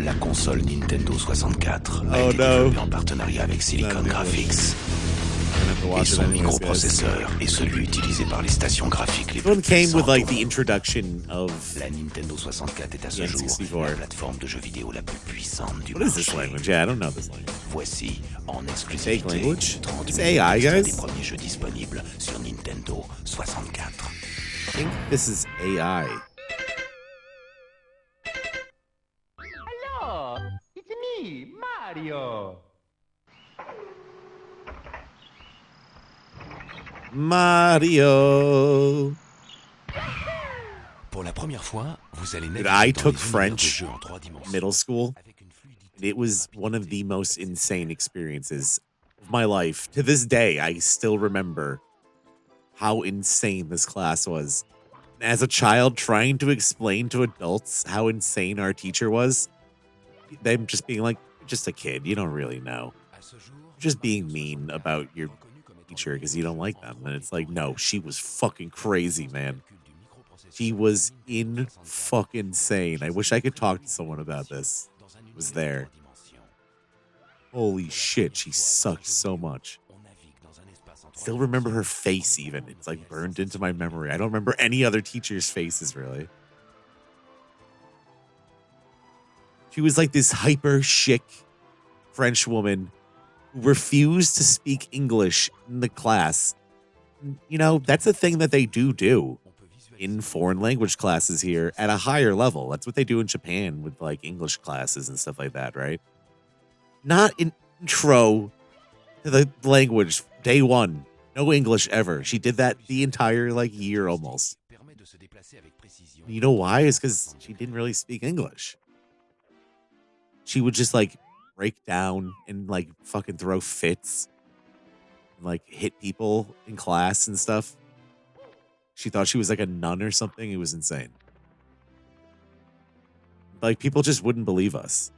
La console Nintendo 64 a Oh été no. développée en partenariat avec Silicon Graphics. Et son microprocesseur est celui utilisé par les stations graphiques les This one plus came with puissantes like au the monde. introduction of La Nintendo 64 est à ce the jour N64. la plateforme de jeux vidéo la plus puissante du What is marché. this language? Yeah, I don't know this language. Voici en Fake exclusivité language? 30 It's minutes AI, d'extrait des guys? premiers jeux disponibles sur Nintendo 64. I think this is AI. Hello, it's me, Mario. Mario. Pour la première fois, vous allez Dude, naviguer I dans took les univers de French jeux en 3 dimensions. middle school. Avec une fluidité It was one of the most insane experiences of my life. To this day, I still remember how insane this class was. As a child, trying to explain to adults how insane our teacher was, them just being like, "You're just a kid. You don't really know. à ce jour, You're just being mean about your teacher because you don't like them." And it's like, no, she was fucking crazy, man. She was in fucking insane. I wish I could talk to someone about this. It was there. Holy shit, she sucked so much. Still remember her face even. It's like burned into my memory. I don't remember any other teacher's faces really. She was like this hyper chic French woman who refused to speak English in the class. You know, that's a thing that they do in foreign language classes here at a higher level. That's what they do in Japan with like English classes and stuff like that, right? Not an intro to the language day one. No English ever. She did that the entire like year almost. You know why? It's because she didn't really speak English. She would just like break down and like fucking throw fits, and, like hit people in class and stuff. She thought she was like a nun or something. It was insane. Like people just wouldn't believe us.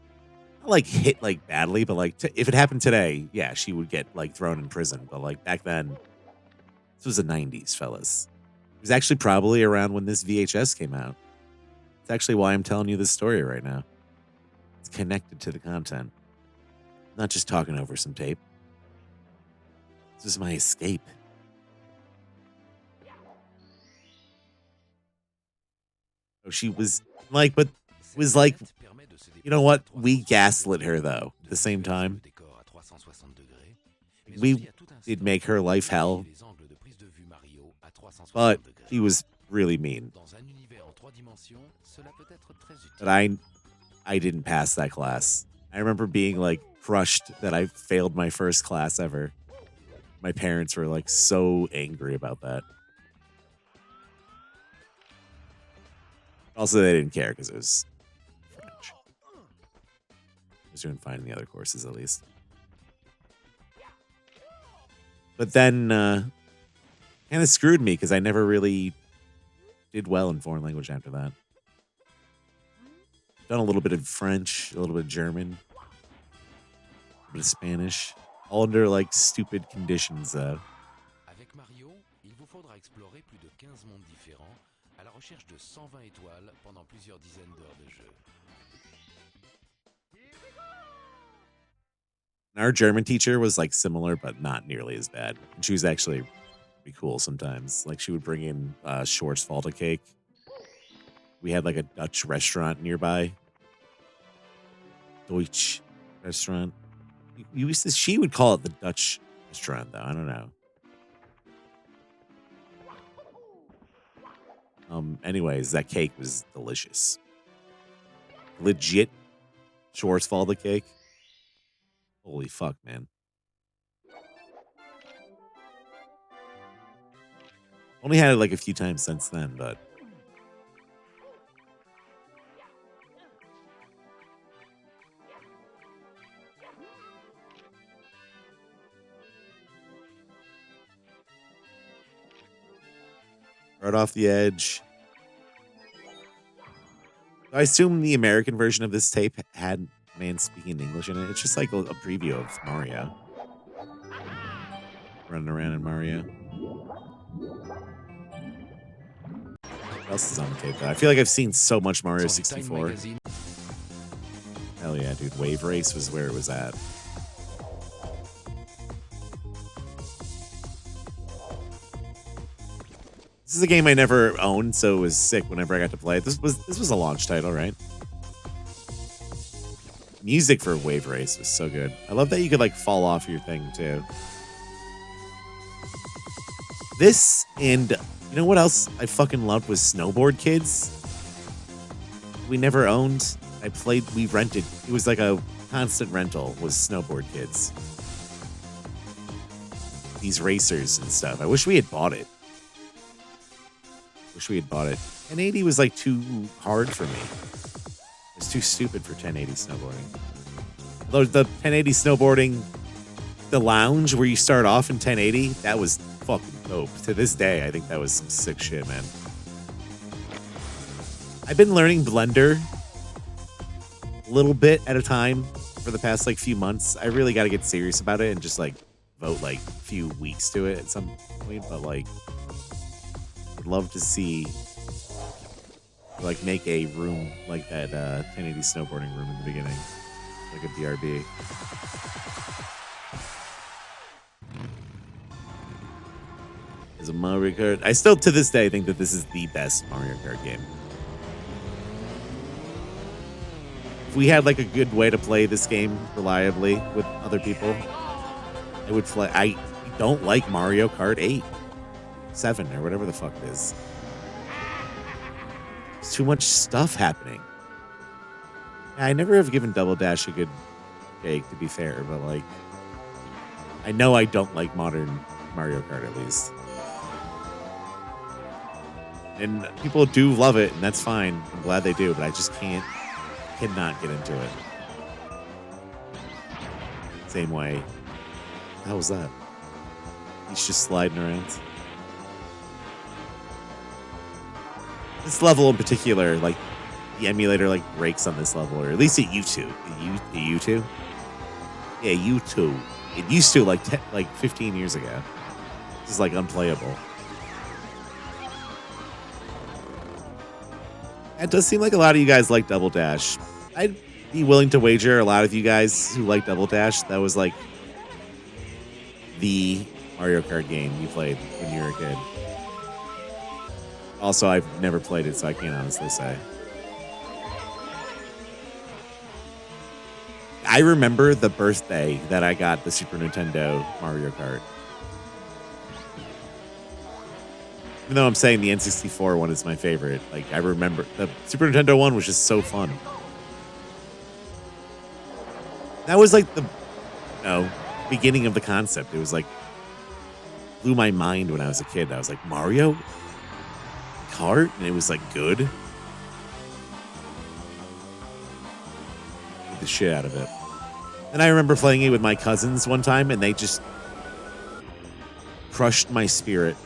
Not like hit like badly, but like if it happened today, yeah, she would get like thrown in prison. But like back then, this was the 90s, fellas. It was actually probably around when this VHS came out. It's actually why I'm telling you this story right now. It's connected to the content. Not just talking over some tape. This is my escape. Oh, she was like, but was like, you know what? We gaslit her though. At the same time, we did make her life hell, but she was really mean. But I didn't pass that class. I remember being like crushed that I failed my first class ever. My parents were like so angry about that. Also, they didn't care because it was French. I was doing fine in the other courses at least. But then kind of screwed me because I never really did well in foreign language after that. Done a little bit of French, a little bit of German, a bit of Spanish, all under like stupid conditions. Avec Mario, il vous faudra explorer plus de 15 mondes différents à la recherche de 120 étoiles pendant plusieurs dizaines d'heures de jeu. Our German teacher was like similar, but not nearly as bad. And she was actually pretty cool sometimes. Like she would bring in Schwarzwälder cake. We had like a Dutch restaurant nearby. Deutsch restaurant. You used to, she would call it the Dutch restaurant though. I don't know. Anyways, that cake was delicious. Legit Schwarzwälder cake. Holy fuck, man. Only had it like a few times since then, but right off the edge. I assume the American version of this tape had man speaking English in it. It's just like a preview of Mario. Running around in Mario. What else is on the tape? I feel like I've seen so much Mario 64. Hell yeah, dude. Wave Race was where it was at. This is a game I never owned, so it was sick whenever I got to play it. This was a launch title, right? Music for Wave Race was so good. I love that you could like fall off your thing too. This and you know what else I fucking loved was Snowboard Kids. We never owned. We rented. It was like a constant rental was Snowboard Kids. These racers and stuff. I wish we had bought it. 1080 was like too hard for me. It was too stupid for 1080 snowboarding. Although the 1080 snowboarding, the lounge where you start off in 1080, that was fucking dope. To this day, I think that was some sick shit, man. I've been learning Blender a little bit at a time for the past like few months. I really got to get serious about it and just like vote like a few weeks to it at some point. But like, I'd love to see like make a room like that 1080 snowboarding room in the beginning, like a BRB. As a Mario Kart, I still to this day think that this is the best Mario Kart game. If we had like a good way to play this game reliably with other people, I would play. I don't like Mario Kart 8, 7, or whatever the fuck it is. There's too much stuff happening. I never have given Double Dash a good shake, to be fair, but like, I know I don't like modern Mario Kart at least. And people do love it, and that's fine. I'm glad they do, but I just cannot get into it. Same way. How was that? He's just sliding around. This level in particular, like, the emulator, like, breaks on this level, or at least it used to. It used to? Yeah, U2. It used to, like, 15 years ago. This is, like, unplayable. It does seem like a lot of you guys like Double Dash. I'd be willing to wager a lot of you guys who like Double Dash, that was like the Mario Kart game you played when you were a kid. Also, I've never played it, so I can't honestly say. I remember the birthday that I got the Super Nintendo Mario Kart. Even though I'm saying the N64 one is my favorite, like I remember the Super Nintendo one was just so fun. That was like the beginning of the concept. It was like blew my mind when I was a kid. I was like, Mario Kart? And it was like good. Get the shit out of it. And I remember playing it with my cousins one time, and they just crushed my spirit.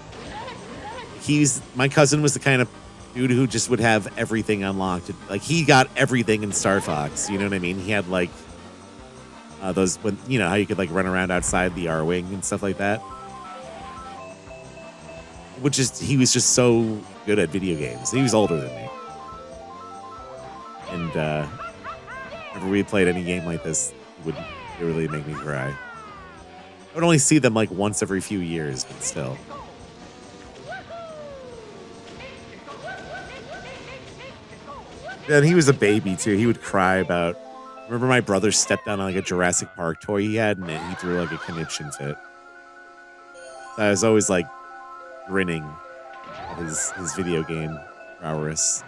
My cousin was the kind of dude who just would have everything unlocked. Like, he got everything in Star Fox. You know what I mean? He had like those, when you know how you could like run around outside the R-Wing and stuff like that. He was just so good at video games. He was older than me. And whenever we played any game like this, it would really make me cry. I would only see them like once every few years, but still. And he was a baby too. He would cry about. Remember, my brother stepped on like a Jurassic Park toy he had, and he threw like a conniption fit. So I was always like grinning at his video game prowess.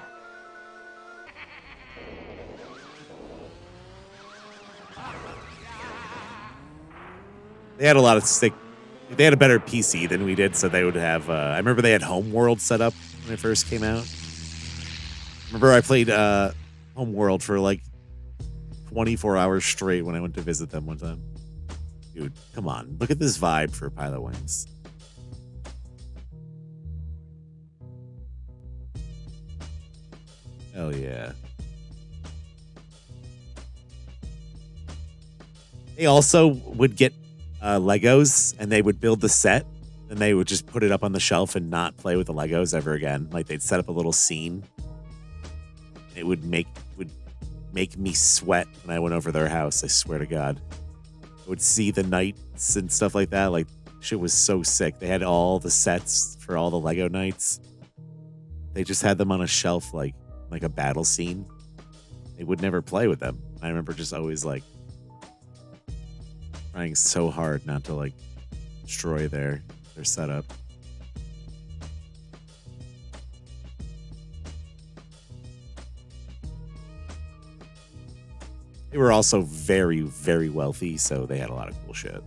They had a lot of stick. They had a better PC than we did, so they would have. I remember they had Homeworld set up when it first came out. Remember, I played Homeworld for like 24 hours straight when I went to visit them one time. Dude, come on. Look at this vibe for Pilot Wings. Hell yeah. They also would get Legos, and they would build the set, and they would just put it up on the shelf and not play with the Legos ever again. Like, they'd set up a little scene. It would make me sweat when I went over their house. I swear to God. I would see the nights and stuff like that. Like, shit was so sick. They had all the sets for all the Lego nights. They just had them on a shelf like a battle scene. They would never play with them. I remember just always like trying so hard not to like destroy their setup. They were also very, very wealthy, so they had a lot of cool shit.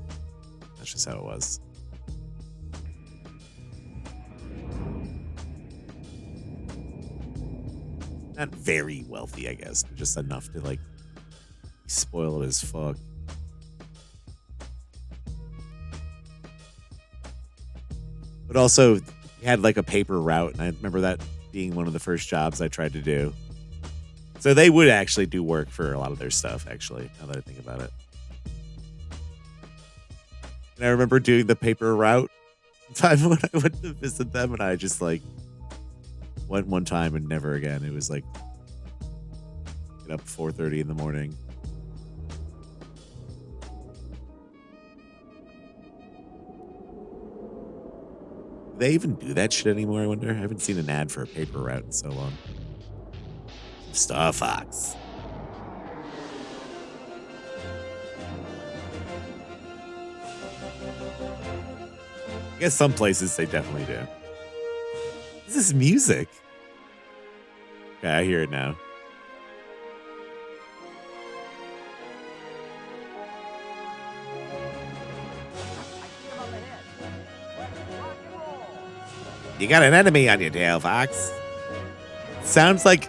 That's just how it was. Not very wealthy, I guess, but just enough to like be spoiled as fuck. But also, you had like a paper route, and I remember that being one of the first jobs I tried to do. So they would actually do work for a lot of their stuff, actually, now that I think about it. And I remember doing the paper route time when I went to visit them, and I just like went one time and never again. It was like get up 4:30 in the morning. Do they even do that shit anymore, I wonder? I haven't seen an ad for a paper route in so long. Star Fox. I guess some places they definitely do. This is music. Okay, I hear it now. You got an enemy on your tail, Fox. Sounds like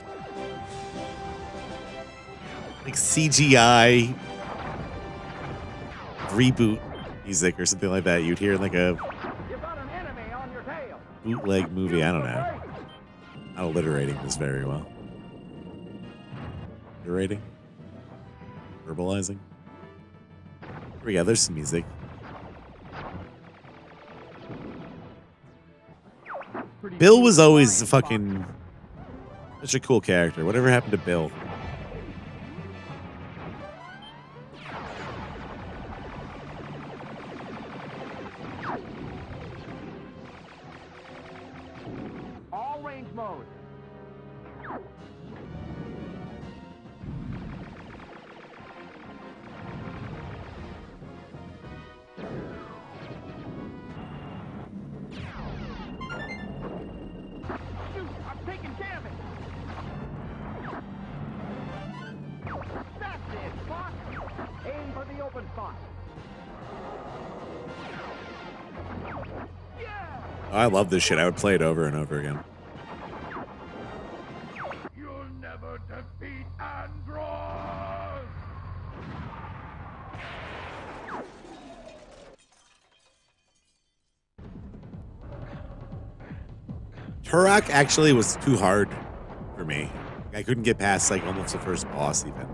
CGI reboot music or something like that. You'd hear in like a bootleg movie. I don't know. Not alliterating this very well. Alliterating? Verbalizing? Here we go. There's some music. Bill was always such a cool character. Whatever happened to Bill? All range mode. Shoot, I'm taking damage. That's it, Fox. Aim for the open spot. Yeah. I love this shit. I would play it over and over again. You'll never defeat Andross! Turok actually was too hard for me. I couldn't get past like almost the first boss even.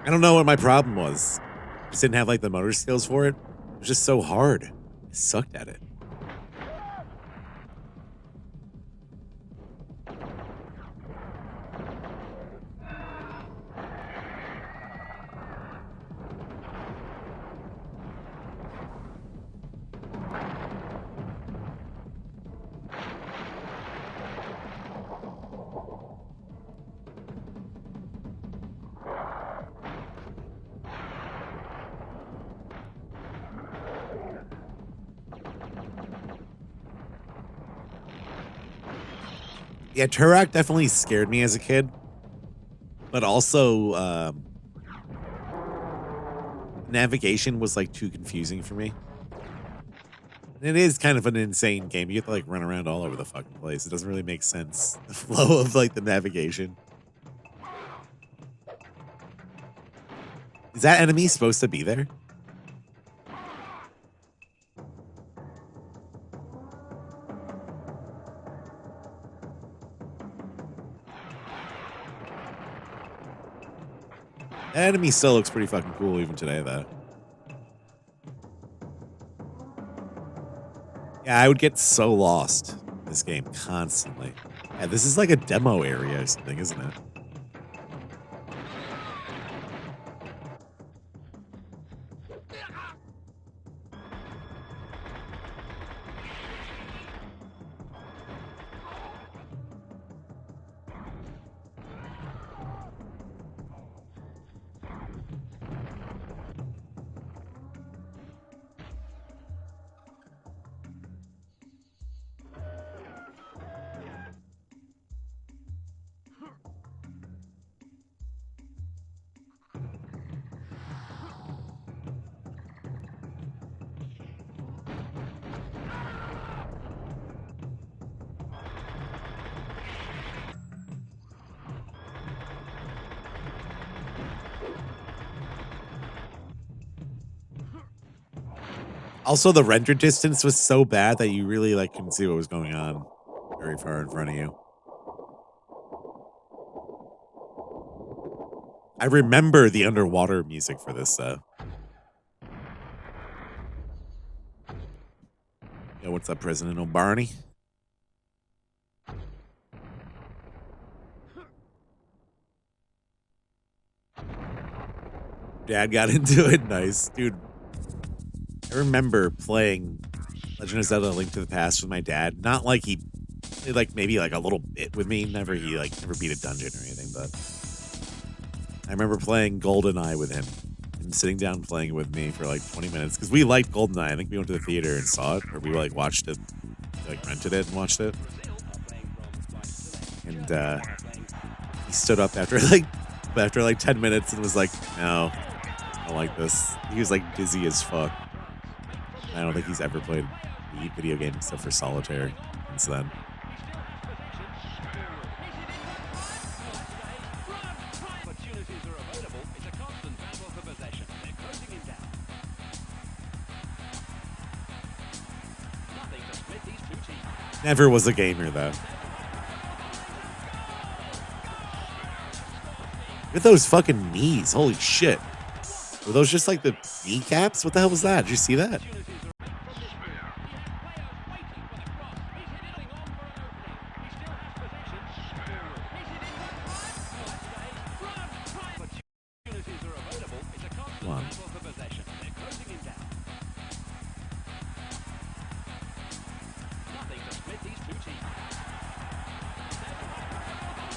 I don't know what my problem was. I just didn't have like the motor skills for it. It was just so hard. I sucked at it. Yeah, Turok definitely scared me as a kid, but also navigation was like too confusing for me. And it is kind of an insane game. You have to like run around all over the fucking place. It doesn't really make sense. The flow of like the navigation. Is that enemy supposed to be there? That enemy still looks pretty fucking cool even today, though. Yeah, I would get so lost this game constantly. Yeah, this is like a demo area or something, isn't it? Also, the render distance was so bad that you really like couldn't see what was going on very far in front of you. I remember the underwater music for this, though. Yo, what's up, President O'Barney? Dad got into it. Nice. Dude, I remember playing Legend of Zelda: Link to the Past with my dad. Not like he played like maybe like a little bit with me. Never never beat a dungeon or anything, but I remember playing GoldenEye with him and sitting down playing it with me for like 20 minutes because we liked GoldenEye. I think we went to the theater and saw it, or we like watched it, like rented it and watched it. And he stood up after like 10 minutes and was like, "No, I don't like this." He was like dizzy as fuck. I don't think he's ever played a video game except for Solitaire since then. Never was a gamer though. Look at those fucking knees. Holy shit. Were those just like the kneecaps? What the hell was that? Did you see that? Come on.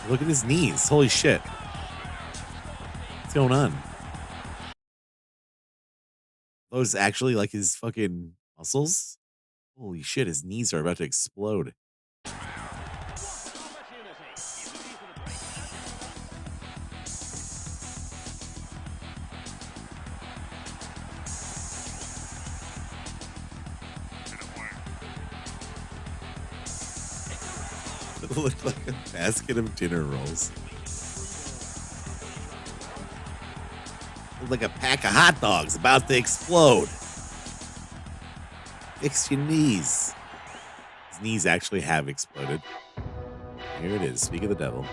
Look at his knees. Holy shit. What's going on? Those actually like his fucking muscles? Holy shit, his knees are about to explode. It looked like a basket of dinner rolls. Looked like a pack of hot dogs about to explode. Fix your knees. His knees actually have exploded. Here it is. Speak of the devil.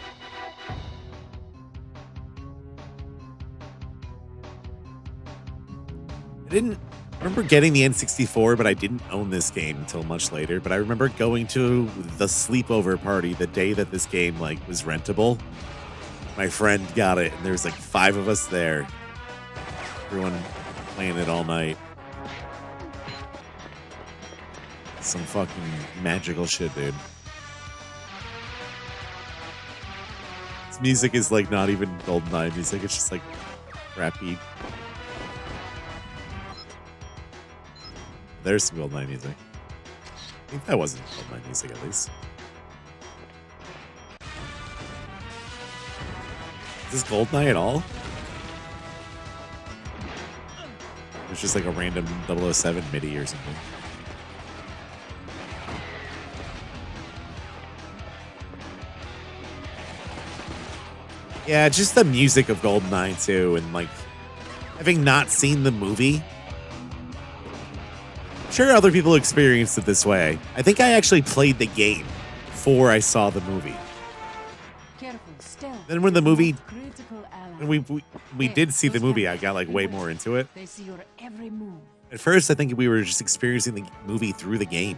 I remember getting the N64, but I didn't own this game until much later. But I remember going to the sleepover party the day that this game like was rentable. My friend got it, and there was like 5 of us there. Everyone playing it all night. Some fucking magical shit, dude. This music is like not even GoldenEye music. It's just like crappy. There's some GoldenEye music. I think that wasn't GoldenEye music, at least. Is this GoldenEye at all? It's just like a random 007 MIDI or something. Yeah, just the music of GoldenEye too, and like having not seen the movie. Sure, other people experienced it this way. I think I actually played the game before I saw the movie. Then when the movie, when we did see the movie, I got like way more into it. They see your every move. At first, I think we were just experiencing the movie through the game.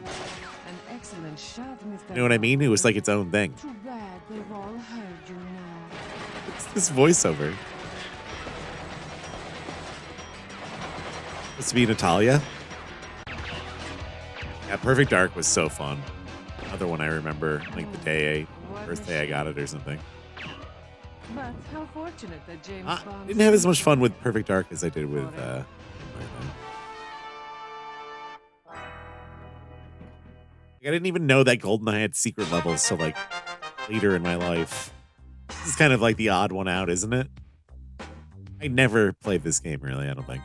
An Excellent shot, Mr. You know what I mean? It was like its own thing. Too bad they've all heard you now. What's this voiceover? Supposed to be Natalia? Yeah, Perfect Dark was so fun. Another one I remember, like the day, birthday I got it or something. But how fortunate that James I Bond didn't have as much fun with Perfect Dark as I did with I didn't even know that GoldenEye had secret levels till like later in my life. This is kind of like the odd one out, isn't it? I never played this game really, I don't think.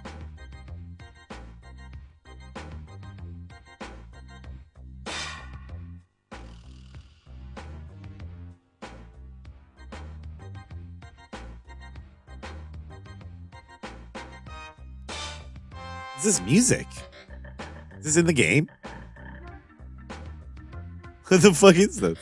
Is this music? Is this in the game? What the fuck is this?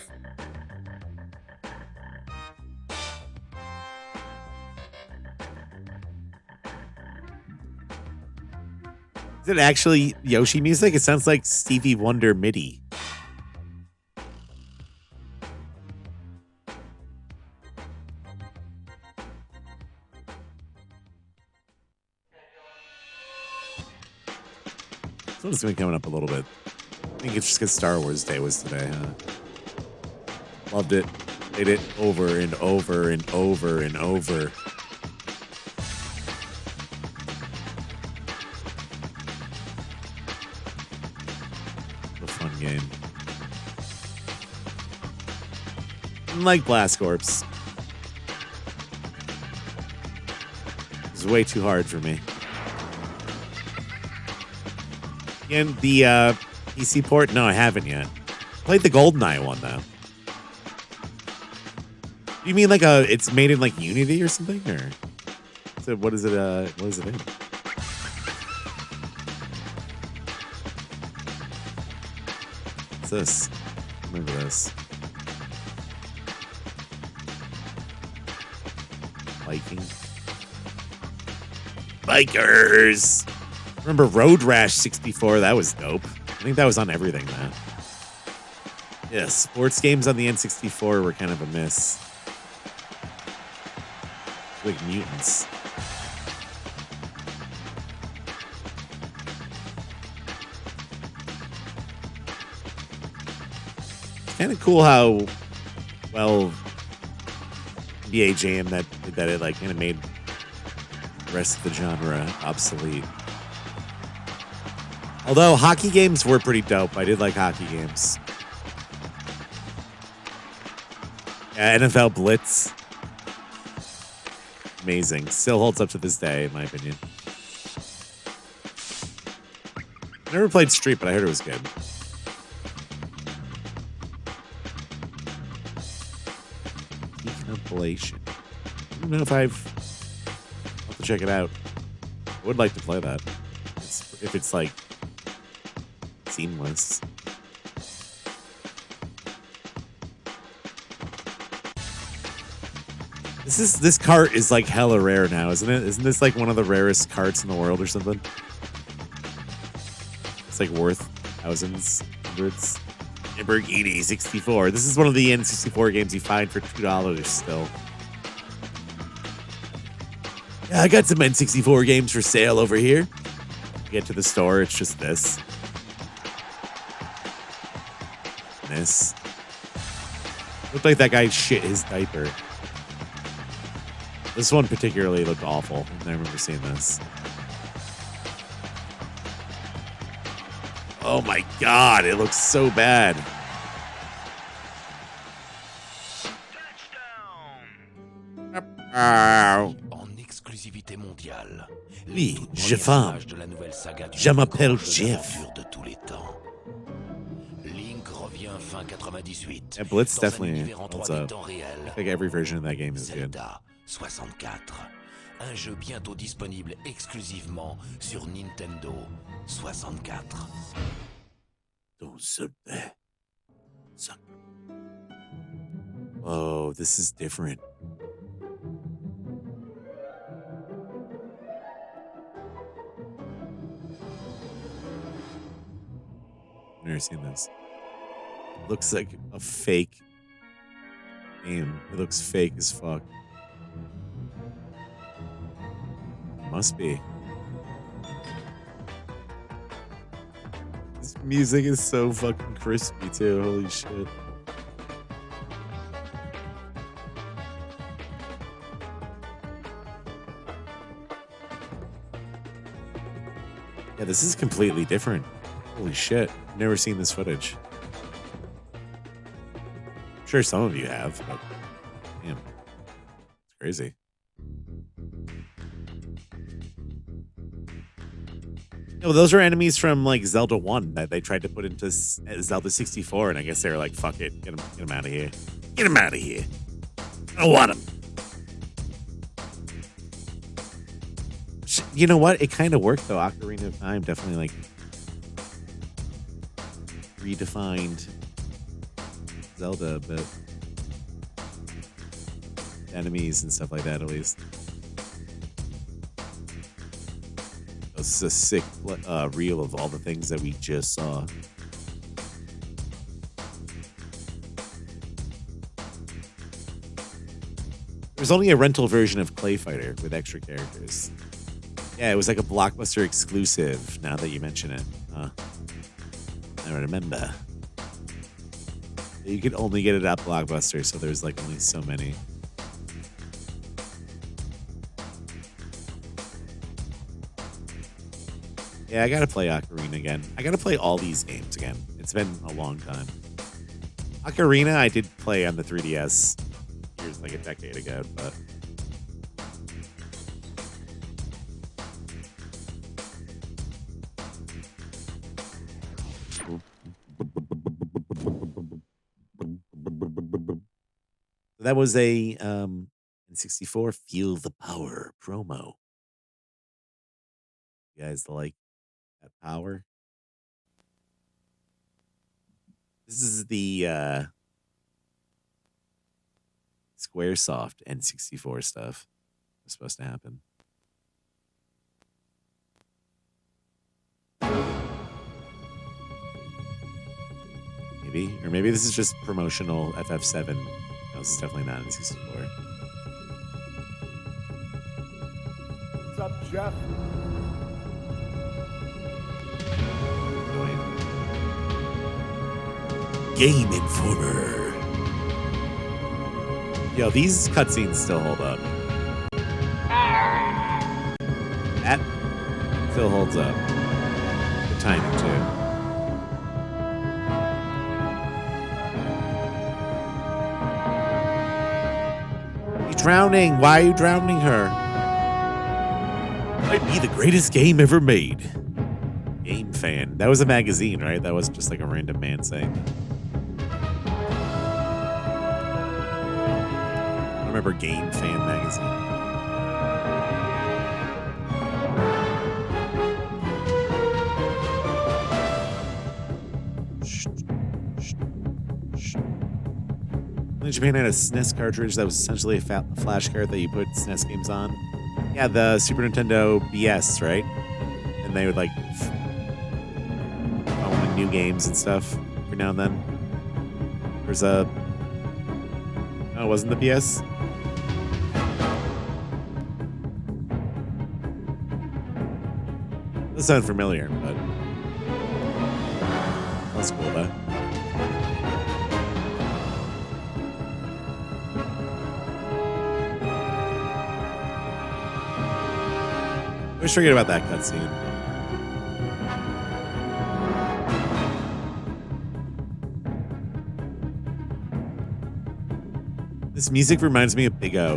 Is it actually Yoshi music? It sounds like Stevie Wonder MIDI. This one's been coming up a little bit. I think it's just because Star Wars Day was today, huh? Loved it. Played it over and over and over and over. A fun game. Unlike Blast Corps. It was way too hard for me. And the PC port? No, I haven't yet. Played the GoldenEye one though. You mean like it's made in like Unity or something, or so? What is it? What is it in? What's this? Remember this? Viking. Bikers. Remember Road Rash 64? That was dope. I think that was on everything, man. Yeah, sports games on the N64 were kind of a miss. Like mutants. Kind of cool how well NBA Jam that it like kind of made the rest of the genre obsolete. Although hockey games were pretty dope. I did like hockey games. Yeah, NFL Blitz. Amazing. Still holds up to this day, in my opinion. I never played Street, but I heard it was good. Compilation. I don't know if I'll have to check it out. I would like to play that. If it's like seamless. This cart is like hella rare now, isn't it? Isn't this like one of the rarest carts in the world or something? It's like worth thousands, hundreds. Lamborghini 64. This is one of the N64 games you find for $2 still. Yeah, I got some N64 games for sale over here. You get to the store, it's just this. This. Looked like that guy shit his diaper. This one particularly looked awful. I remember seeing this. Oh my god, it looks so bad. En exclusivité mondiale. Oui, Les toutes je premières femme. images de la nouvelle saga du Je plus m'appelle grand jeu Jeff. d'aventure de tous les temps. Link revient fin 98. Yeah, Blitz dans un definitely univers en holds 3D up. temps réel. I think every version of that game is good. Zelda 64. Un jeu bientôt disponible exclusivement sur Nintendo 64. Oh, this is different. I've never seen this. looks like a fake game. It looks fake as fuck. Must be. This music is so fucking crispy too. Holy shit. Yeah, this is completely different. Holy shit. Never seen this footage. I'm sure some of you have, but damn. It's crazy. No, those are enemies from like Zelda 1 that they tried to put into Zelda 64, and I guess they were like, fuck it, get him out of here. Get him out of here. I don't want him. You know what? It kind of worked though. Ocarina of Time definitely like redefined Zelda a bit. Enemies and stuff like that, at least. This is a sick reel of all the things that we just saw. There's only a rental version of Clay Fighter with extra characters. Yeah, it was like a Blockbuster exclusive, now that you mention it. I remember. You could only get it at Blockbuster, so there's like only so many. Yeah, I gotta play Ocarina again. I gotta play all these games again. It's been a long time. Ocarina I did play on the 3DS years, like a decade ago, but... That was a N64 Feel the Power promo. You guys like that power? This is the Squaresoft N64 stuff that's supposed to happen. Maybe. Or maybe this is just promotional FF7. No, this is definitely not N64. What's up, Jeff? Game Informer. Yo, these cutscenes still hold up. That still holds up. The timing, too. You're drowning. Why are you drowning her? Might be the greatest game ever made. Game Fan. That was a magazine, right? That wasn't just like a random man saying that. I remember Game Fan magazine. Japan had a SNES cartridge that was essentially a flash card that you put SNES games on. Yeah, the Super Nintendo BS, right? And they would like own new games and stuff every now and then. There's a... Oh, it wasn't the BS? Doesn't sound familiar, but... That's cool, though. I always forget about that cutscene. This music reminds me of Big O.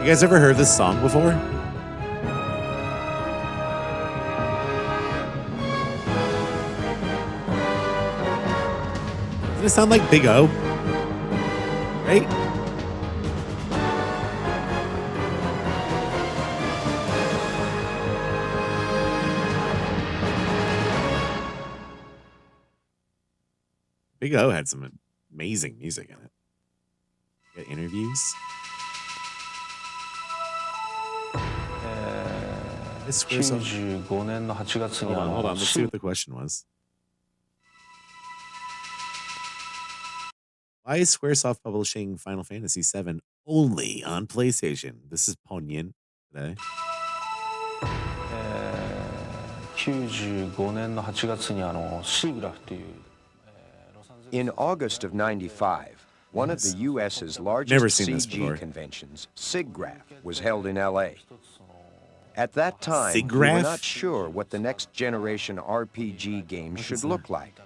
You guys ever heard this song before? Doesn't it sound like Big O? Right? Big O had some amazing music in it. Got interviews. I swear something. 95年の8月に Hold on. Let's see what the question was. Why is Squaresoft publishing Final Fantasy VII only on PlayStation? This is Ponyin today. 95年の8月にシーグラフという、ロサンゼルス In August of 95, one of the U.S.'s Never largest seen this CG before. conventions, SIGGRAPH, was held in L.A. At that time, we were SIGGRAPH? not sure what the next generation RPG game should look like.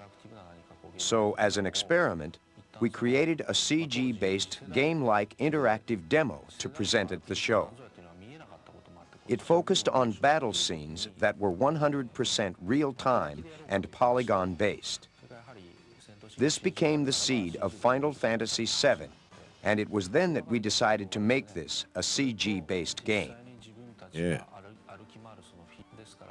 So, as an experiment, we created a CG-based, game-like interactive demo to present at the show. It focused on battle scenes that were 100% real-time and polygon-based. This became the seed of Final Fantasy VII, and it was then that we decided to make this a CG-based game. Yeah.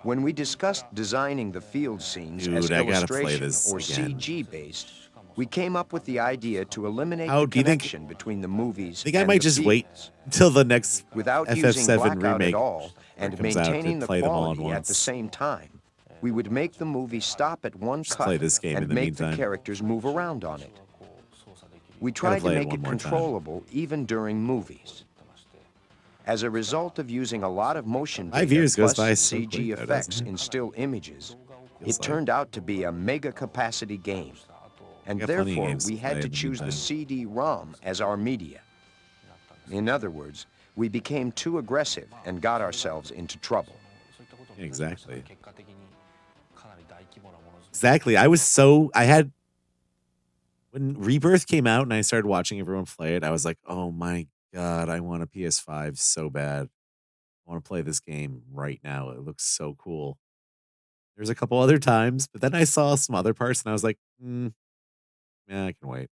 When we discussed designing the field scenes as Dude, I gotta play illustration this or again. CG-based, we came up with the idea to eliminate How the do you think- connection between the movies I think I and might the just wait fields. until the next Without using FF7 blackout remake at all and comes out to maintaining the play them all at quality at the once. same time, we would make the movie stop at one Just cut play this game and in the make the meantime. characters move around on it. We tried to play it make one it more time. controllable even during movies. As a result of using a lot of motion 5 data years goes plus by so CG quick, though, effects doesn't it? in still images, Feels it like. turned out to be a mega capacity game. And got plenty of therefore, games to we play had in to the choose the meantime. CD-ROM as our media. In other words, we became too aggressive and got ourselves into trouble. Exactly. Exactly. I had when Rebirth came out and I started watching everyone play it, I was like, oh my God, I want a PS5 so bad. I want to play this game right now. It looks so cool. There's a couple other times, but then I saw some other parts and I was like, yeah, I can wait.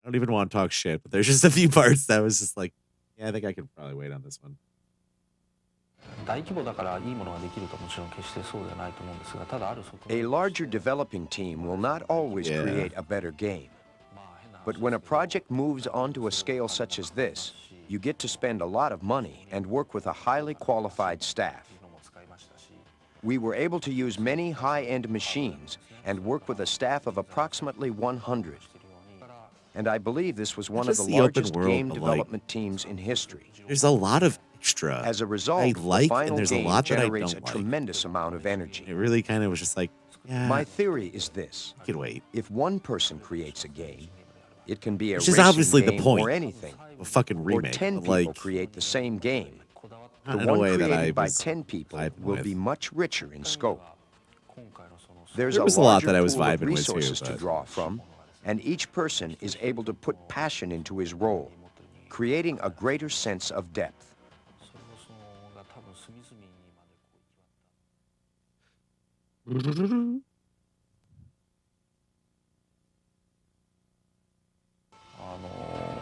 I don't even want to talk shit, but there's just a few parts that was just like, yeah, I think I could probably wait on this one. 大規模だからいいものができるともちろん決してそうではないと思うんですが、ただある側 A 面 larger developing team will not always Yeah. create a better game. まあ変な話 But when a project moves onto a scale such as this, you get to spend a lot of money and work with a highly qualified staff. のも使いましたし、 We were able to use many high-end machines and work with a staff of approximately 100. And I believe this was one of Just the the open largest world, game but, like- development teams in history. There's a lot of extra. As a result, I the like, final and there's a game lot that I generates don't a like. tremendous amount of energy. It really kind of was just like, yeah, My theory is this. I can wait. If one person creates a game, it can be a Which is racing obviously the game point. or anything. A fucking Or remake. 10 but people like, create the same game. not The in a one way that I created by was 10 people vibing will with. be much richer in scope. 今回のその There's There a was a lot larger that I was pool of vibing with too, resources to but- draw from, and each person is able to put passion into his role, creating a greater sense of depth. それをそのが多分隅々にまでこう行き渡っ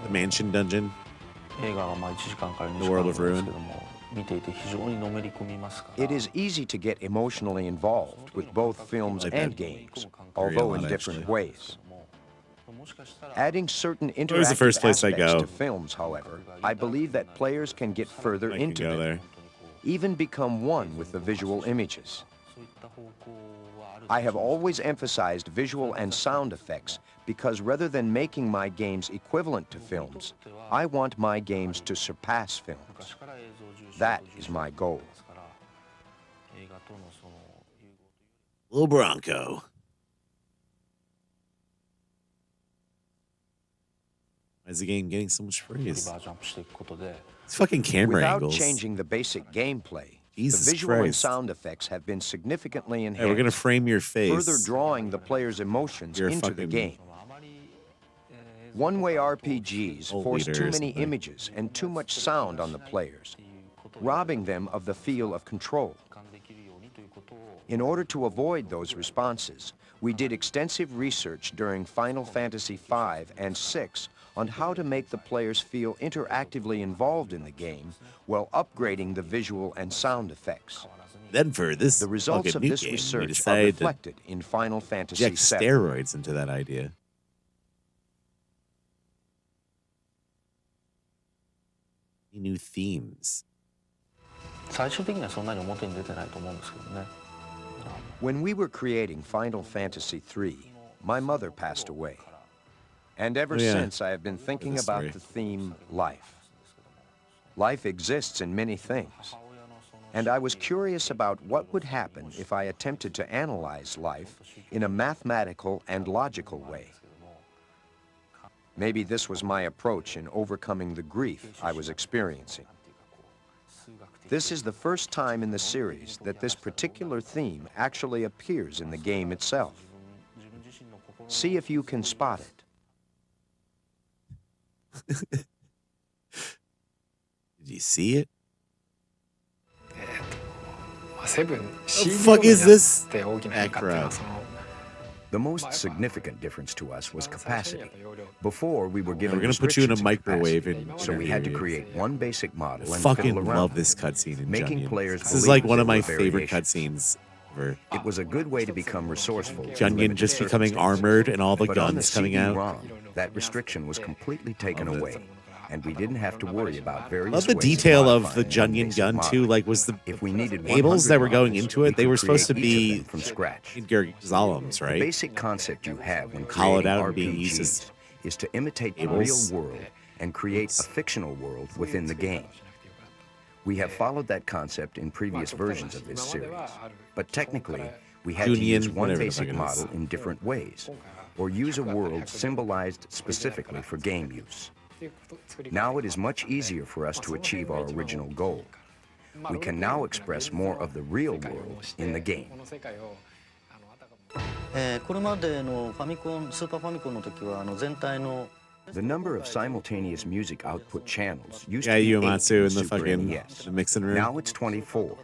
the mansion dungeon. た映画がまあ1時間から2 The 時 World 間 of なんですけども、見ていて非常にのめり込みますから It is easy to get emotionally involved with both films Like and that. games, Very although lot, in different actually. ways. もしかしたら Adding certain was the interactive first place I aspects go. to films, however, I believe that players can get further I can into go them, there. even become one with the visual images. そういった方向はある I have always emphasized visual and sound effects because rather than making my games equivalent to films, I want my games to surpass films. 昔から映像重視 That is my goal. ですから映画とのその融合という Little Bronco. Why is the game getting so much より praise? バージョンアップしていくことで These fucking camera Without angles. changing the basic gameplay, Jesus the visual and Christ. sound effects have been significantly Hey, we're gonna enhanced, frame your face. further drawing the player's emotions You're a into the fucking- game. そのあまり映像 One-way RPGs Old force leader too or many something. images and too much sound on the players, っていうことで robbing them of the feel of control. 俯瞰できるようにということを In order to avoid those responses, we did extensive research during Final Fantasy V and VI on how to make the players feel interactively involved in the game while upgrading the visual and sound effects. Then for this The results fucking of new this game, we research are decided to reflected in Final Fantasy inject VII. steroids into that idea. New themes. 最終的にはそんなに表に出てないと思うんですけどね When we were creating Final Fantasy III, my mother passed away. And ever Oh, yeah. since, I have been thinking this about story. the theme life. Life exists in many things. And I was curious about what would happen if I attempted to analyze life in a mathematical and logical way. Maybe this was my approach in overcoming the grief I was experiencing. This is the first time in the series that this particular theme actually appears in the game itself. See if you can spot it. Did you see it? セブン The fuck is this? って大きな変化っていうのは Background. その The most significant difference to us was capacity. Before, we were given We're gonna put you in a restrictions in microwave capacity, and so we had to interview create one basic model and Fucking fiddle around love with this it. cutscene in Making Junyan. players This is believe like one of there my were favorite variations. cutscenes ever. It was a good way to become resourceful. given Junyan limited just becoming circumstances. armored and all the But on the guns coming out. CD-ROM, that restriction was completely taken Love it. away, and we didn't have to worry about various Love the ways detail of the modifying one Junyan basic gun model. too. Like, was the If we needed cables 100 that were going models, into we it? They could were supposed to create each of be them from scratch. Edgar Zalams, The right? basic concept you have when Hollowed creating out and being used as RPGs is to imitate the cables. real world and create a fictional world within the game. We have followed that concept in previous versions of this series, but technically, we had to use Junyan, one whatever the fuck basic it is. model in different ways, or use a world symbolized specifically for game use. Now it is much easier for us to achieve our original goal. We can now express more of the real world in the game. この世界をこれまでのファミコンスーパーファミコンの時は全体の The number of simultaneous music output channels used Yeah, to be 8 Uematsu in the Super fucking NES. the mixing room. Now it's 24.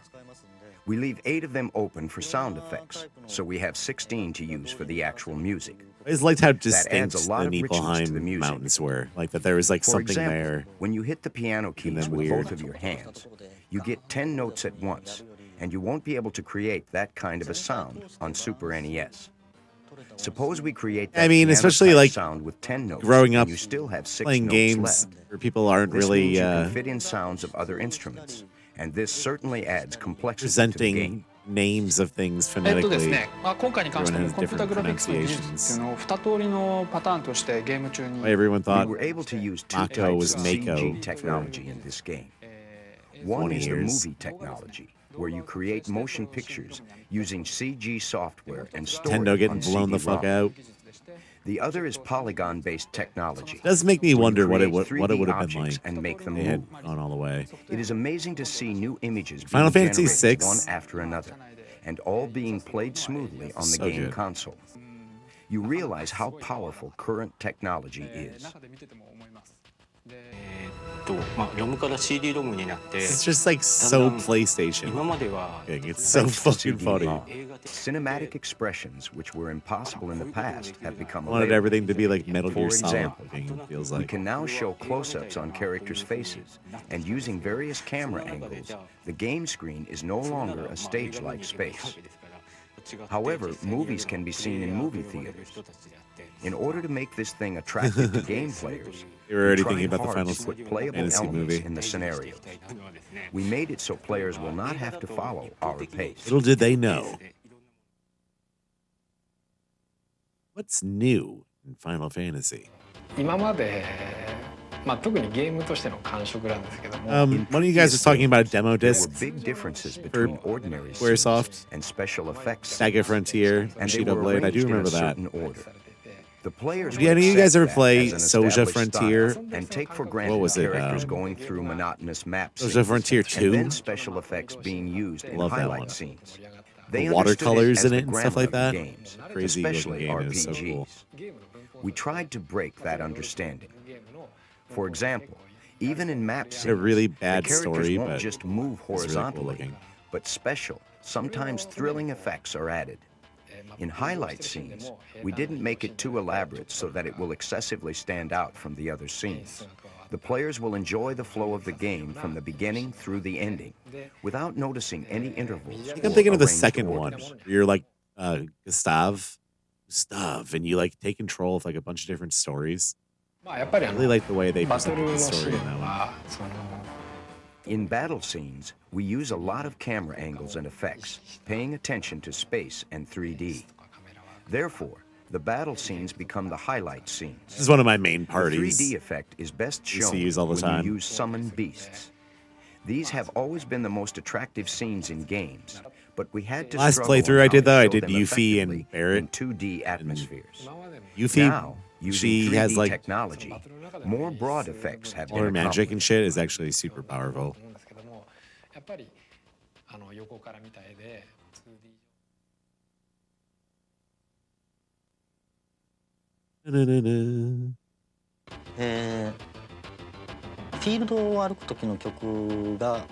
We leave 8 of them open for sound effects, so we have 16 to use for the actual music. I just liked how adds distinct a lot the of richness to Niflheim the music. mountains were. Like that there was like For something example, there. when you hit the piano And keys then with weird. both of your hands, you get 10 notes at once, and you won't be able to create that kind of a sound on Super NES. Suppose we create that I mean, especially, piano-type like, sound with 10 notes, growing and up you still have 6 playing notes games left. where people aren't This really means you can fit in sounds of other instruments, and this certainly adds complexity to the game. presenting names of things です phonetically. ね、今回に関しても Everyone has コンピュータ different グラフィックスの技術っていうのを2通りのパターンとしてゲーム中に Why everyone We thought were able to use 2 Mako was types of Mako CG for technology in this game. One 20 is the years. movie technology, where you create motion pictures using CG software and store Nintendo it getting on blown the fuck CD-ROM. out. The other is polygon-based technology. Does make me where you wonder what it create would 3D have been objects like and make them if they had move. gone all the way. It is amazing to see new images Final being Fantasy generated VI. one after another, and all being played smoothly on the So game good. console. You realize how powerful current technology is. 中で見てても思います。ロムから CD ロムになって It's just like so 今 PlayStation. までは It's so Thanks to fucking funny. CD-ROM, 映画的 cinematic expressions which were impossible in the past have become I wanted available. everything to be like Metal Gear For Solid example, looking, it feels We like. can now show close-ups on characters' faces, and using various camera angles, the game screen is no longer a stage-like space. However, movies can be seen in movie theaters. In order to make this thing attractive to game players, You were already we thinking tried about the hard Final to put playable Fantasy elements movie. in the scenario. We made it so players will not have to follow our pace. Little did they know. What's new in Final Fantasy? 今まで、特にゲームとしての感触なんですけども、 One of you guys was talking about a demo There disc, were big differences between ordinary scenes Squaresoft, and special effects Saga scenes, Frontier, and they Bushido were Blade. I do arranged in a remember that. certain order. The players Did would any of you guys accept ever that play as an Soja established Frontier? style and take for granted was it, characters going through monotonous map Soja scenes, Frontier 2? and then special effects being used in Love that highlight one. scenes. The They watercolors understood in as it the and stuff like grammar of that. games, Crazy looking especially game. It was so RPGs. cool. We tried to break that understanding. For example, even in map Had a scenes, really the bad characters story, won't but just move it's really cool horizontally, looking. but special, sometimes thrilling effects are added. In highlight scenes, we didn't make it too elaborate so that it will excessively stand out from the other scenes. The players will enjoy the flow of the game from the beginning through the ending, without noticing any intervals. I think I'm or thinking of the arranged second one. orders. Where you're like Gustav, and you like take control of like a bunch of different stories. やっぱり I really like the way they バト presented ル the のシ story ー in that ン one. は In battle scenes, we use a lot of camera angles and effects, paying attention to space and 3D. Therefore, the battle scenes become the highlight scenes. This is one of my main parties. The 3D effect is best Used to shown use all the when time. you use summoned beasts. These have always been the most attractive scenes in games, but we had to Last struggle playthrough on I how did, to though, I show did them Yuffie and effectively Barrett. in 2D atmospheres. Yuffie, Now, using she 3D has like technology, more broad effects have all her been magic and accomplished. shit is actually super powerful. やっぱり横から見た絵で 2D Da-da-da-da. フィールドを歩く時の曲が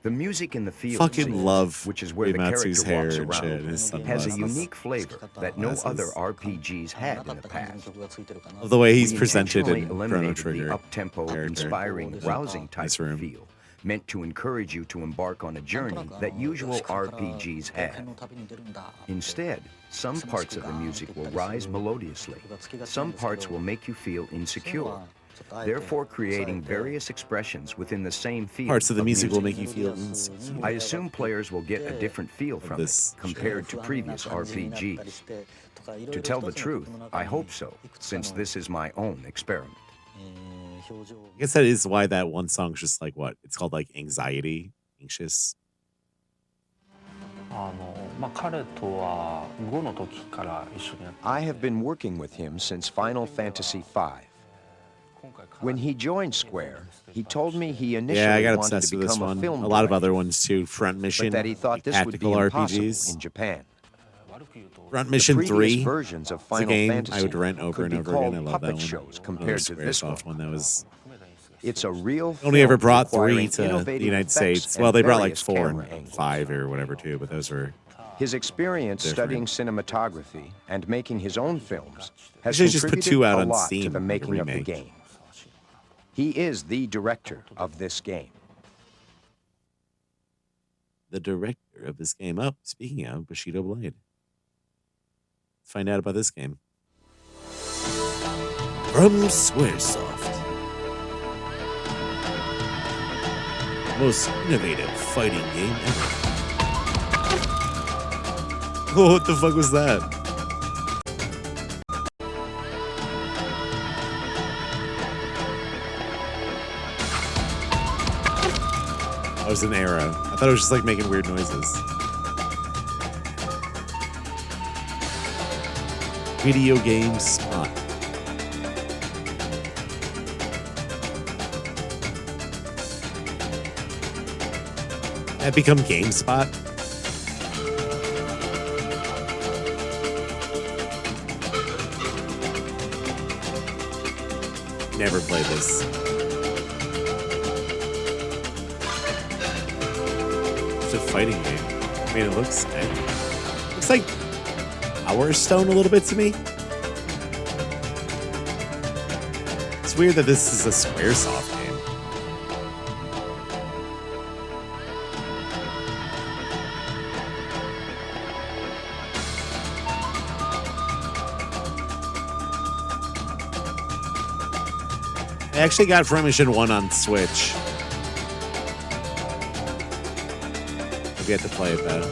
The music in the field Fucking scenes, love which is where the Uematsu's character hair walks and shit around, and his has a sunglasses. unique flavor that no other Glasses. RPGs had in the past. Of the way he's We presented intentionally in Chrono eliminated Trigger. the up-tempo, character. inspiring, rousing type Nice of room. feel, meant to encourage you to embark on a journey that usual RPGs have. Instead, some parts of the music will rise melodiously. Some parts will make you feel insecure, therefore creating various expressions within the same field. Parts of the music will music. make you feel insecure. I assume players will get a different feel from it this compared to previous RPGs. To tell the truth, I hope so, since this is my own experiment. I guess that is why that one song's just like what? It's called like anxiety, anxious. 彼とは5の時から一緒にやって I have been working with him since Final Fantasy V. When he joined Square, he told me he initially Yeah, I got wanted obsessed to with this become a one. film A lot of director, other ones too. Front Mission, but that he thought like this would be tactical impossible RPGs. in Japan. Front The Mission previous 3. versions of It's a Final game Fantasy I would rent over could and be over again. I called love that puppet one. shows Another compared to this one. Squaresoft one that was. It's a real Only ever film brought 3 requiring to the innovative United effects States. and Well, they brought like various 4 camera and angles. 5 or whatever too, but those were. His experience Different. studying cinematography and making his own films has They should just put contributed 2 out a on lot Steam, to the like a making of the remake. game. He is the director of this game. The director of this game. Oh, speaking of Bushido Blade. Let's find out about this game. From Squaresoft. Most innovative fighting game ever. Oh, what the fuck was that? That was an arrow. I thought it was just like making weird noises. Video game spot. That become GameSpot? Never played this. It's a fighting game. I mean, it looks like Power Stone a little bit to me. It's weird that this is a Squaresoft game. I actually got Front Mission 1 on Switch. I've yet to play it though.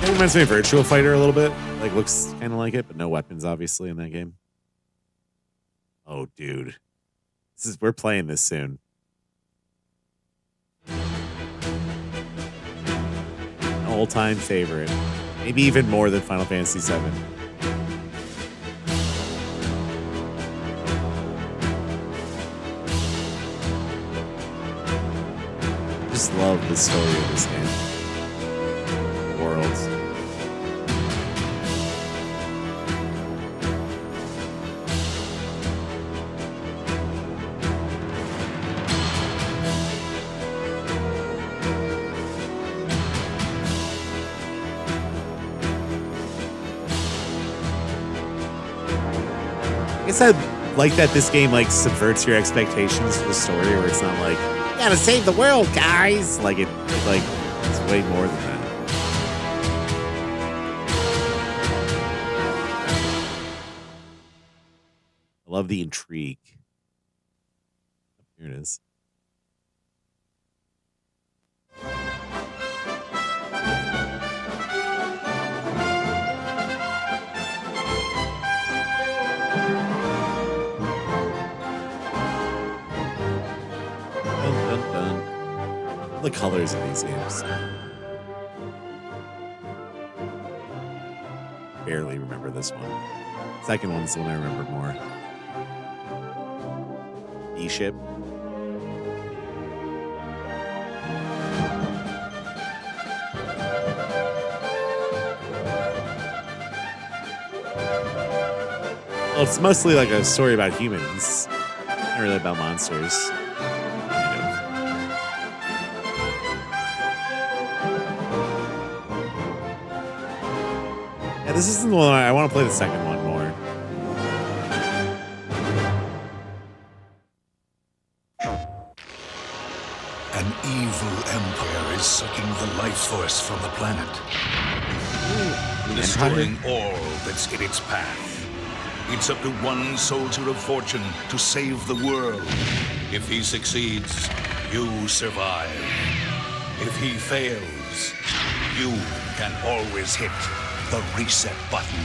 It reminds me of Virtua Fighter a little bit. Like, looks kind of like it, but no weapons, obviously, in that game. Oh, dude. We're playing this soon. An all-time favorite. Maybe even more than Final Fantasy VII. Just love the story of this game. Worlds. I guess I like that this game like subverts your expectations for the story, where it's not like you gotta save the world, guys. Like it's way more than that. Love the intrigue. Here it is. Dun, dun, dun. The colors of these games. Barely remember this one. Second one's the one I remember more. E-ship. Well, it's mostly like a story about humans, not really about monsters. Kind of. Yeah, this isn't the one I want to play the second one more. An evil empire is sucking the life force from the planet, destroying all that's in its path. It's up to one soldier of fortune to save the world. If he succeeds, you survive. If he fails, you can always hit the reset button.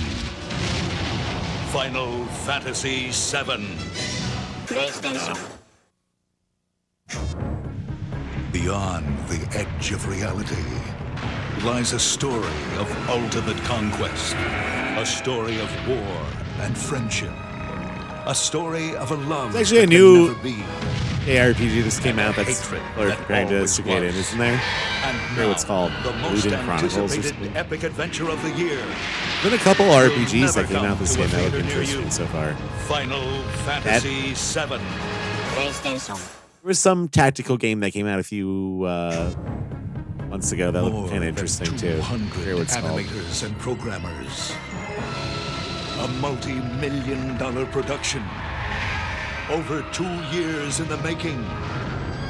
Final Fantasy VII. PlayStation. Beyond the edge of reality lies a story of ultimate conquest, a story of war and friendship, a story of a love It's actually a that new can never be. ARPG just came out that's Hatred Claire that comparing to always Suikoden, was. isn't there? And I forget what it's called. the most Luden Chronicles or anticipated something. epic adventure of the year. There's been a couple will RPGs that never came out come this to game a that look theater near interesting you. so far. Final Fantasy VII. PlayStation. There was some tactical game that came out a few months ago that More looked kind than of interesting too. I 200 forget what it's called. animators and programmers. A multi-million-dollar production. Over 2 years in the making.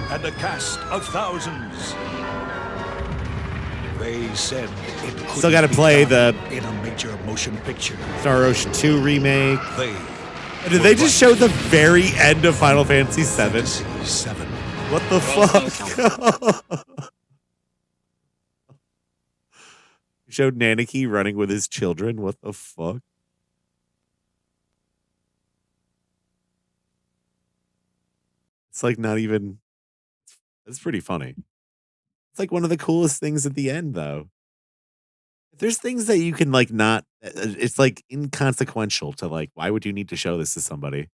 And a cast of thousands. They said it could Still gotta play the in a major motion picture. Star Ocean 2 remake. They Did they just show the very end of Final Fantasy VII? VII. What the fuck? Showed Nanaki running with his children. What the fuck? It's like not even. It's pretty funny. It's like one of the coolest things at the end, though. There's things that you can like not. It's like inconsequential to like. Why would you need to show this to somebody?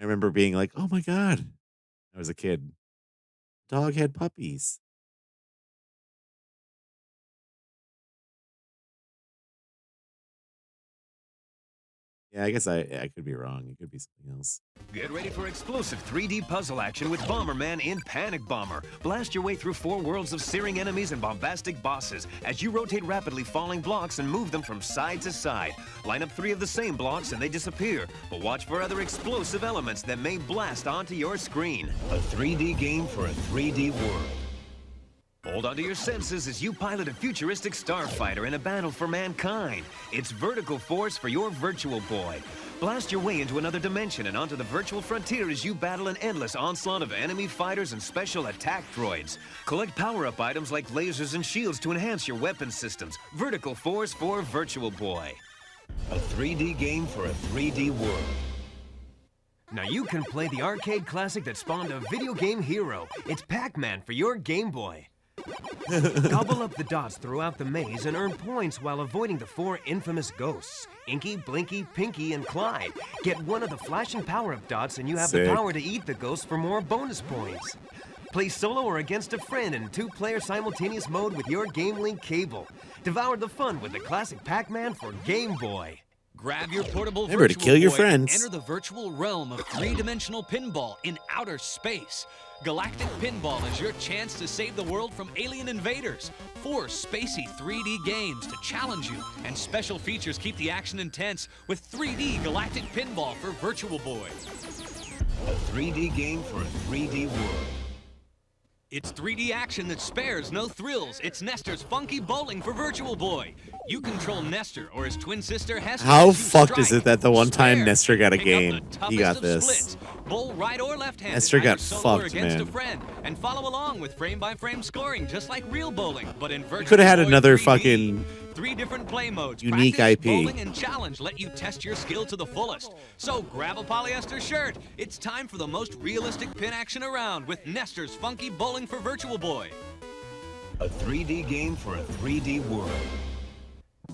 I remember being like, "Oh my god!" I was a kid. Dog had puppies. Yeah, I guess I could be wrong. It could be something else. Get ready for explosive 3D puzzle action with Bomberman in Panic Bomber. Blast your way through 4 worlds of searing enemies and bombastic bosses as you rotate rapidly falling blocks and move them from side to side. Line up 3 of the same blocks and they disappear, but watch for other explosive elements that may blast onto your screen. A 3D game for a 3D world. Hold on to your senses as you pilot a futuristic starfighter in a battle for mankind. It's vertical force for your Virtual Boy. Blast your way into another dimension and onto the virtual frontier as you battle an endless onslaught of enemy fighters and special attack droids. Collect power-up items like lasers and shields to enhance your weapon systems. Vertical force for Virtual Boy. A 3D game for a 3D world. Now you can play the arcade classic that spawned a video game hero. It's Pac-Man for your Game Boy. Gobble up the dots throughout the maze and earn points while avoiding the 4 infamous ghosts. Inky, Blinky, Pinky, and Clyde. Get one of the flashing power-up dots and you have Sick. the power to eat the ghosts for more bonus points. Play solo or against a friend in 2-player simultaneous mode with your Game Link cable. Devour the fun with the classic Pac-Man for Game Boy. Grab your portable Remember to Virtual kill your Boy friends. and enter the virtual realm of 3-dimensional pinball in outer space. Galactic Pinball is your chance to save the world from alien invaders. 4 spacey 3D games to challenge you, and special features keep the action intense with 3D Galactic Pinball for Virtual Boy. A 3D game for a 3D world. It's 3D action that spares no thrills. It's Nestor's Funky Bowling for Virtual Boy. You control Nestor or his twin sister Hester. How as you fucked is strike, it that the one time spare, Nestor got a pick up the game, he toughest got of this? splits, bowl right or left-handed, Nestor got either solo or fucked, against man. a friend, and follow along with frame-by-frame scoring, just like real bowling, but in Virtual You could have had Boy another 3D. fucking 3 different play modes. unique Practice, IP. Bowling, and challenge let you test your skill to the fullest. So grab a polyester shirt. It's time for the most realistic pin action around with Nestor's Funky Bowling for Virtual Boy. A 3D game for a 3D world.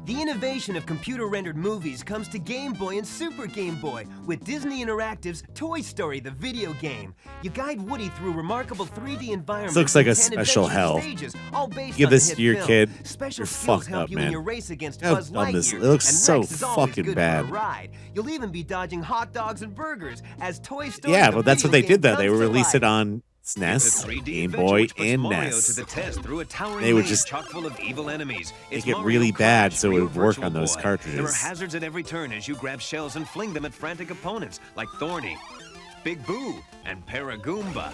The innovation of computer-rendered movies comes to Game Boy and Super Game Boy with Disney Interactive's Toy Story, the video game. You guide Woody through remarkable 3D environments. This looks like a and 10 special adventure hell. stages, all based Give on the this hit to your film. kid. Special You're skills fucked help up, you man. in your race against How Buzz dumb this- Lightyear. it looks and so Rex is always fucking good bad. For a ride. You'll even be dodging hot dogs and burgers as Toy Story. Yeah, the but that's what they video did game though. They comes would to release it life. on SNES, 3D Game adventure Boy, which puts and Mario NES. to the test through a towering They would maze just chock full of evil enemies. It's make it Mario really bad Crash so for it your would work Virtual on those Boy. cartridges. There are hazards at every turn as you grab shells and fling them at frantic opponents like Thorny, Big Boo, and Paragoomba.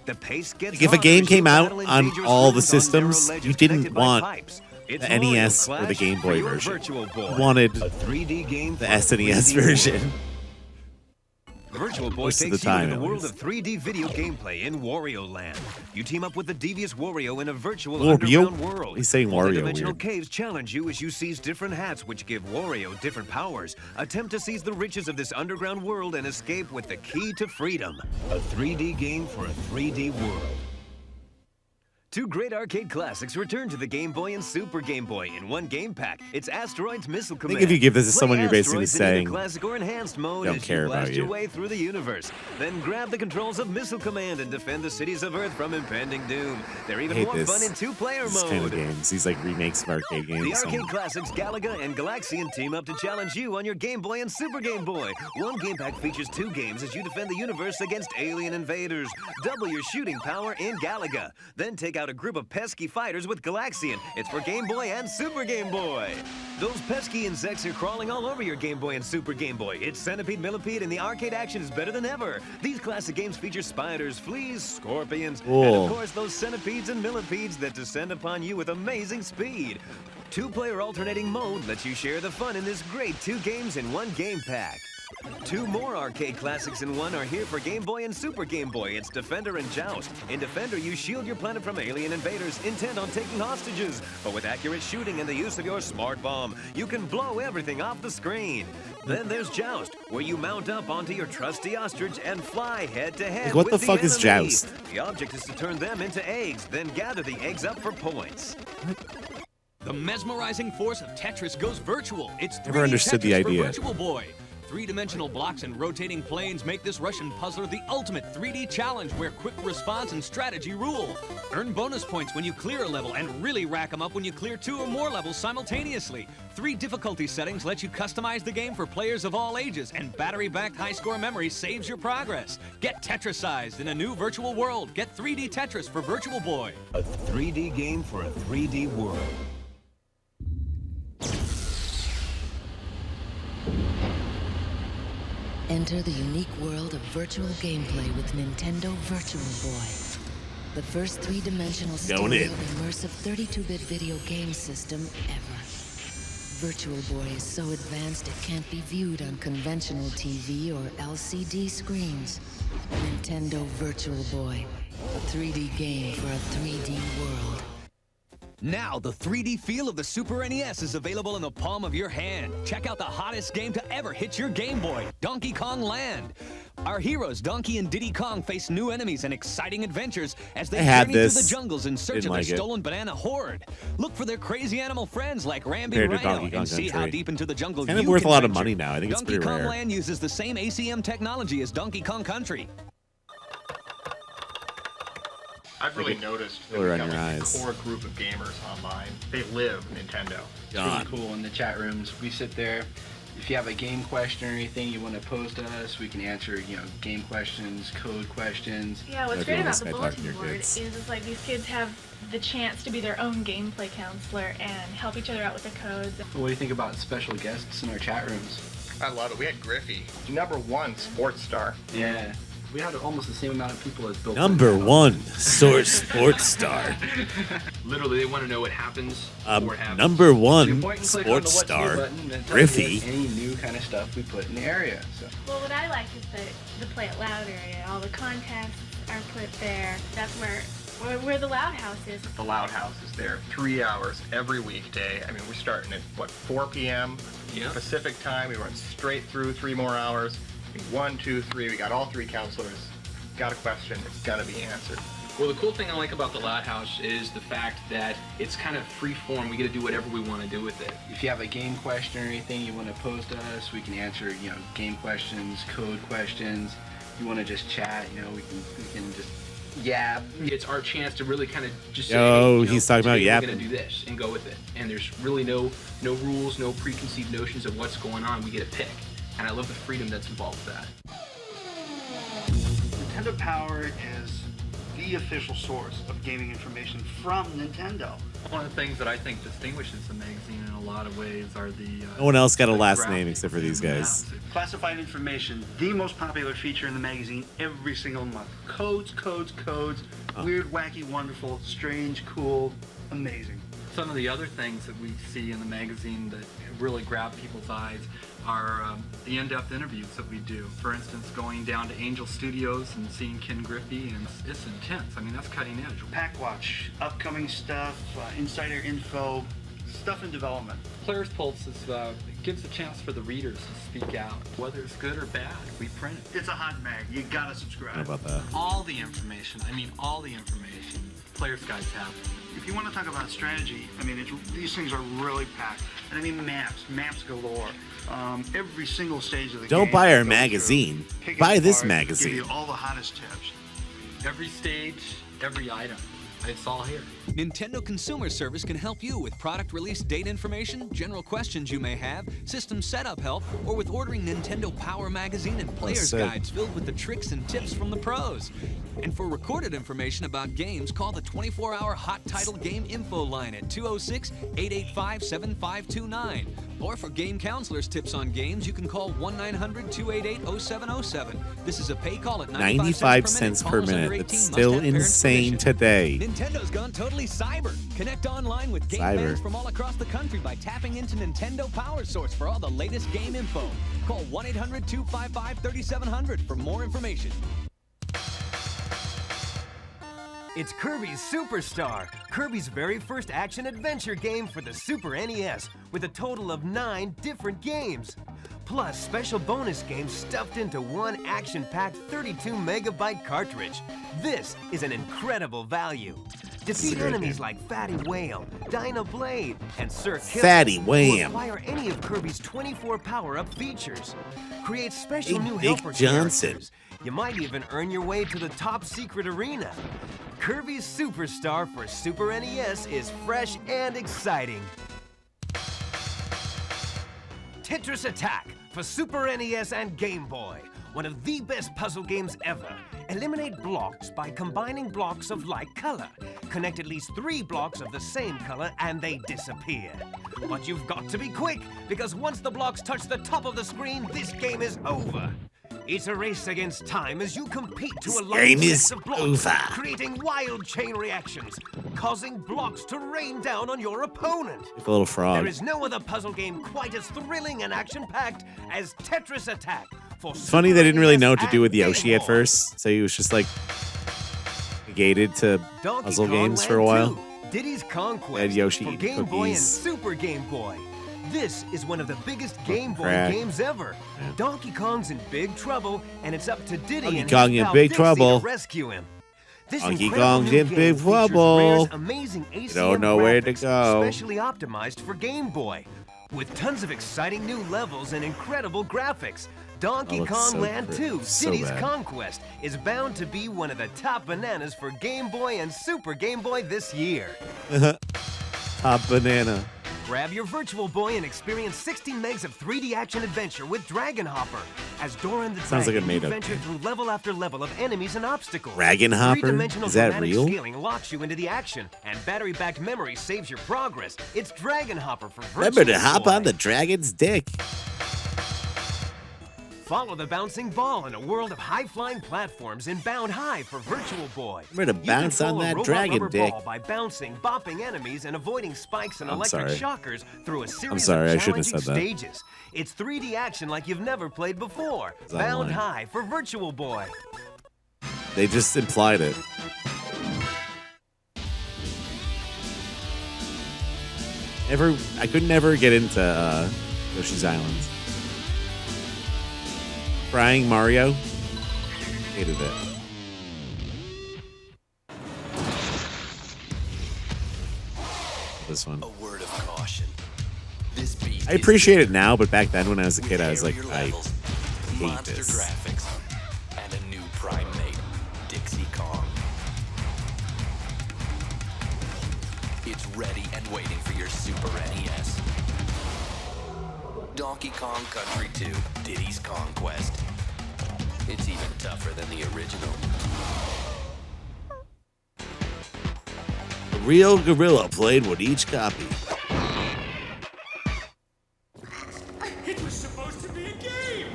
The pace gets Like, if a hotter game as you came out battle in on dangerous all the rooms on systems, narrow you ledges didn't connected by want pipes. the It's Mario NES or the Clash Game for Boy your version. Virtual Boy. You wanted a 3D game the for a SNES 3D world. version. Virtual Boy Most of takes the time, you to the at world least. of 3D video gameplay in Wario Land. You team up with the devious Wario in a virtual Wario? underground world. He's saying Wario Multidimensional weird. caves challenge you as you seize different hats which give Wario different powers. Attempt to seize the riches of this underground world and escape with the key to freedom. A 3D game for a 3D world. Two great arcade classics return to the Game Boy and Super Game Boy in one game pack. It's Asteroids Missile Command. if you give this to Play someone, you're basically Asteroids in either saying, classic or enhanced mode don't as care you about blast your you. way through the universe. Then grab the controls of Missile Command and defend the cities of Earth from impending doom. They're I even hate more this. fun in two-player This mode. kind of games. These like remakes of arcade The games. arcade classics Galaga and Galaxian team up to challenge you on your Game Boy and Super Game Boy. One game pack features 2 games as you defend the universe against alien invaders. Double your shooting power in Galaga. Then take out a group of pesky fighters with Galaxian. It's for Game Boy and Super Game Boy. Those pesky insects are crawling all over your Game Boy and Super Game Boy. It's Centipede, Millipede, and the arcade action is better than ever. These classic games feature spiders, fleas, scorpions, and Cool. of course those centipedes and millipedes that descend upon you with amazing speed. Two-player alternating mode lets you share the fun in this great 2 games in one game pack. 2 more arcade classics in one are here for Game Boy and Super Game Boy. It's Defender and Joust. In Defender, you shield your planet from alien invaders intent on taking hostages. But with accurate shooting and the use of your smart bomb, you can blow everything off the screen. Then there's Joust, where you mount up onto your trusty ostrich and fly head-to-head Like, what with the fuck is enemy. Joust? The object is to turn them into eggs, then gather the eggs up for points. The mesmerizing force of Tetris goes virtual. It's 3D Never understood the Tetris for idea. Virtual Boy. 3-dimensional blocks and rotating planes make this Russian puzzler the ultimate 3D challenge where quick response and strategy rule. Earn bonus points when you clear a level and really rack them up when you clear 2 or more levels simultaneously. 3 difficulty settings let you customize the game for players of all ages, and battery-backed high-score memory saves your progress. Get Tetrisized in a new virtual world. Get 3D Tetris for Virtual Boy. A 3D game for a 3D world. Enter the unique world of virtual gameplay with Nintendo Virtual Boy. The first 3-dimensional Going in. immersive 32-bit video game system ever. Virtual Boy is so advanced it can't be viewed on conventional TV or LCD screens. Nintendo Virtual Boy, a 3D game for a 3D world. Now, the 3D feel of the Super NES is available in the palm of your hand. Check out the hottest game to ever hit your Game Boy, Donkey Kong Land. Our heroes, Donkey and Diddy Kong, face new enemies and exciting adventures as they I had journey through this. the jungles in search Didn't of their like it. stolen banana horde. Look for their crazy animal friends like Rambi Compared to Rhino Donkey Kong and see how Country. deep into the jungle Kind of you worth can a lot of venture. money now. I think it's Donkey pretty Kong rare. Land uses the same ACM technology as Donkey Kong Country. I've really Like a noticed that killer we've on got your like eyes. a core group of gamers online. They live Nintendo. It's really cool in the chat rooms. We sit there. If you have a game question or anything you want to pose to us, we can answer, game questions, code questions. Yeah, what's great about the bulletin board is it's like these kids have the chance to be their own gameplay counselor and help each other out with the codes. What do you think about special guests in our chat rooms? I love it. We had Griffey, #1 sports star. Yeah. We had almost the same amount of people as Bill Number one, Source Sports Star. Literally, they want to know what happens before it happens. Number one, So you point and click on the Sports What's New Star, button, and it tells Griffey. you any new kind of stuff we put in the area. So. Well, what I like is the Play It Loud area. All the contests are put there. That's where the Loud House is. The Loud House is there 3 hours every weekday. I mean, we're starting at, 4 p.m. Pacific time. We run straight through 3 more hours. 1, 2, 3. We got all 3 counselors. Got a question, it's got to be answered. Well, the cool thing I like about the Loud House is the fact that it's kind of free form. We get to do whatever we want to do with it. If you have a game question or anything you want to pose to us, we can answer, game questions, code questions. If you want to just chat, we can just yab. It's our chance to really kind of just say, He's talking about today yapping. we're going to do this and go with it. And there's really no rules, no preconceived notions of what's going on. We get to pick. And I love the freedom that's involved with that. Nintendo Power is the official source of gaming information from Nintendo. One of the things that I think distinguishes the magazine in a lot of ways are the... No one else got a last name except for these guys. Classified information, the most popular feature in the magazine every single month. Codes, codes, codes. Weird, wacky, wonderful, strange, cool, amazing. Some of the other things that we see in the magazine that really grab people's eyes are the in-depth interviews that we do. For instance, going down to Angel Studios and seeing Ken Griffey, and it's intense. I mean, that's cutting edge. Pack Watch, upcoming stuff, insider info, stuff in development. Players Pulse gives a chance for the readers to speak out. Whether it's good or bad, we print it. It's a hot mag. You gotta subscribe. How about that? All the information, Players Guides have. If you want to talk about strategy, these things are really packed. And maps galore. Every single stage of the game. Don't buy our magazine. Buy this Give magazine. you all the hottest tips. Every stage, every item. It's all here. Nintendo Consumer Service can help you with product release date information, general questions you may have, system setup help, or with ordering Nintendo Power Magazine and Player's sick. Guides filled with the tricks and tips from the pros. And for recorded information about games, call the 24-hour Hot Title Game Info line at 206-885-7529. Or for game counselors' tips on games, you can call 1-900-288-0707. This is a pay call at 95 cents per minute. That's still insane today. Nintendo's gone totally cyber. Connect online with game Cyber. fans from all across the country by tapping into Nintendo Power Source for all the latest game info. Call 1-800-255-3700 for more information. It's Kirby's Superstar, Kirby's very first action-adventure game for the Super NES, with a total of 9 different games. Plus, special bonus games stuffed into one action-packed 32-megabyte cartridge. This is an incredible value. Defeat enemies like Fatty Whale, Dyna Blade, and Sir Killer. Fatty Wham. Acquire any of Kirby's 24 power-up features. Create special new Big helper Johnson. characters. You might even earn your way to the top secret arena. Kirby's Superstar for Super NES is fresh and exciting. Tetris Attack for Super NES and Game Boy. One of the best puzzle games ever. Eliminate blocks by combining blocks of like color. Connect at least 3 blocks of the same color and they disappear. But you've got to be quick, because once the blocks touch the top of the screen, this game is over. It's a race against time as you compete to This align game is sets of blocks, over. creating wild chain reactions, causing blocks to rain down on your opponent. Like a little frog. There is no other puzzle game quite as thrilling and action-packed as Tetris Attack. It's funny they didn't really know what to do with Yoshi at first, so he was just like negated to Donkey puzzle Kong games for a Land while. 2, Diddy's Conquest Had Yoshi for eat Game Boy and cookies. Super Game Boy. This is one of the biggest Game Boy crack. games ever. Donkey Kong's in big trouble, and it's up to Diddy Donkey and Kong his in pal big Dixie trouble. to rescue him. This Donkey incredible Kong's new in game big features trouble. Rare's amazing ACM Don't know where to graphics, go. specially optimized for Game Boy, with tons of exciting new levels and incredible graphics. Donkey looks Kong so Land pretty. 2, So Diddy's bad. Conquest, is bound to be one of the top bananas for Game Boy and Super Game Boy this year. Top banana. Grab your Virtual Boy and experience 60 megs of 3D action adventure with Dragon Hopper. As Dora and the Sounds like a Dragon, you made-up venture through level after level of enemies and obstacles. Dragon Hopper? Three-dimensional Is that dramatic real? scaling locks you into the action, and battery-backed memory saves your progress. It's Dragon Hopper for Virtual Remember to hop Boy. on the dragon's dick. Follow the bouncing ball in a world of high-flying platforms in Bound High for Virtual Boy. I'm ready to bounce on that dragon rubber dick. Ball by bouncing, bopping enemies, and avoiding spikes and I'm electric sorry. shockers through a series sorry, I of shouldn't challenging have said that. stages. It's 3D action like you've never played before. It's Bound online. High for Virtual Boy. They just implied it. I could never get into Yoshi's Island. Crying Mario. Hated it. This one. A word of caution. This beat I appreciate it now, but back then when I was a kid, I was like, I hate monster this. graphics and a new prime mate, Dixie Kong. It's ready and waiting for your Super NES. Donkey Kong Country 2, Diddy's Conquest. It's even tougher than the original. A real gorilla played with each copy. It was supposed to be a game.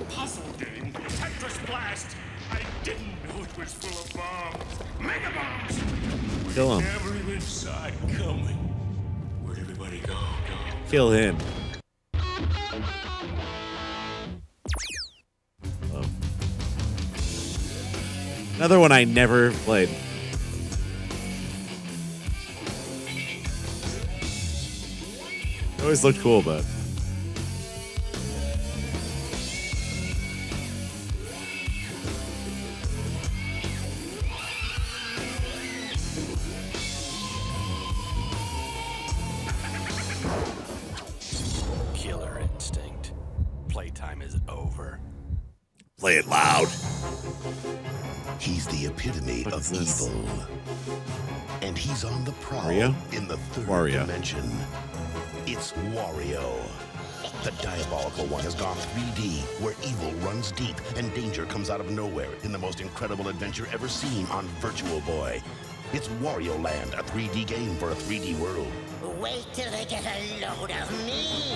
Puzzle game. Tetris Blast. I didn't know it was full of bombs. Mega bombs. Kill him. Never even saw it coming. Where'd everybody go? Kill him. Oh. Another one I never played. It always looked cool, but Killer instinct. Playtime is over. play it loud. He's the epitome What of is this? evil. And he's on the prowl Wario? in the third Wario. dimension. It's Wario. The diabolical one has gone 3D, where evil runs deep and danger comes out of nowhere in the most incredible adventure ever seen on Virtual Boy. It's Wario Land, a 3D game for a 3D world. Wait till they get a load of me.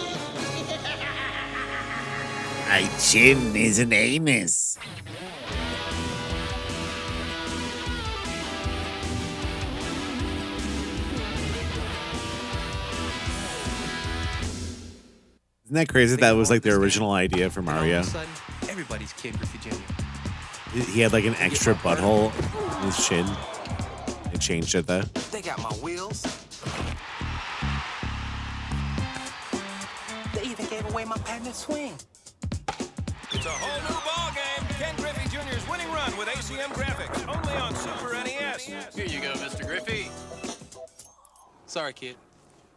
My chin is an anus. Isn't that crazy? That was like the original idea for Mario. Everybody's Ken Griffey Jr. He had like an extra butthole in his chin. It changed it though. They got my wheels. They even gave away my patented swing. It's a whole new ball game. Ken Griffey Jr.'s winning run with ACM graphics, only on Super NES. Here you go, Mr. Griffey. Sorry, kid.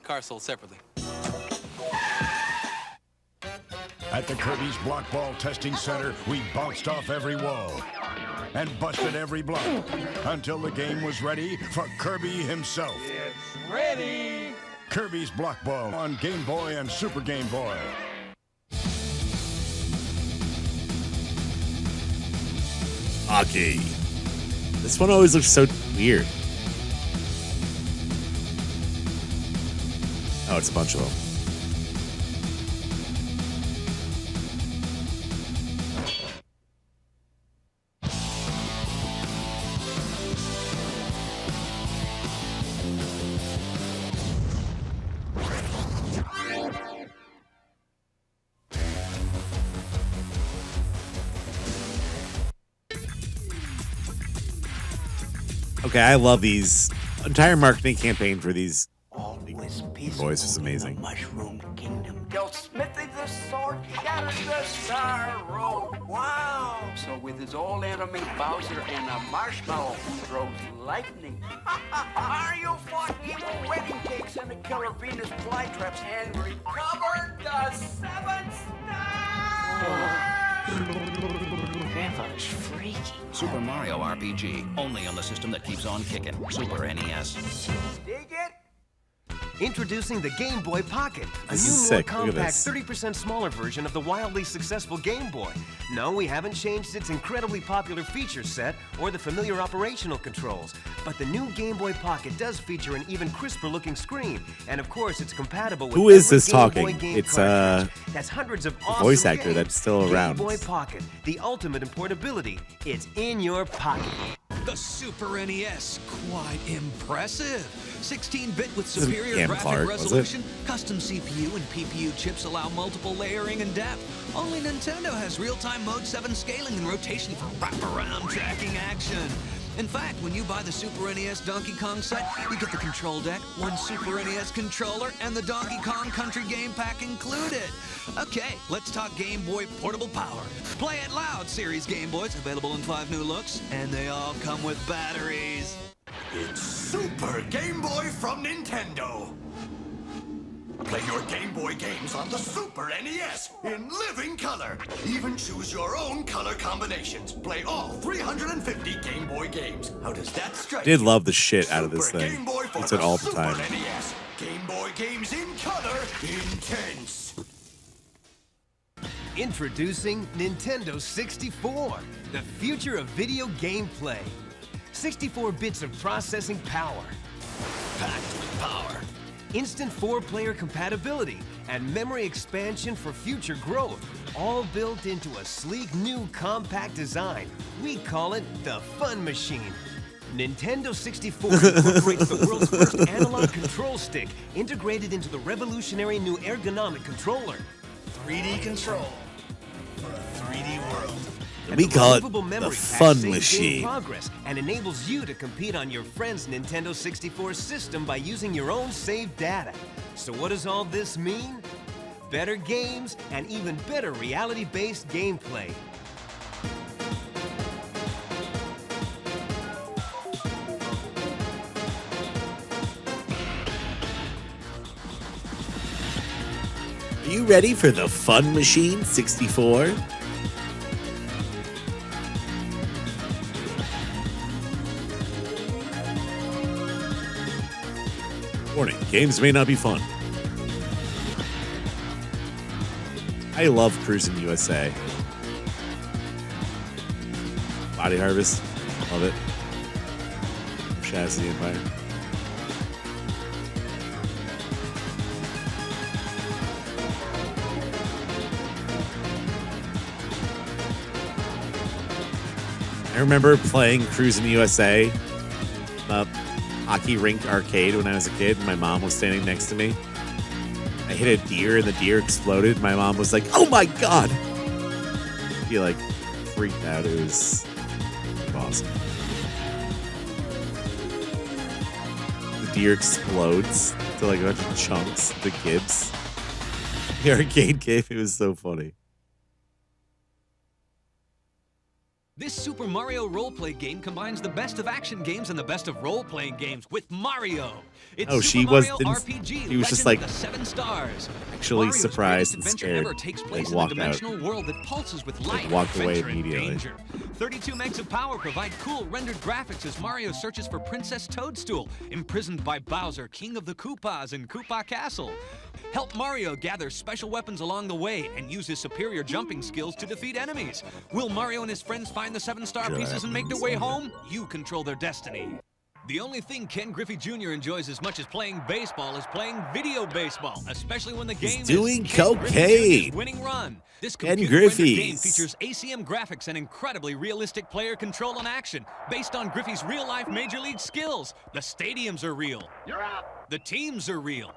Car sold separately. At the Kirby's Block Ball Testing Center, we bounced off every wall and busted every block until the game was ready for Kirby himself. It's ready. Kirby's Block Ball on Game Boy and Super Game Boy. Hockey. This one always looks so weird. Oh, it's a bunch of them. Okay, I love these. Entire marketing campaign for these boys was amazing. Mushroom Kingdom. Till Smithy the sword shatters the star road. Wow! So with his old enemy Bowser and a marshmallow who throws lightning. Mario fought evil wedding cakes and the killer Venus flytraps and recovered the 7 stars! Grandfather's freaky. Super Mario RPG, only on the system that keeps on kicking. Super NES. Dig it? Introducing the Game Boy Pocket, a This new, is more sick. Look at compact, this. 30% smaller version of the wildly successful Game Boy. No, we haven't changed its incredibly popular feature set or the familiar operational controls, but the new Game Boy Pocket does feature an even crisper looking screen, and of course it's compatible with Who is every this Game Boy talking? game It's cartridge. has hundreds of The awesome voice actor games. that's still around. Game Boy Pocket, the ultimate in portability. It's in your pocket. The Super NES, quite impressive. 16-bit with This isn't superior Cam graphic Clark, was it? resolution, custom CPU and PPU chips allow multiple layering and depth. Only Nintendo has real-time Mode 7 scaling and rotation for wraparound tracking action. In fact, when you buy the Super NES Donkey Kong set, you get the control deck, one Super NES controller, and the Donkey Kong Country Game Pack included. Okay, let's talk Game Boy portable power. Play It Loud series Game Boys, available in 5 new looks, and they all come with batteries. It's Super Game Boy from Nintendo. Play your Game Boy games on the Super NES in living color. Even choose your own color combinations. Play all 350 Game Boy games. How does that strike Did you? love the shit out of this Super thing. Game Boy for It's it all the Super time. NES. Game Boy games in color, intense. Introducing Nintendo 64, the future of video gameplay. 64 bits of processing power, packed with power, instant 4-player compatibility, and memory expansion for future growth, all built into a sleek new compact design. We call it the Fun Machine. Nintendo 64 incorporates the world's first analog control stick integrated into the revolutionary new ergonomic controller. 3D control for a 3D world. We call it removable the memory pack Fun saves game Machine. progress and enables you to compete on your friend's Nintendo 64 system by using your own saved data. So what does all this mean? Better games and even better reality-based gameplay. Are you ready for the Fun Machine 64? Warning, games may not be fun. I love Cruising USA. Body Harvest, love it. Shadows of the Empire. I remember playing Cruising USA, the hockey rink arcade when I was a kid, and my mom was standing next to me. I hit a deer and the deer exploded. My mom was like, "Oh my god!" She like freaked out. It was awesome. The deer explodes to like a bunch of chunks. The kids, the arcade game. It was so funny. This Super Mario roleplay game combines the best of action games and the best of role-playing games with Mario. It's Oh, Super she was- Mario didn't- RPG, he was just Legend like of the 7 Stars. actually Mario's surprised greatest and adventure scared. ever takes Like, place in a walked out. dimensional world that pulses with Like, life, walked away adventure, and immediately. danger. 32 megs of power provide cool rendered graphics as Mario searches for Princess Toadstool, imprisoned by Bowser, King of the Koopas in Koopa Castle. Help Mario gather special weapons along the way and use his superior jumping skills to defeat enemies. Will Mario and his friends find the 7-star pieces and make their way home? You control their destiny. The only thing Ken Griffey Jr. enjoys as much as playing baseball is playing video baseball, especially when the game doing is Ken Griffey cocaine. Jr.'s winning run. This Ken computer-rendered game Griffey's. features ACM graphics and incredibly realistic player control and action, based on Griffey's real-life Major League skills. The stadiums are real. You're out. The teams are real.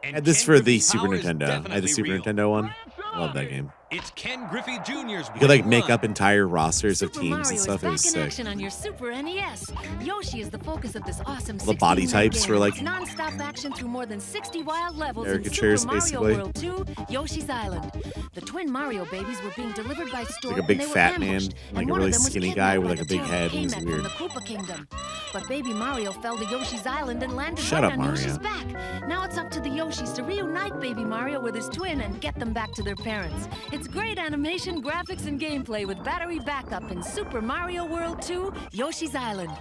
I had this Ken for the Griffey's Super power is Nintendo. I had the definitely Super real. Nintendo one. Love that game. It's Ken Griffey Jr.'s You could like winning make run. up entire rosters of Super teams Mario and stuff. is It back was in sick. action on your Super NES. Yoshi is the focus of this awesome The body 16-minute types game. were, like, It's non-stop action through more than 60 wild levels in caricatures, Super Mario basically. World 2, Yoshi's Island. The twin Mario babies were being delivered by storm, Like a big and they were fat man, ambushed, like and a one really of them was skinny guy kidnapped with by like a the big head. It was Kamek weird. from the Koopa Kingdom. But baby Mario fell to Yoshi's Island and landed Shut right up, on Mario. Yoshi's back. Now it's up to the Yoshis to reunite baby Mario with his twin and get them back to their parents. It's great animation, graphics, and gameplay with battery backup in Super Mario World 2, Yoshi's Island.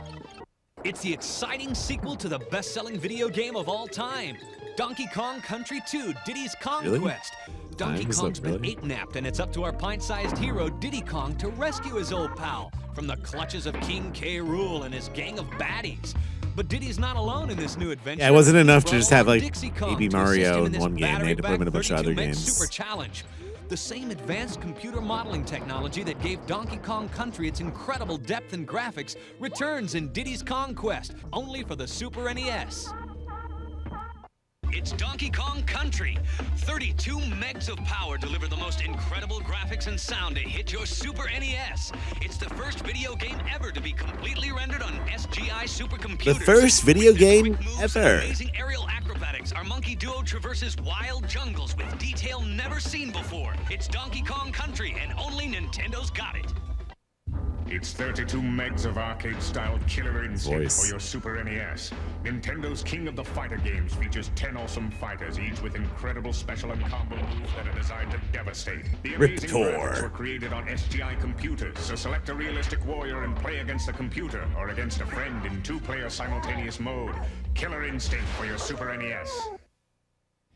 It's the exciting sequel to the best-selling video game of all time, Donkey Kong Country 2, Diddy's Really? Conquest. Donkey Nice, Kong's been really? ape-napped, and it's up to our pint-sized hero, Diddy Kong, to rescue his old pal from the clutches of King K. Rool and his gang of baddies. But Diddy's not alone in this new adventure. Yeah, it wasn't enough to He just brought have along like Dixie Kong Baby to assist Mario him in this one game. They had to put him in a bunch of other 32 Meg games. Super Challenge. The same advanced computer modeling technology that gave Donkey Kong Country its incredible depth and graphics returns in Diddy's Kong Quest, only for the Super NES. It's Donkey Kong Country. 32 megs of power deliver the most incredible graphics and sound to hit your Super NES. It's the first video game ever to be completely rendered on SGI supercomputers. The first video game ever. Amazing aerial acrobatics, our monkey duo traverses wild jungles with detail never seen before. It's Donkey Kong Country, and only Nintendo's got it. It's 32 megs of arcade-style killer instinct Voice. for your Super NES. Nintendo's King of the Fighter games features 10 awesome fighters, each with incredible special and combo moves that are designed to devastate. The amazing Riptor. graphics were created on SGI computers, so select a realistic warrior and play against a computer or against a friend in two-player simultaneous mode. Killer instinct for your Super NES.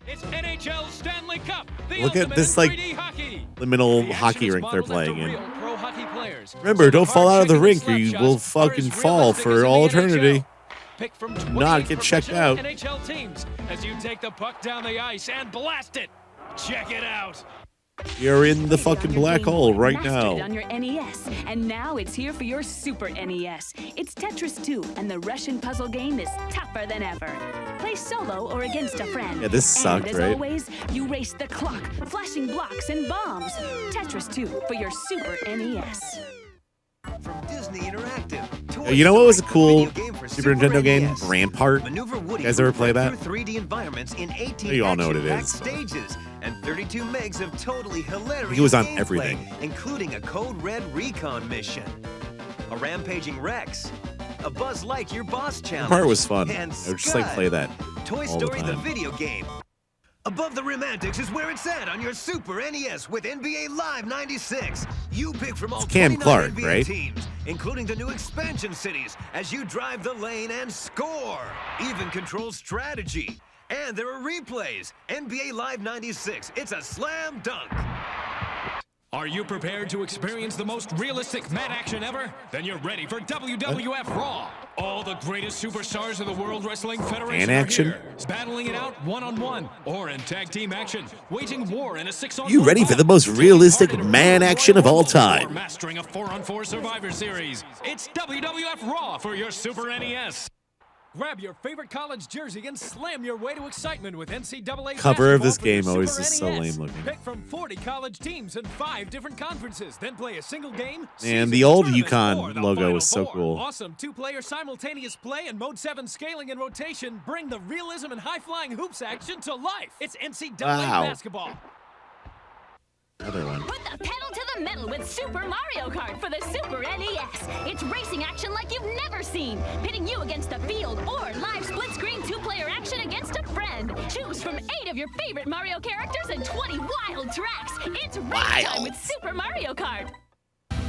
It's NHL Stanley Cup. The Look at ultimate this in like 3D hockey. liminal The hockey action is rink they're modeled after playing in. real pro hockey players. Remember, So don't the fall out of the hard rink or shaking you slap will shots fucking are as fall realistic for as in all the NHL. eternity. Pick from Not 28 get checked professional out. NHL teams as you take the puck down the ice and blast it. Check it out. You're in the fucking black hole right Mastered it now. on your NES, and now it's here for your Super NES. It's Tetris 2, and the Russian puzzle game is tougher than ever. Play solo or against a friend. Yeah, this sucked, and as right? always, you race the clock, flashing blocks and bombs. Tetris 2 for your Super NES. From Disney Interactive. You know what was a cool Video game for Super Nintendo game? NES. Rampart. Maneuver Woody You guys ever through play that? 3D environments in 18 You all know what it action-packed is. stages and 32 megs of totally hilarious it was on gameplay, everything. including a Code Red recon mission, a rampaging Rex, a Buzz Lightyear boss challenge. Part was fun. And I would just like play that Toy all the Story the time. video game. Above the Rim Antics is where it's at on your Super NES with NBA Live 96. You pick from all It's Cam 29 Clark, NBA right? teams, including the new expansion cities, as you drive the lane and score. Even control strategy. And there are replays. NBA Live 96. It's a slam dunk. Are you prepared to experience the most realistic man action ever? Then you're ready for WWF Raw. All the greatest superstars of the World Wrestling Federation Man are action? here, battling it out one-on-one or in tag team action, waging war in a 6-on-4 You ready for the most realistic man action of all or time? mastering a 4-on-4 Survivor Series. It's WWF Raw for your Super NES. Grab your favorite college jersey and slam your way to excitement with NCAA Cover of basketball this for your game always Super is so NES. lame looking. Pick from 40 college teams in 5 different conferences, then play a single game. And the season, old tournament, Yukon or the logo Final was so Four. cool. Awesome 2-player simultaneous play and Mode 7 scaling and rotation bring the realism and high-flying hoops action to life. It's NCAA Wow. basketball. Another one. Put the pedal to the metal with Super Mario Kart for the Super NES. It's racing action like you've never seen, pitting you against the field or live split-screen 2-player action against a friend. Choose from 8 of your favorite Mario characters and 20 wild tracks. It's race time with Super Mario Kart.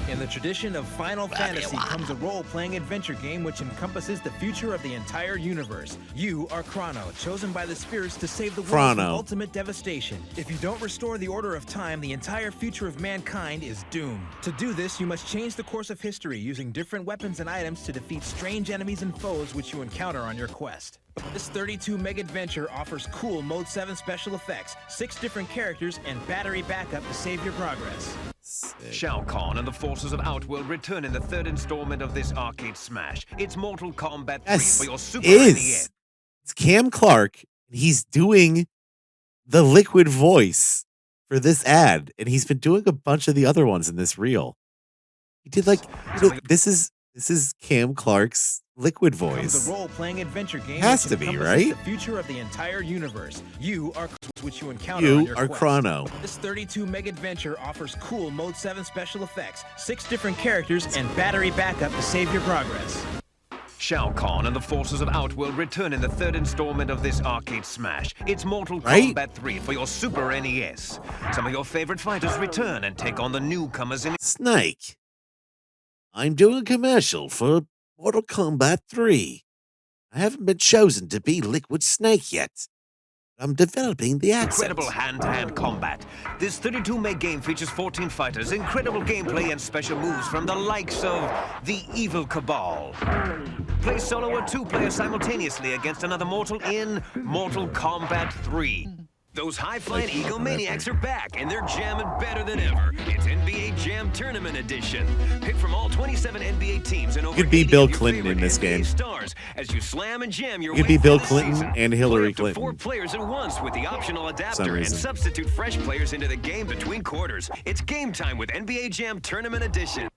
In the tradition of Final Fantasy comes a role-playing adventure game which encompasses the future of the entire universe. You are Chrono, chosen by the spirits to save the world from Chrono. ultimate devastation. If you don't restore the order of time, the entire future of mankind is doomed. To do this, you must change the course of history using different weapons and items to defeat strange enemies and foes which you encounter on your quest. This 32 meg adventure offers cool Mode 7 special effects, 6 different characters, and battery backup to save your progress. Shao Kahn and the forces of Outworld return in the third installment of this arcade smash. It's Mortal Kombat 3 Yes, for your Super is. NES. It's Cam Clark. He's doing the liquid voice for this ad, and he's been doing a bunch of the other ones in this reel. He did like this is Cam Clark's liquid Comes voice. a role-playing adventure game Has which to be, encompasses right? the future of the entire universe. You are which you encounter You on your are quest. Chrono. This 32 meg adventure offers cool Mode 7 special effects, 6 different characters, and battery backup to save your progress. Shao Kahn and the forces of Outworld return in the third installment of this arcade smash. It's Mortal Right? Kombat 3 for your Super NES. Some of your favorite fighters return and take on the newcomers in Snake. I'm doing a commercial for Mortal Kombat 3. I haven't been chosen to be Liquid Snake yet. I'm developing the accent. Incredible hand-to-hand combat. This 32-meg game features 14 fighters, incredible gameplay, and special moves from the likes of the Evil Cabal. Play solo or two-player simultaneously against another mortal in Mortal Kombat 3. Those high-flying egomaniacs are back, and they're jamming better than ever. It's NBA Jam Tournament Edition. Pick from all 27 NBA teams and over You could be 80 Bill of your Clinton in favorite this NBA game. stars as you slam and jam your You could way be Bill through the Clinton season. and Hillary Play up to Clinton. 4 players at once with the optional adapter and reason. substitute fresh players into the game between quarters. It's game time with NBA Jam Tournament Edition.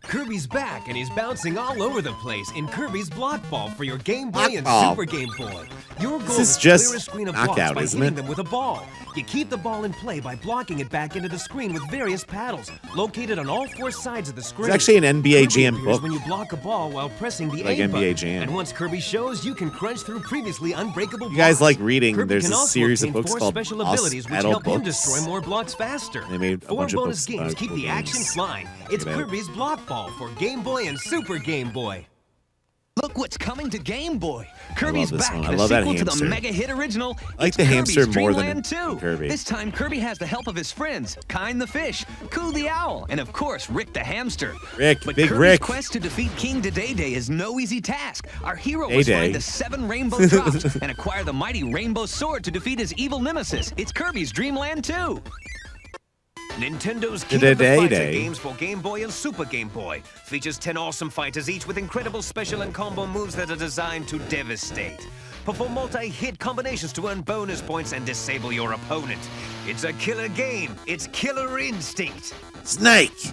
Kirby's back, and he's bouncing all over the place in Kirby's Block Ball for your Game Boy and Block Ball. Super Game Boy. Your goal This is is to just clear a screen of blocks knockout, by isn't hitting it? them with a ball. You keep the ball in play by blocking it back into the screen with various paddles located on all 4 sides of the screen. There's actually an NBA Kirby Jam appears book. when you block a ball while pressing the Like A NBA button. Jam. And once Kirby shows, you can crunch through previously unbreakable You guys blocks. like reading, Kirby there's can a also series of obtain books 4 called special abilities which Adult help him Books. destroy more blocks faster. They made a 4 bunch of bonus books games about keep cool the action games. flying. It's Check it out. Kirby's Block Ball for Game Boy and Super Game Boy. Look what's coming to Game Boy. Kirby's this back one. I in a love that sequel to the hamster. mega hit original. I like It's the hamster Kirby's more than Dreamland 2. Kirby. This time, Kirby has the help of his friends, Kind the Fish, Coo the Owl, and of course, Rick the Hamster. Rick, But Big Kirby's Rick. quest to defeat King Dedede is no easy task. Our hero Day must Day. find the 7 rainbow drops and acquire the mighty Rainbow Sword to defeat his evil nemesis. It's Kirby's Dreamland 2. Nintendo's King of the Day Fighter Day. games for Game Boy and Super Game Boy features 10 awesome fighters, each with incredible special and combo moves that are designed to devastate. Perform multi-hit combinations to earn bonus points and disable your opponent. It's a killer game. It's Killer Instinct. Snake!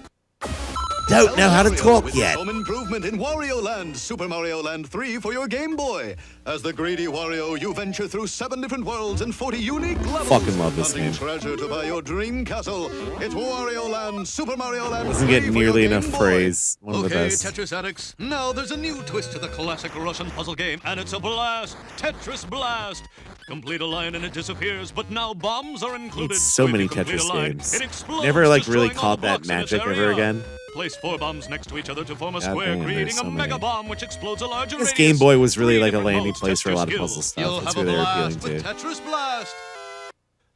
Don't know how to talk with yet. Home improvement in Wario Land, Super Mario Land 3 for your Game Boy. As the greedy Wario, you venture through 7 different worlds and 40 unique levels. Fucking love this hunting game. treasure to buy your dream castle. It's Wario Land, Super Mario Land Doesn't 3 get for nearly your enough Game Boy. praise. One of the Okay, best. Tetris addicts. Now there's a new twist to the classic Russian puzzle game, and it's a blast. Tetris Blast. Complete a line and it disappears, but now bombs are included. It's so if many you complete a Tetris line, games. it explodes, Never like really destroying all caught the that blocks in its magic ever area. again. Place 4 bombs next to each other to form a God square, damn, creating there's a so mega many. bomb which explodes a larger This radius. Game Boy was really 3 like a different landing modes place for a test lot your of puzzle skills. stuff. You'll That's have who a they were blast appealing with to. Tetris Blast.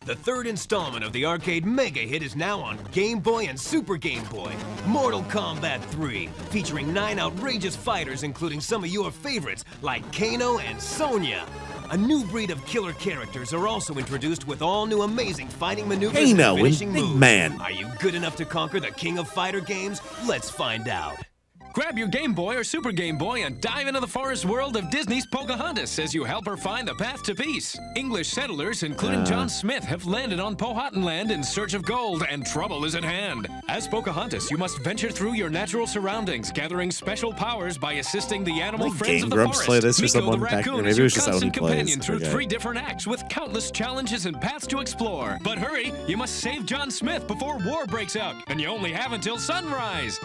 The 3rd installment of the arcade mega hit is now on Game Boy and Super Game Boy. Mortal Kombat 3, featuring 9 outrageous fighters, including some of your favorites like Kano and Sonya. A new breed of killer characters are also introduced with all new amazing fighting maneuvers Kano and finishing and Big moves. Man. Are you good enough to conquer the King of Fighter games? Let's find out. Grab your Game Boy or Super Game Boy and dive into the forest world of Disney's Pocahontas as you help her find the path to peace. English settlers, including John Smith, have landed on Powhatan land in search of gold, and trouble is at hand. As Pocahontas, you must venture through your natural surroundings, gathering special powers by assisting the animal Like friends Game of the Grumps forest. play this or Miko someone the back there. raccoon Maybe is it your was just constant Oni plays, companion through forget. 3 different acts with countless challenges and paths to explore. But hurry, you must save John Smith before war breaks out, and you only have until sunrise.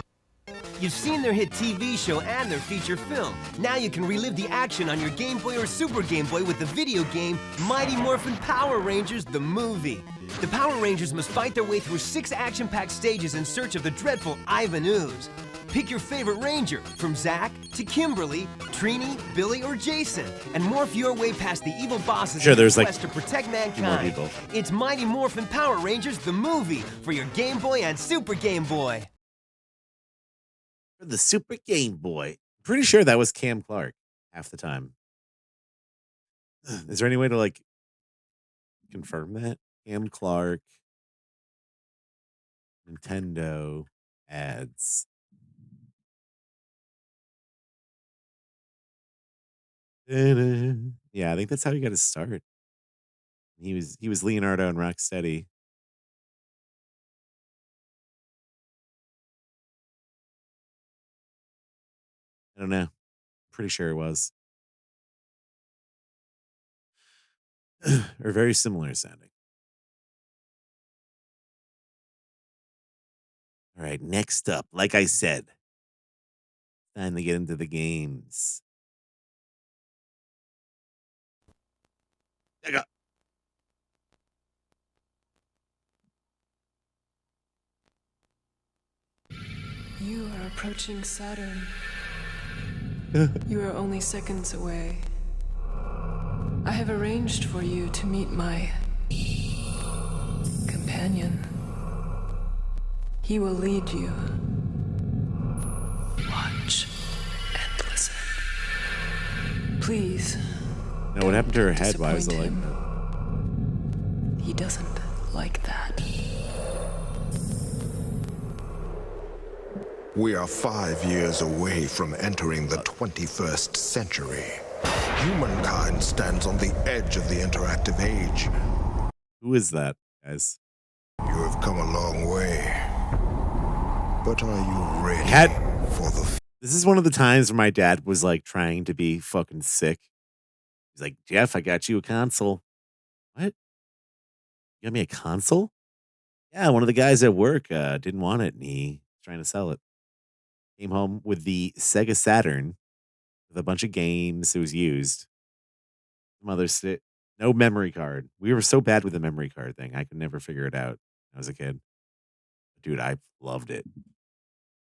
You've seen their hit TV show and their feature film. Now you can relive the action on your Game Boy or Super Game Boy with the video game Mighty Morphin Power Rangers, the movie. The Power Rangers must fight their way through 6 action-packed stages in search of the dreadful Ivan Ooze. Pick your favorite Ranger, from Zack to Kimberly, Trini, Billy, or Jason, and morph your way past the evil bosses Sure, in the there's, like, quest to protect more mankind. people. It's Mighty Morphin Power Rangers, the movie, for your Game Boy and Super Game Boy. For the Super Game Boy. I'm pretty sure that was Cam Clark half the time. Is there any way to like confirm that? Cam Clark, Nintendo ads. Yeah, I think that's how he got his start. He was Leonardo and Rocksteady. I don't know. Pretty sure it was. Or very similar sounding. All right, next up, like I said, time to get into the games. There you go. You are approaching Saturn. You are only seconds away. I have arranged for you to meet my companion. He will lead you. Watch and listen. Please. Now, what happened to her head? Why was it like that? He doesn't like that. We are 5 years away from entering the 21st century. Humankind stands on the edge of the interactive age. Who is that, guys? You have come a long way. But are you ready for the... This is one of the times where my dad was like trying to be fucking sick. He's like, Jeff, I got you a console. What? You got me a console? Yeah, one of the guys at work didn't want it and he was trying to sell it. Came home with the Sega Saturn with a bunch of games. It was used. No memory card. We were so bad with the memory card thing. I could never figure it out when I was a kid. Dude, I loved it.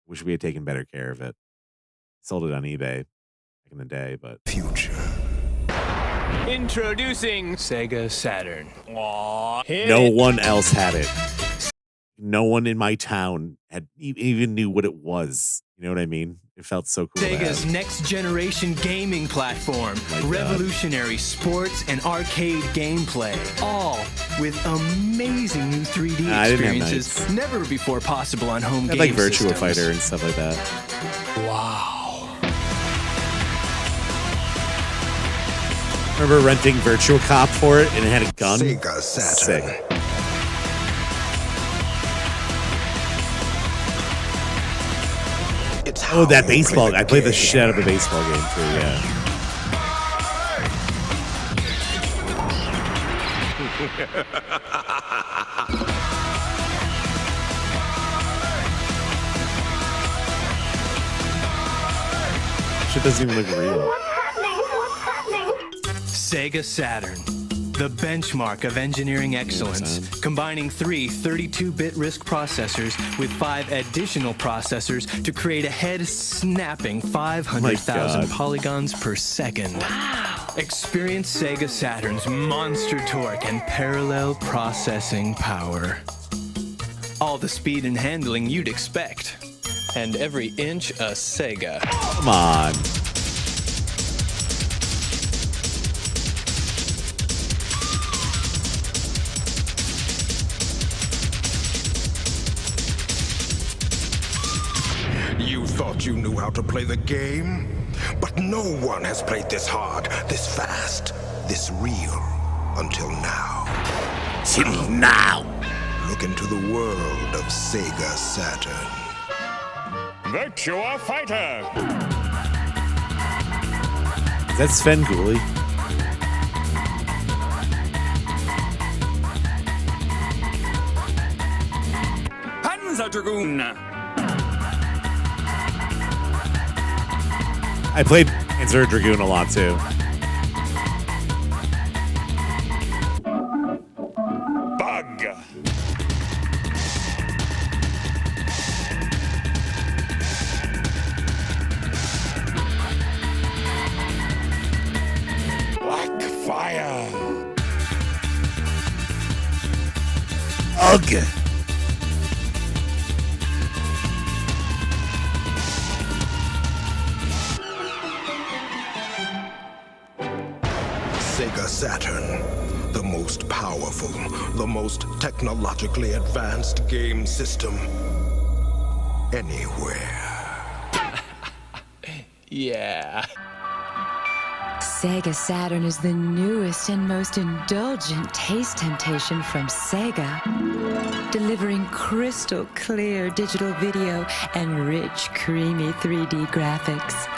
Wish we had taken better care of it. Sold it on eBay back in the day, but future. Introducing Sega Saturn. No one else had it. No one in my town had even knew what it was. You know what I mean? It felt so cool. Sega's next generation gaming platform. Revolutionary sports and arcade gameplay. All with amazing new 3D experiences never before possible on home game like Virtua systems. Fighter and stuff like that. Wow. Remember renting Virtua Cop for it and it had a gun? Sega Saturn. Sick. Oh, that baseball. I played the shit out of the baseball game too, yeah. Shit doesn't even look real. Sega Saturn. The benchmark of engineering excellence, combining 3 32-bit RISC processors with 5 additional processors to create a head-snapping 500,000 polygons per second. Wow. Experience Sega Saturn's monster torque and parallel processing power. All the speed and handling you'd expect. And every inch a Sega. Come on. You thought you knew how to play the game? But no one has played this hard, this fast, this real until now. Till now. Look into the world of Sega Saturn. Virtua Fighter. Is that Sven Gulli? Panzer Dragoon. I played Panzer Dragoon a lot too. Bug. Black Fire. Ugh. Sega Saturn, the most powerful, the most technologically advanced game system anywhere. Yeah. Sega Saturn is the newest and most indulgent taste temptation from Sega, delivering crystal clear digital video and rich, creamy 3D graphics.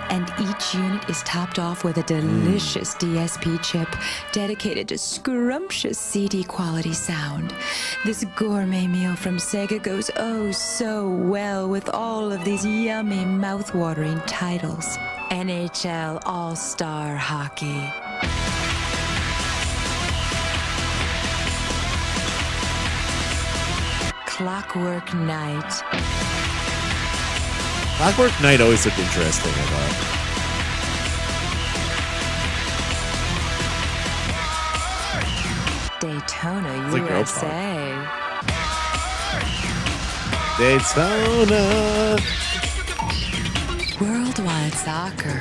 And each unit is topped off with a delicious DSP chip dedicated to scrumptious CD quality sound. This gourmet meal from Sega goes oh so well with all of these yummy, mouth-watering titles. NHL All-Star Hockey. Clockwork Knight. Clockwork Knight always looked interesting, I thought. Daytona, like Girl USA. Daytona. Worldwide soccer.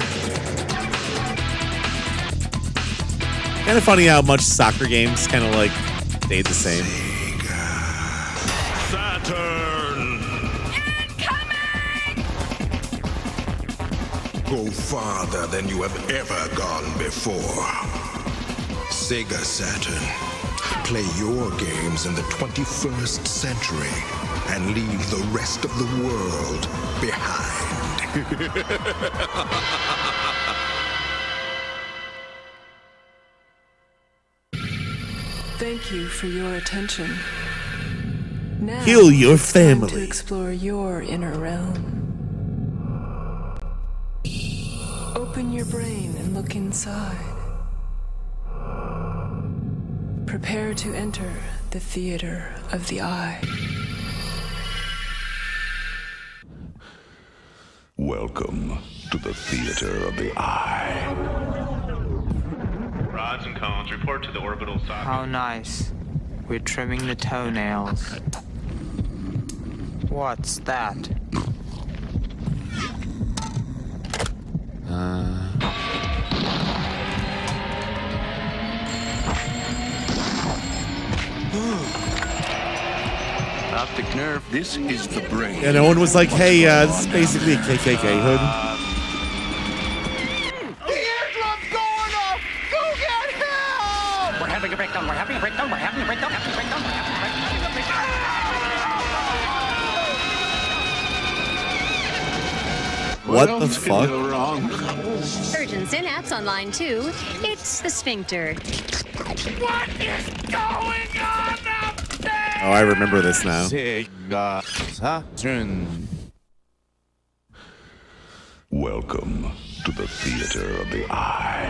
Kind of funny how much soccer games kind of like stayed the same. Saturn. Go farther than you have ever gone before. Sega Saturn. Play your games in the 21st century and leave the rest of the world behind. Thank you for your attention. Now, Heal your it's time family. to explore your inner realm. Open your brain and look inside. Prepare to enter the theater of the eye. Welcome to the theater of the eye. Rods and cones report to the orbital socket. How nice. We're trimming the toenails. What's that? Optic nerve, this is the brain. And no one was like, hey, this is basically a KKK hood. We're having a breakdown, we're having a breakdown, we're having a breakdown, having a breakdown, we're having a breakdown, having a breakdown. What the fuck? Urgent Synapse on line 2. It's the sphincter. What is going on up there? Oh, I remember this now. Sega Saturn. Welcome to the theater of the eye.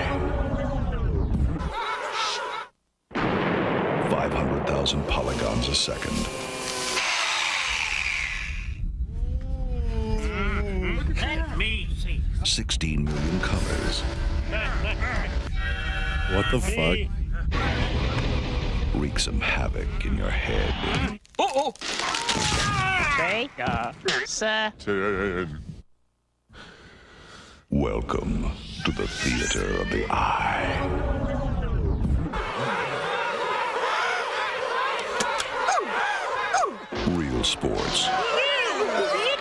500,000 polygons a second. Let me see. 16 million colors. What the fuck? Wreak some havoc in your head. Oh! Sega Saturn. Welcome to the theater of the eye. Real sports.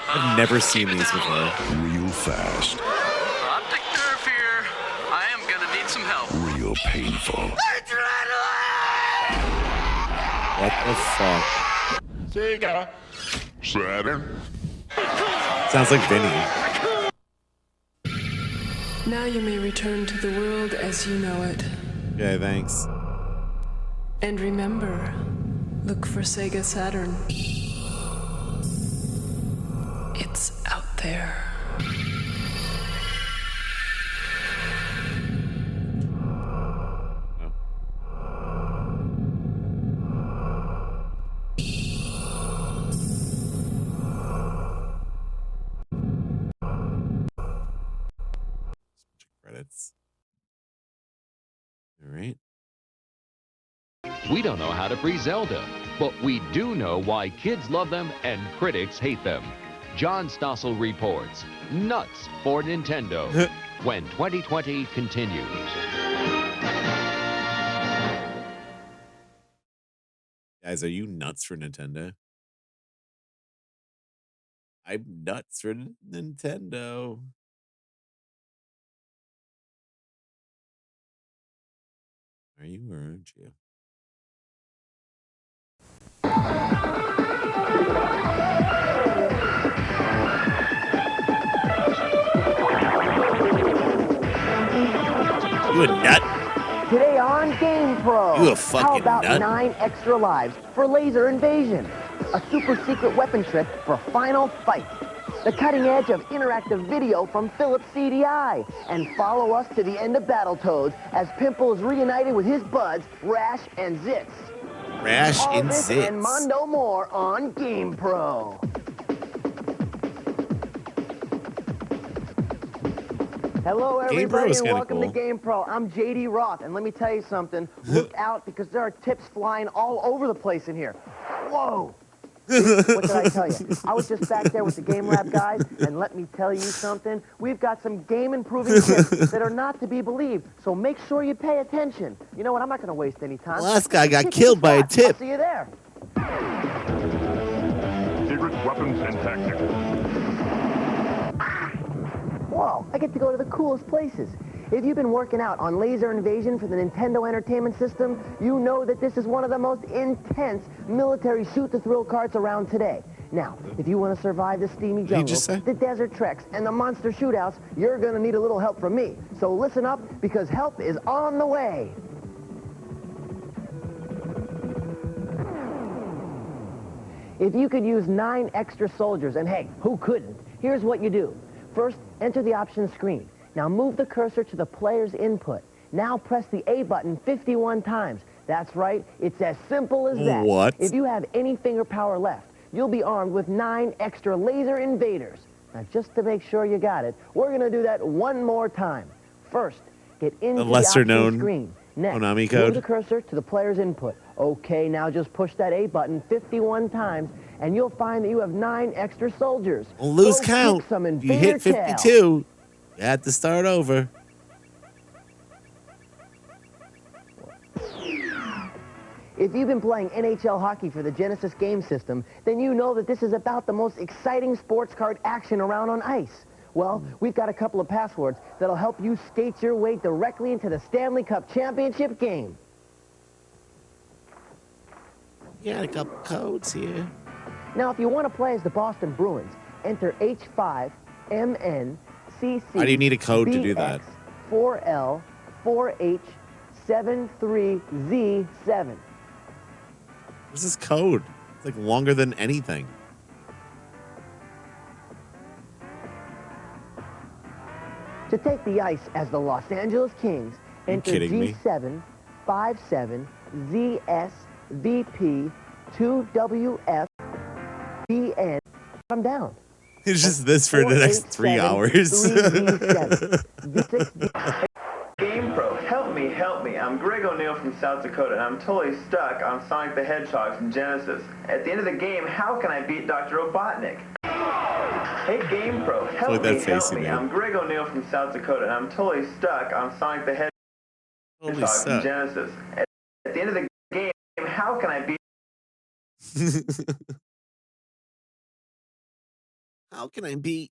I've never seen these before. Real fast. Optic nerve here. I am gonna need some help. Real painful. What the fuck? Sega Saturn. Sounds like Vinny. Now you may return to the world as you know it. Okay, thanks. And remember, look for Sega Saturn. It's out there. Credits. All right. We don't know how to free Zelda, but we do know why kids love them and critics hate them. John Stossel reports, nuts for Nintendo, when 2020 continues. Guys, are you nuts for Nintendo? I'm nuts for Nintendo. Are you or aren't you? You a nut? Today on Game Pro. You a fucking How about nut? 9 extra lives for Laser Invasion? A super secret weapon trick for Final Fight. The cutting edge of interactive video from Philips CDI. And follow us to the end of Battletoads as Pimple is reunited with his buds, Rash and Zitz. Rash All and this Zitz. and Mondo more on Game Pro. Hello, Game Pro everybody, is and kinda welcome cool. to Game Pro. I'm JD Roth, and let me tell you something. Look out, because there are tips flying all over the place in here. Whoa! What did I tell you? I was just back there with the Game Lab guys, and let me tell you something. We've got some game-improving tips that are not to be believed, so make sure you pay attention. You know what? I'm not going to waste any time. Last guy got Kick it killed by a fast. I'll tip. see you there. Secret weapons and tactics. Whoa, I get to go to the coolest places. If you've been working out on Laser Invasion for the Nintendo Entertainment System, you know that this is one of the most intense military shoot-to-thrill carts around today. Now, if you want to survive the steamy jungles, the desert treks, and the monster shootouts, you're going to need a little help from me. So listen up, because help is on the way. If you could use 9 extra soldiers, and hey, who couldn't? Here's what you do. First, enter the options screen. Now move the cursor to the player's input. Now press the A button 51 times. That's right, it's as simple as that. What? If you have any finger power left, you'll be armed with 9 extra laser invaders. Now just to make sure you got it, we're gonna do that one more time. First, get into the lesser known options screen. Next, Konami move code. the cursor to the player's input. Okay, now just push that A button 51 times, and you'll find that you have 9 extra soldiers. Lose Go count. kick some You invader hit tail. 52. You had to start over. If you've been playing NHL hockey for the Genesis game system, then you know that this is about the most exciting sports card action around on ice. Well, we've got a couple of passwords that'll help you skate your way directly into the Stanley Cup Championship game. You got a couple codes here. Now, if you want to play as the Boston Bruins, enter H5MNCC. Why do you need a code to do that? 4L 4H73Z7. What's this code? It's like longer than anything. To take the ice as the Los Angeles Kings, enter kidding me? G757ZSVP2WFBN. I'm down. It's just this for the next 3 hours. Game Pro, help me. I'm Greg O'Neill from South Dakota, and I'm totally stuck on Sonic the Hedgehog from Genesis. At the end of the game, how can I beat Dr. Robotnik? Hey, Game Pro, help me. I'm Greg O'Neill from South Dakota, and I'm totally stuck on Sonic the Hedgehog from Genesis. At the end of the game, how can I beat... How can I beat?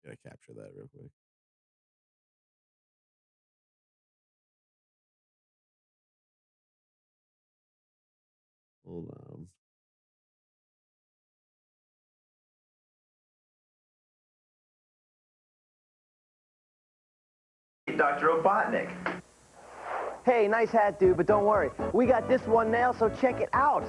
Gotta capture that real quick. Hold on. Dr. Robotnik. Hey, nice hat, dude, but don't worry. We got this one nailed, so check it out.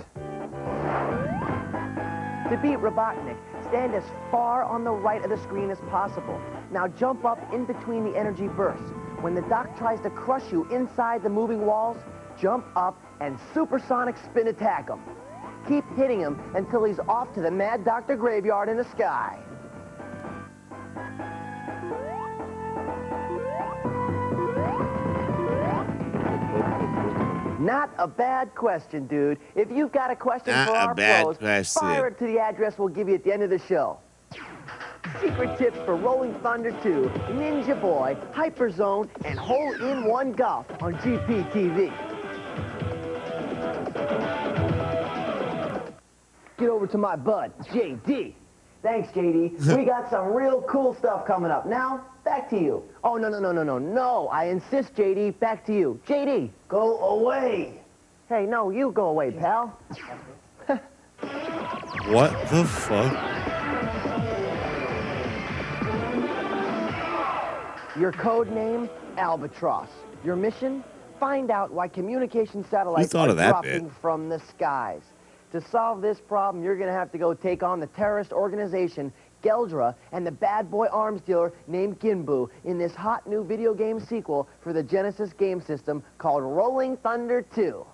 To beat Robotnik, stand as far on the right of the screen as possible. Now jump up in between the energy bursts. When the doc tries to crush you inside the moving walls, jump up and supersonic spin attack him. Keep hitting him until he's off to the Mad Dr. Graveyard in the sky. Not a bad question, dude. If you've got a question Not for a our bad pros, question. fire it to the address we'll give you at the end of the show. Secret tips for Rolling Thunder 2, Ninja Boy, Hyperzone, and Hole-in-One Golf on GPTV. Get over to my bud, JD. Thanks, JD. We got some real cool stuff coming up. Now, back to you. Oh, no. I insist, JD. Back to you. JD, go away. Hey, no, you go away, pal. What the fuck? Your code name, Albatross. Your mission, find out why communication satellites thought are of that dropping bit? from the skies. To solve this problem, you're going to have to go take on the terrorist organization, Geldra, and the bad boy arms dealer named Ginbu in this hot new video game sequel for the Genesis game system called Rolling Thunder 2.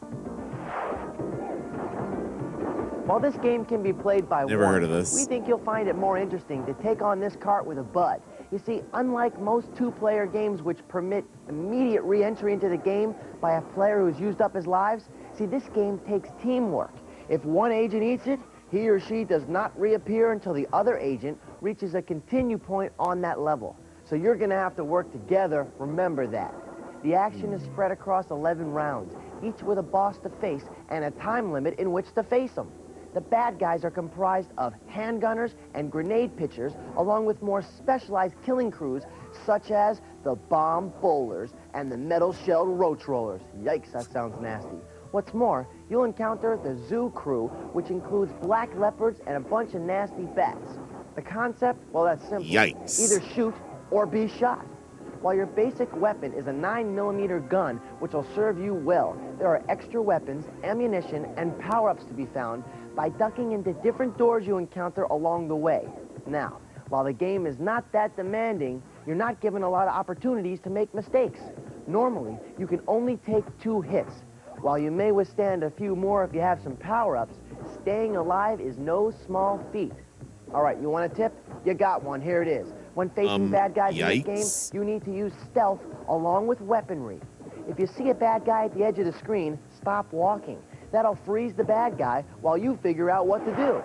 While this game can be played by Never one, heard of this. we think you'll find it more interesting to take on this cart with a bud. You see, unlike most two-player games which permit immediate re-entry into the game by a player who's used up his lives, see, this game takes teamwork. If one agent eats it, he or she does not reappear until the other agent reaches a continue point on that level. So you're going to have to work together, remember that. The action is spread across 11 rounds, each with a boss to face and a time limit in which to face them. The bad guys are comprised of handgunners and grenade pitchers, along with more specialized killing crews, such as the bomb bowlers and the metal-shelled roach rollers. Yikes, that sounds nasty. What's more, you'll encounter the zoo crew, which includes black leopards and a bunch of nasty bats. The concept, well, that's simple. Yikes. Either shoot or be shot. While your basic weapon is a 9mm gun, which will serve you well, there are extra weapons, ammunition, and power-ups to be found by ducking into different doors you encounter along the way. Now, while the game is not that demanding, you're not given a lot of opportunities to make mistakes. Normally, you can only take 2 hits. While you may withstand a few more if you have some power-ups, staying alive is no small feat. All right, you want a tip? You got one. Here it is. When facing bad guys in this game, you need to use stealth along with weaponry. If you see a bad guy at the edge of the screen, stop walking. That'll freeze the bad guy while you figure out what to do.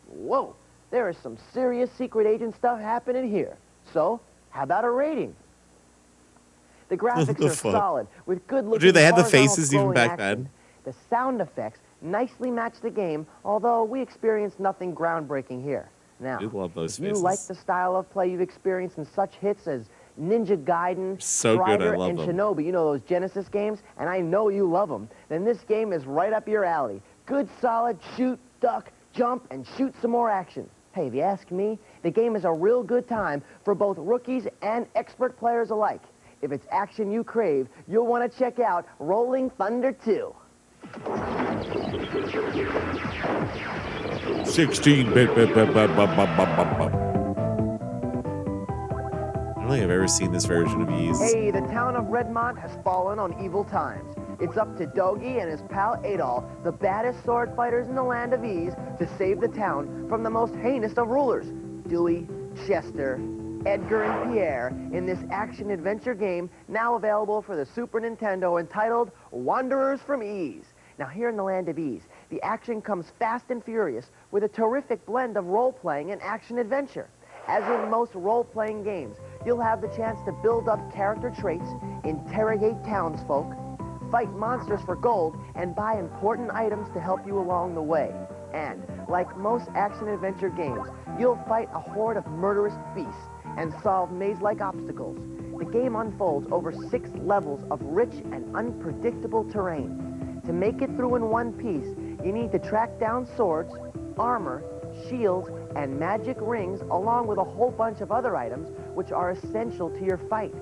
Whoa, there is some serious secret agent stuff happening here. So, how about a rating? The graphics are solid, with good-looking Dude, they had the horizontal faces even scrolling back action. then. The sound effects nicely match the game, although we experienced nothing groundbreaking here. Now, I love those if you faces. like the style of play you've experienced in such hits as Ninja Gaiden, So good, I Strider, love and them. Shinobi, you know those Genesis games, and I know you love them, then this game is right up your alley. Good, solid shoot, duck, jump, and shoot some more action. Hey, if you ask me, the game is a real good time for both rookies and expert players alike. If it's action you crave, you'll want to check out Rolling Thunder 2. 16-bit. I don't think I've ever seen this version of Ys. Hey, the town of Redmont has fallen on evil times. It's up to Dogi and his pal Adol, the baddest sword fighters in the land of Ys, to save the town from the most heinous of rulers, Dewey, Chester, Edgar, and Pierre, in this action-adventure game now available for the Super Nintendo entitled Wanderers from Ys. Now, here in the land of Ys, the action comes fast and furious with a terrific blend of role-playing and action-adventure. As in most role-playing games, you'll have the chance to build up character traits, interrogate townsfolk, fight monsters for gold, and buy important items to help you along the way. And, like most action-adventure games, you'll fight a horde of murderous beasts and solve maze-like obstacles. The game unfolds over 6 levels of rich and unpredictable terrain. To make it through in one piece, you need to track down swords, armor, shields, and magic rings, along with a whole bunch of other items which are essential to your fight.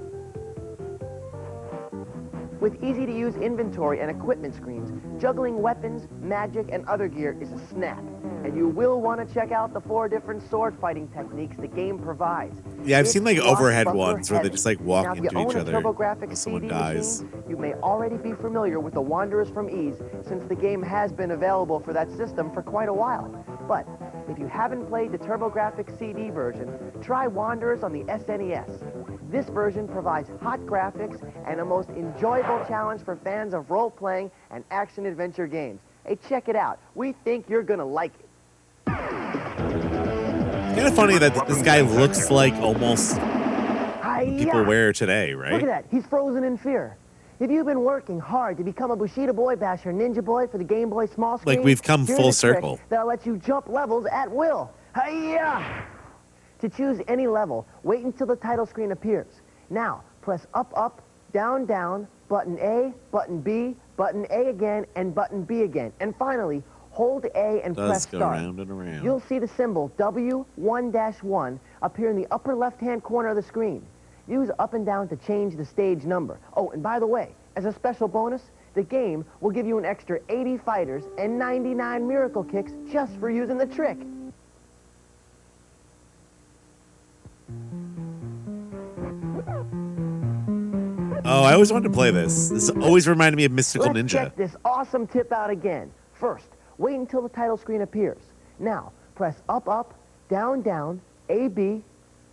With easy-to-use inventory and equipment screens, juggling weapons, magic, and other gear is a snap. And you will want to check out the 4 different sword fighting techniques the game provides. Yeah, I've It's seen like overhead blockbuster ones where they heavy. just like walk Now, if you into own each a other TurboGrafx when someone CD dies. machine, you may already be familiar with the Wanderers from Ys, since the game has been available for that system for quite a while. But if you haven't played the TurboGrafx CD version, try Wanderers on the SNES. This version provides hot graphics and a most enjoyable challenge for fans of role-playing and action-adventure games. Hey, check it out. We think you're gonna like it. It's kind of funny that this guy looks like almost what people wear today, right? Look at that. He's frozen in fear. If you've been working hard to become a Bushido Boy Basher Ninja Boy for the Game Boy small screen, Like, we've come here's full a trick circle. that'll let you jump levels at will. Hi-ya! To choose any level, wait until the title screen appears. Now, press up, up, down, down, button A, button B, button A again, and button B again. And finally, hold A and Does press go start. round and around. You'll see the symbol W1-1 appear in the upper left-hand corner of the screen. Use up and down to change the stage number. Oh, and by the way, as a special bonus, the game will give you an extra 80 fighters and 99 miracle kicks just for using the trick. Oh, I always wanted to play this. This always reminded me of Mystical Let's Ninja. check this awesome tip out again. First, Wait until the title screen appears. Now, press up, up, down, down, A, B,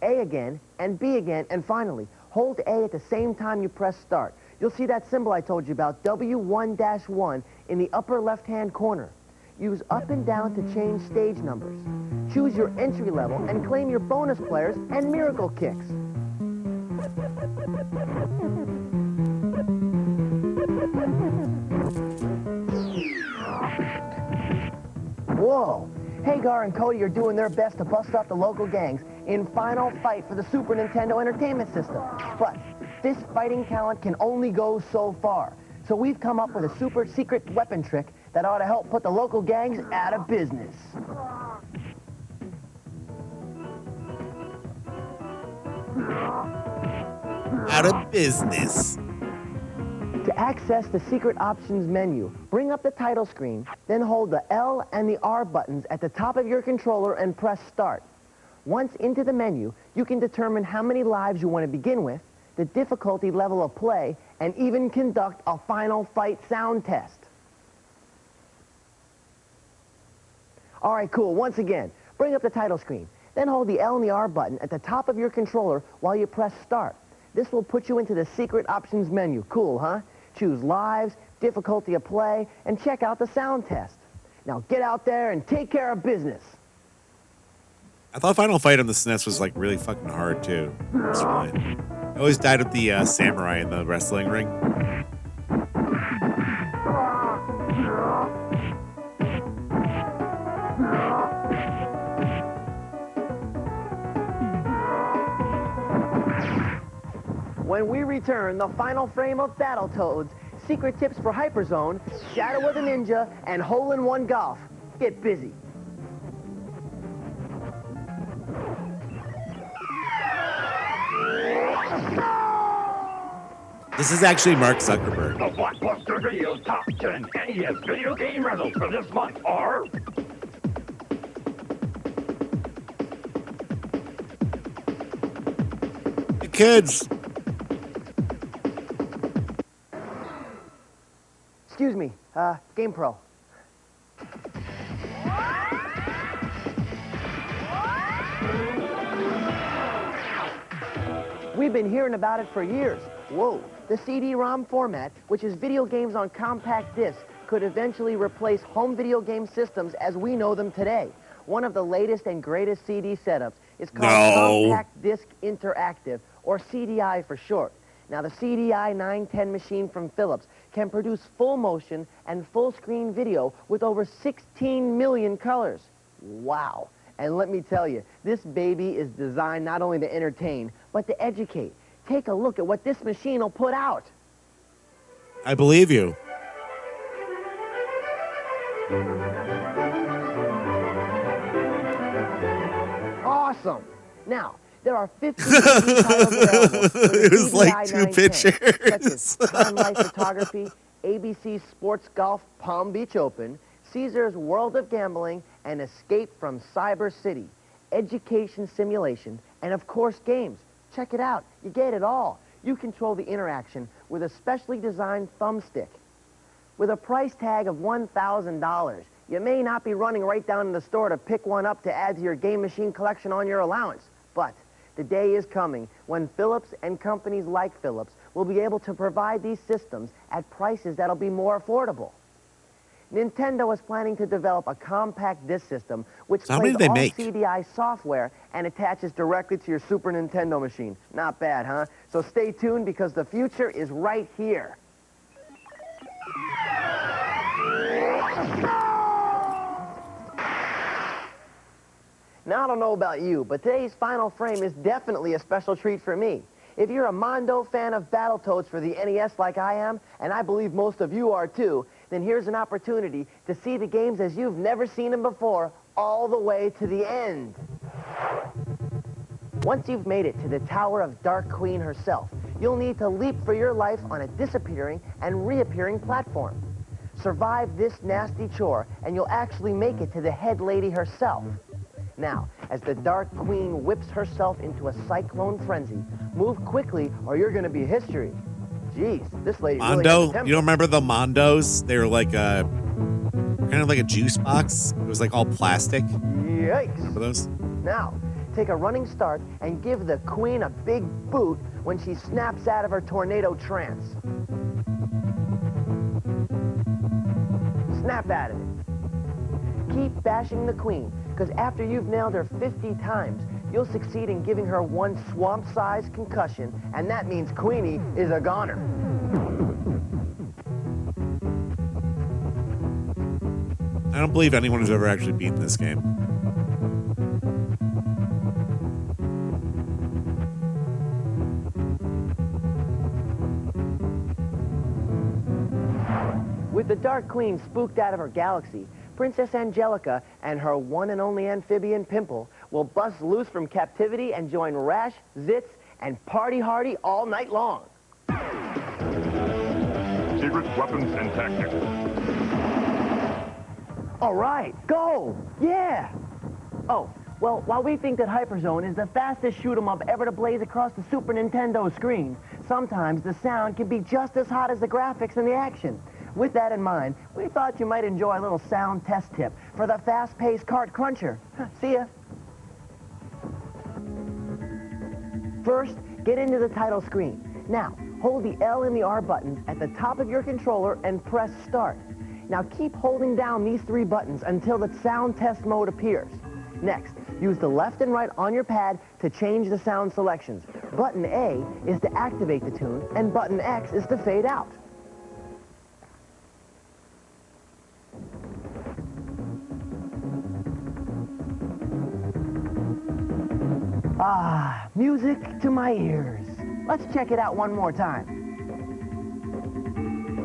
A again, and B again, and finally, hold A at the same time you press start. You'll see that symbol I told you about, W1-1, in the upper left-hand corner. Use up and down to change stage numbers. Choose your entry level and claim your bonus players and miracle kicks. Whoa! Hagar and Cody are doing their best to bust up the local gangs in final fight for the Super Nintendo Entertainment System. But this fighting talent can only go so far. So we've come up with a super secret weapon trick that ought to help put the local gangs out of business. Out of business. To access the secret options menu, bring up the title screen, then hold the L and the R buttons at the top of your controller and press start. Once into the menu, you can determine how many lives you want to begin with, the difficulty level of play, and even conduct a final fight sound test. All right, cool. Once again, bring up the title screen. Then hold the L and the R button at the top of your controller while you press start. This will put you into the secret options menu. Cool, huh? Choose lives, difficulty of play, and check out the sound test. Now get out there and take care of business. I thought Final Fight on the SNES was like really fucking hard too. It's fine. I always died with the samurai in the wrestling ring. When we return, the final frame of Battletoads, secret tips for Hyperzone, Shadow of the Ninja, and Hole-in-One Golf. Get busy. This is actually Mark Zuckerberg. The Blockbuster Video Top 10 NES video game results for this month are... Hey, kids. Excuse me, GamePro. We've been hearing about it for years. Whoa, the CD-ROM format, which is video games on compact discs, could eventually replace home video game systems as we know them today. One of the latest and greatest CD setups is called Compact Disc Interactive, or CDI for short. Now, the CDI 910 machine from Philips can produce full motion and full screen video with over 16 million colors. Wow. And let me tell you, this baby is designed not only to entertain, but to educate. Take a look at what this machine will put out. I believe you. Awesome. Now, there are 15 titles available for the It was like CDI two 910, pictures. such as Time Life Photography, ABC Sports Golf Palm Beach Open, Caesar's World of Gambling, and Escape from Cyber City, education simulation, and of course games. Check it out. You get it all. You control the interaction with a specially designed thumbstick. With a price tag of $1,000, you may not be running right down to the store to pick one up to add to your game machine collection on your allowance. But the day is coming when Philips and companies like Philips will be able to provide these systems at prices that'll be more affordable. Nintendo is planning to develop a compact disc system which So how many plays do they all make? CDI software and attaches directly to your Super Nintendo machine. Not bad, huh? So stay tuned because the future is right here. Now, I don't know about you, but today's final frame is definitely a special treat for me. If you're a Mondo fan of Battletoads for the NES like I am, and I believe most of you are too, then here's an opportunity to see the games as you've never seen them before, all the way to the end. Once you've made it to the Tower of Dark Queen herself, you'll need to leap for your life on a disappearing and reappearing platform. Survive this nasty chore, and you'll actually make it to the head lady herself. Now, as the Dark Queen whips herself into a cyclone frenzy, move quickly or you're going to be history. Jeez, this lady really has a Mondo? temper. You don't remember the Mondos? They were like kind of like a juice box. It was like all plastic. Yikes. Remember those? Now, take a running start and give the queen a big boot when she snaps out of her tornado trance. Snap out of it. Keep bashing the queen, because after you've nailed her 50 times, you'll succeed in giving her one swamp-sized concussion, and that means Queenie is a goner. I don't believe anyone has ever actually beaten this game. With the Dark Queen spooked out of her galaxy, Princess Angelica and her one and only amphibian Pimple will bust loose from captivity and join Rash, Zitz, and Party Hardy all night long. Secret weapons and tactics. All right, go! Yeah! Oh, well, while we think that Hyperzone is the fastest shoot-'em-up ever to blaze across the Super Nintendo screen, sometimes the sound can be just as hot as the graphics and the action. With that in mind, we thought you might enjoy a little sound test tip for the fast-paced cart cruncher. See ya. First, get into the title screen. Now, hold the L and the R buttons at the top of your controller and press start. Now keep holding down these three buttons until the sound test mode appears. Next, use the left and right on your pad to change the sound selections. Button A is to activate the tune, and button X is to fade out. Ah, music to my ears. Let's check it out one more time.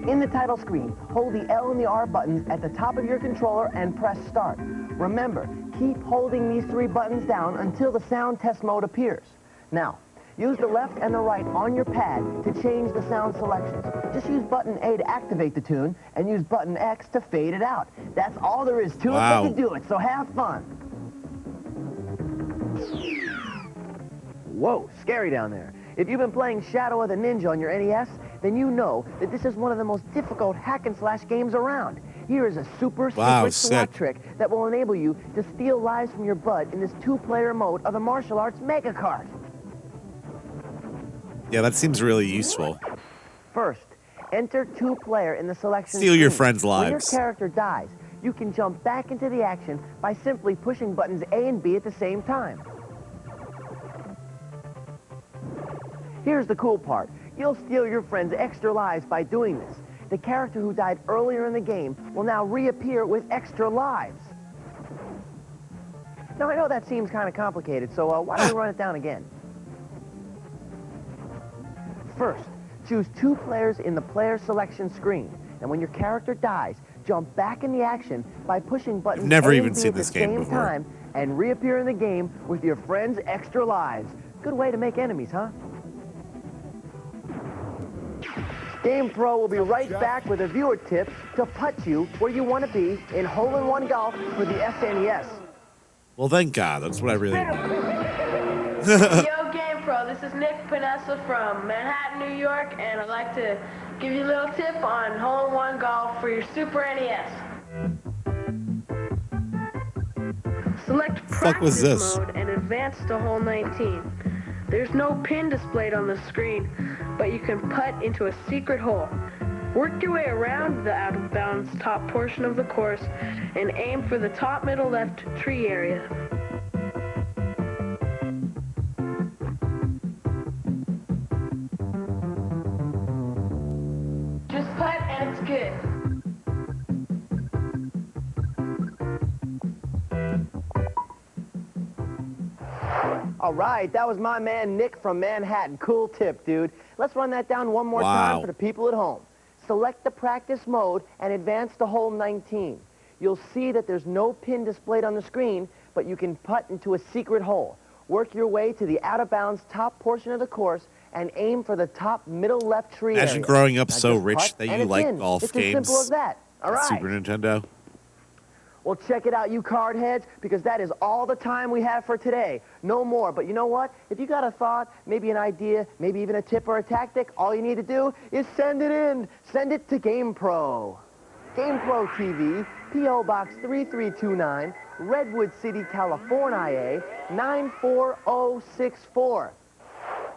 In the title screen, hold the L and the R buttons at the top of your controller and press start. Remember, keep holding these three buttons down until the sound test mode appears. Now, use the left and the right on your pad to change the sound selections. Just use button A to activate the tune and use button X to fade it out. That's all there is to it but to do it, so have fun. Whoa, scary down there. If you've been playing Shadow of the Ninja on your NES, then you know that this is one of the most difficult hack-and-slash games around. Here is a super secret SWAT trick that will enable you to steal lives from your bud in this two-player mode of the martial arts Mega Kart. Yeah, that seems really useful. First, enter two-player in the selection Steal your screen. friends' lives. When your character dies, you can jump back into the action by simply pushing buttons A and B at the same time. Here's the cool part. You'll steal your friend's extra lives by doing this. The character who died earlier in the game will now reappear with extra lives. Now, I know that seems kind of complicated, so why don't we run it down again? First, choose two players in the player selection screen. And when your character dies, jump back in the action by pushing buttons Never A even and B seen at the this game same before. time and reappear in the game with your friend's extra lives. Good way to make enemies, huh? Game Pro will be right back with a viewer tip to put you where you want to be in hole-in-one golf for the SNES. Well, thank God. That's what I really need. Yo, Game Pro, this is Nick Panessa from Manhattan, New York, and I'd like to give you a little tip on hole-in-one golf for your Super NES. Select was practice this? mode and advance to hole 19. There's no pin displayed on the screen, but you can putt into a secret hole. Work your way around the out-of-bounds top portion of the course and aim for the top middle left tree area. Just putt and it's good. All right, that was my man Nick from Manhattan. Cool tip, dude. Let's run that down one more time for the people at home. Select the practice mode and advance to hole 19. You'll see that there's no pin displayed on the screen, but you can putt into a secret hole. Work your way to the out-of-bounds top portion of the course and aim for the top middle left tree Imagine area. growing up Now so just rich putt that and you it's like in. golf it's games. As simple as that. All on right. Super Nintendo. Well, check it out, you card heads, because that is all the time we have for today. No more. But you know what? If you got a thought, maybe an idea, maybe even a tip or a tactic, all you need to do is send it in. Send it to GamePro. GamePro TV, P.O. Box 3329, Redwood City, California, 94064.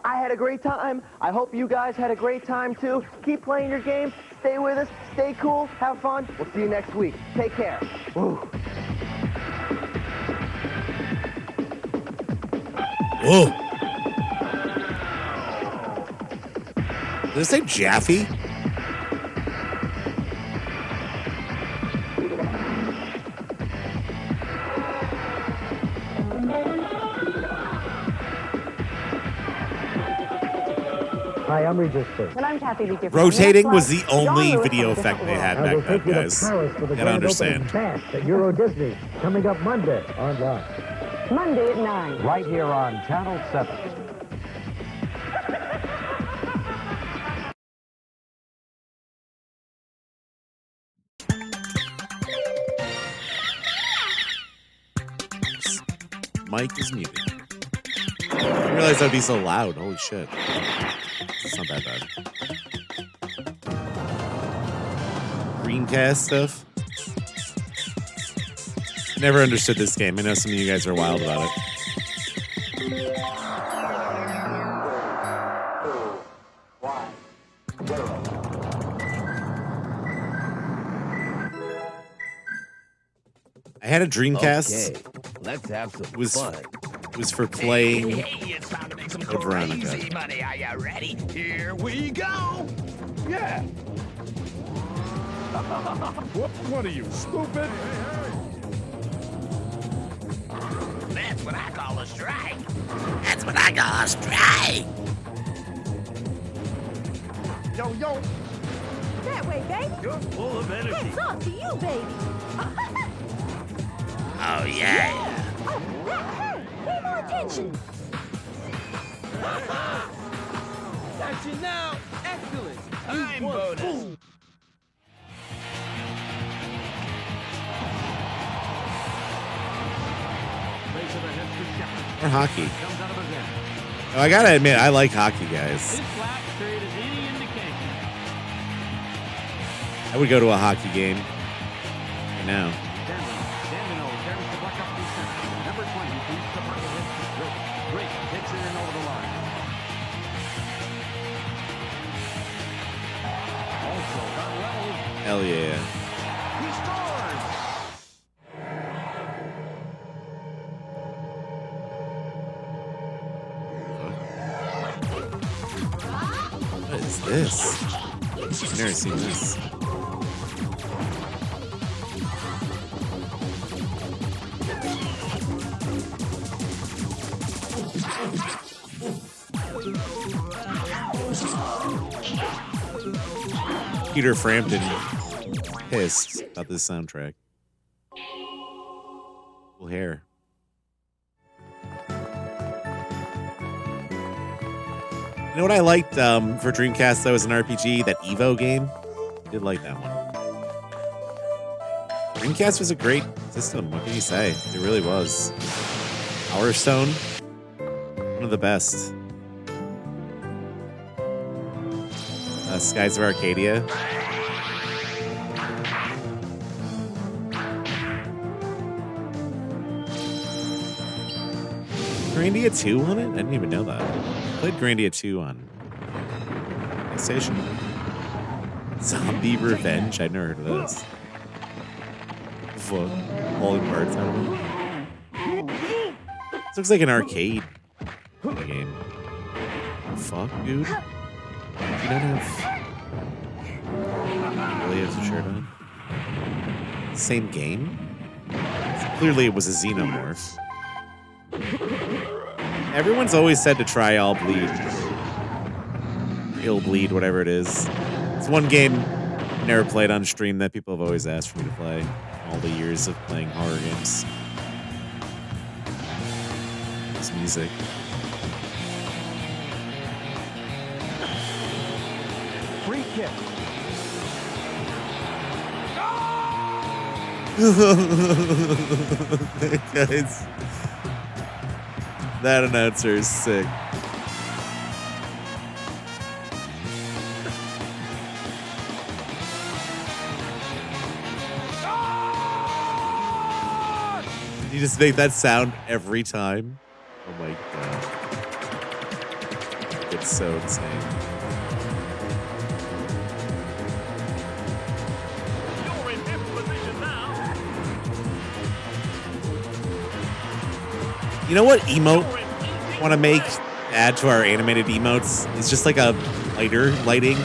I had a great time. I hope you guys had a great time too. Keep playing your games. Stay with us. Stay cool. Have fun. We'll see you next week. Take care. Woo. Whoa. Did it say Jaffe? Hi, I'm Regis Phillips. And I'm Kathy Lee. Rotating was the only video effect they had I will back then, take you to guys. Paris for the Gotta grand understand. opening bash at Euro Disney, coming up Monday online. Monday at 9. Right here on Channel 7. Mike is muted. I didn't realize that'd be so loud. Holy shit. It's not that bad. Dreamcast stuff. Never understood this game. I know some of you guys are wild about it. I had a Dreamcast. Okay, let's have some was fun. Was for playing Hey, it's time to make some Code Veronica. crazy money. Are you ready? Here we go. Yeah. What are you, stupid? That's what I call a strike. That's what I call a strike. Yo. That way, baby. You're full of energy. It's up to you, baby. Oh, yeah. Oh, that hurt. Pay more attention. Got you now. Excellent. Time bonus. Or hockey. Oh, I gotta admit, I like hockey, guys. I would go to a hockey game right now. Hell yeah. What is this? I've never seen this. Peter Frampton pissed about this soundtrack. Cool hair. You know what I liked for Dreamcast though as an RPG? That Evo game. I did like that one. Dreamcast was a great system. What can you say? It really was. Power Stone, one of the best. Skies of Arcadia. Grandia 2 on it? I didn't even know that. I played Grandia 2 on PlayStation. Zombie Revenge? I've never heard of this. Fuck. Pulling parts out of it. This looks like an arcade game. Fuck, dude. You don't have... Really has a shirt on? Same game? Clearly it was a Xenomorph. Everyone's always said to try All Bleed. Ill Bleed, whatever it is. It's one game I never played on stream that people have always asked for me to play. All the years of playing horror games. This music. Free kick. Guys, that announcer is sick. You just make that sound every time. Oh my god. It's so insane. You're in fifth position now. You know what emote I want to make, add to our animated emotes? It's just like a lighter lighting,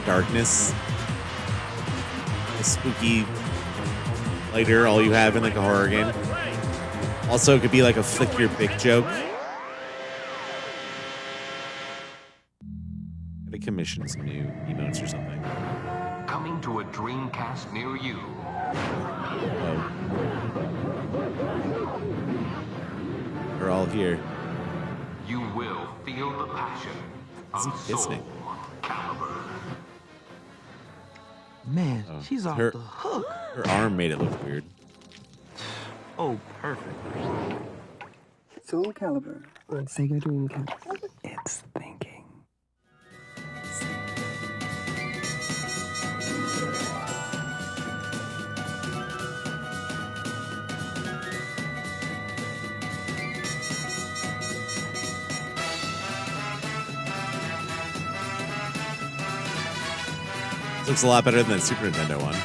darkness, a spooky lighter, all you have in like a horror game. Also, it could be like a flick your bic joke. Gotta commission some new emotes or something. Coming to a Dreamcast near you. Oh. We're all here. You will feel the passion of Soul Calibur. Man, Oh, she's off her- the hook. Her arm made it look weird. Oh, perfect. Soul Calibur on Sega Dreamcast. It's thinking. This looks a lot better than the Super Nintendo one.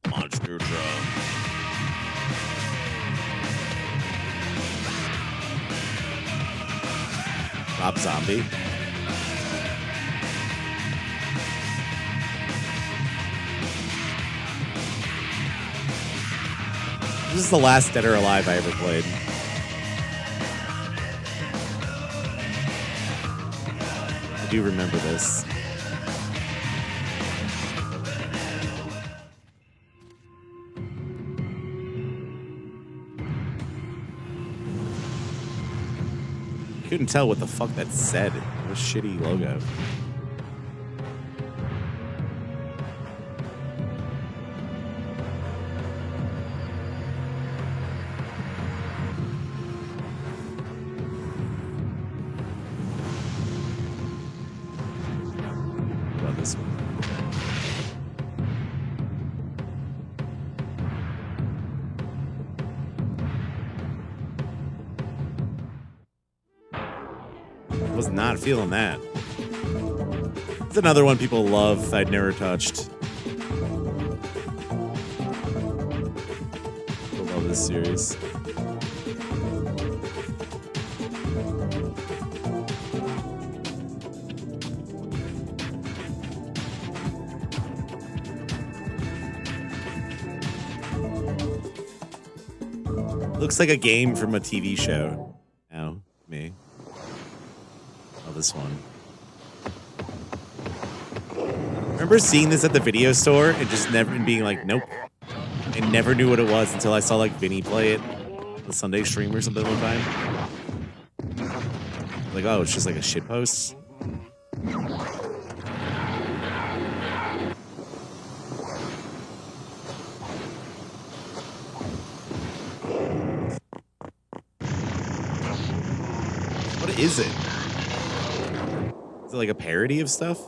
Monster drum. Rob Zombie. This is the last Dead or Alive I ever played. I do remember this. Couldn't tell what the fuck that said. What a shitty logo. What about this one? Was not feeling that. It's another one people love I'd never touched. I love this series. Looks like a game from a TV show. Now, me. Oh, this one. Remember seeing this at the video store and just never being like, nope. I never knew what it was until I saw like Vinny play it on the Sunday stream or something one time. Like, oh, it's just like a shitpost. What is it? Is it like a parody of stuff?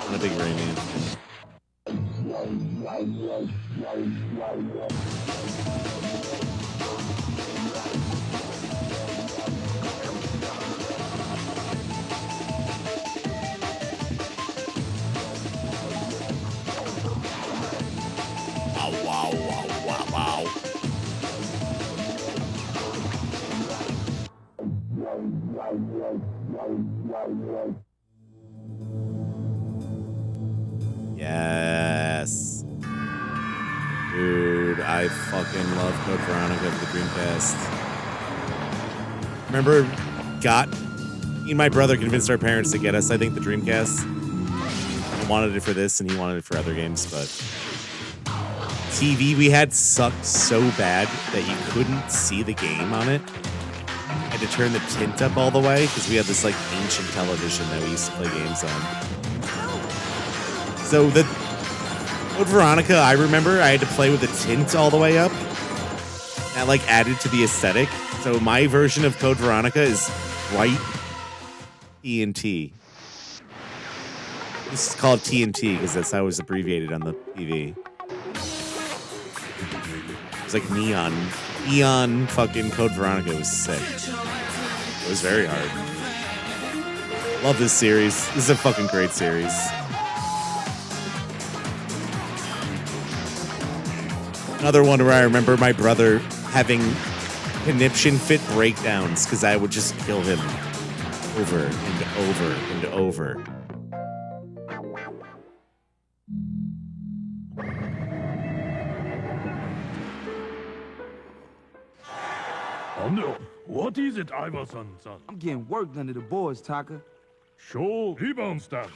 I'm a big Rayman fan. Wow, wow, wow, wow, wow. Yes. Dude, I fucking love Code Veronica for the Dreamcast. Remember Me and my brother convinced our parents to get us, I think, the Dreamcast. I wanted it for this, and he wanted it for other games, but TV we had sucked so bad that you couldn't see the game on it. I had to turn the tint up all the way because we had this like ancient television that we used to play games on. So the Code Veronica, I remember I had to play with the tint all the way up. That like added to the aesthetic. So my version of Code Veronica is white TNT. This is called TNT because that's how it was abbreviated on the TV. It was like neon fucking Code Veronica. It was sick. It was very hard. Love this series. This is a fucking great series. Another one where I remember my brother having conniption fit breakdowns because I would just kill him over and over and over. Oh no, what is it, Iverson-san? I'm getting worked under the boards, Taka. Show rebound stance.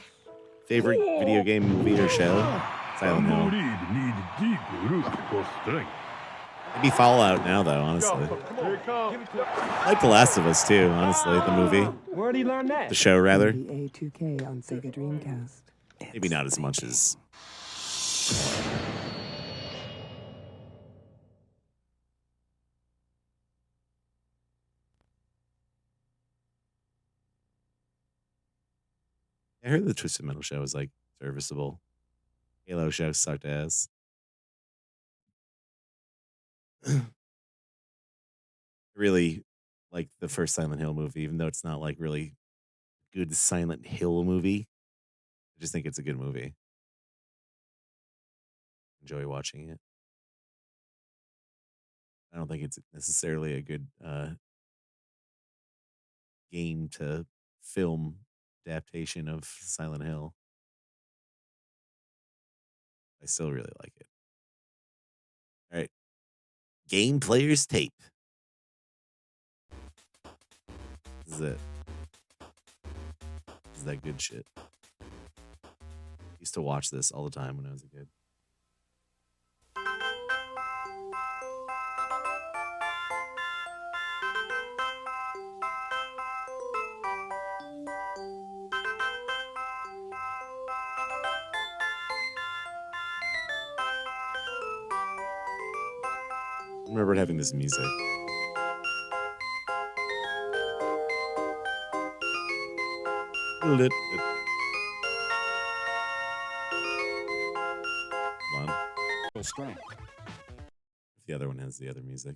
Favorite video game, movie, or show? Silent Hill. Need deep root for strength. Maybe Fallout now, though, honestly. I like The Last of Us, too, honestly, the movie. Where'd he learn that? The show, rather. NBA 2K on Sega Dreamcast. Maybe not as much as... I heard the Twisted Metal show was, like, serviceable. Halo show sucked ass. I really like the first Silent Hill movie, even though it's not, like, really good Silent Hill movie. I just think it's a good movie. Enjoy watching it. I don't think it's necessarily a good game to film adaptation of Silent Hill. I still really like it. All right. Game Player's Tape. This is it. This is that good shit. I used to watch this all the time when I was a kid. I remember having this music. Come on. The other one has the other music.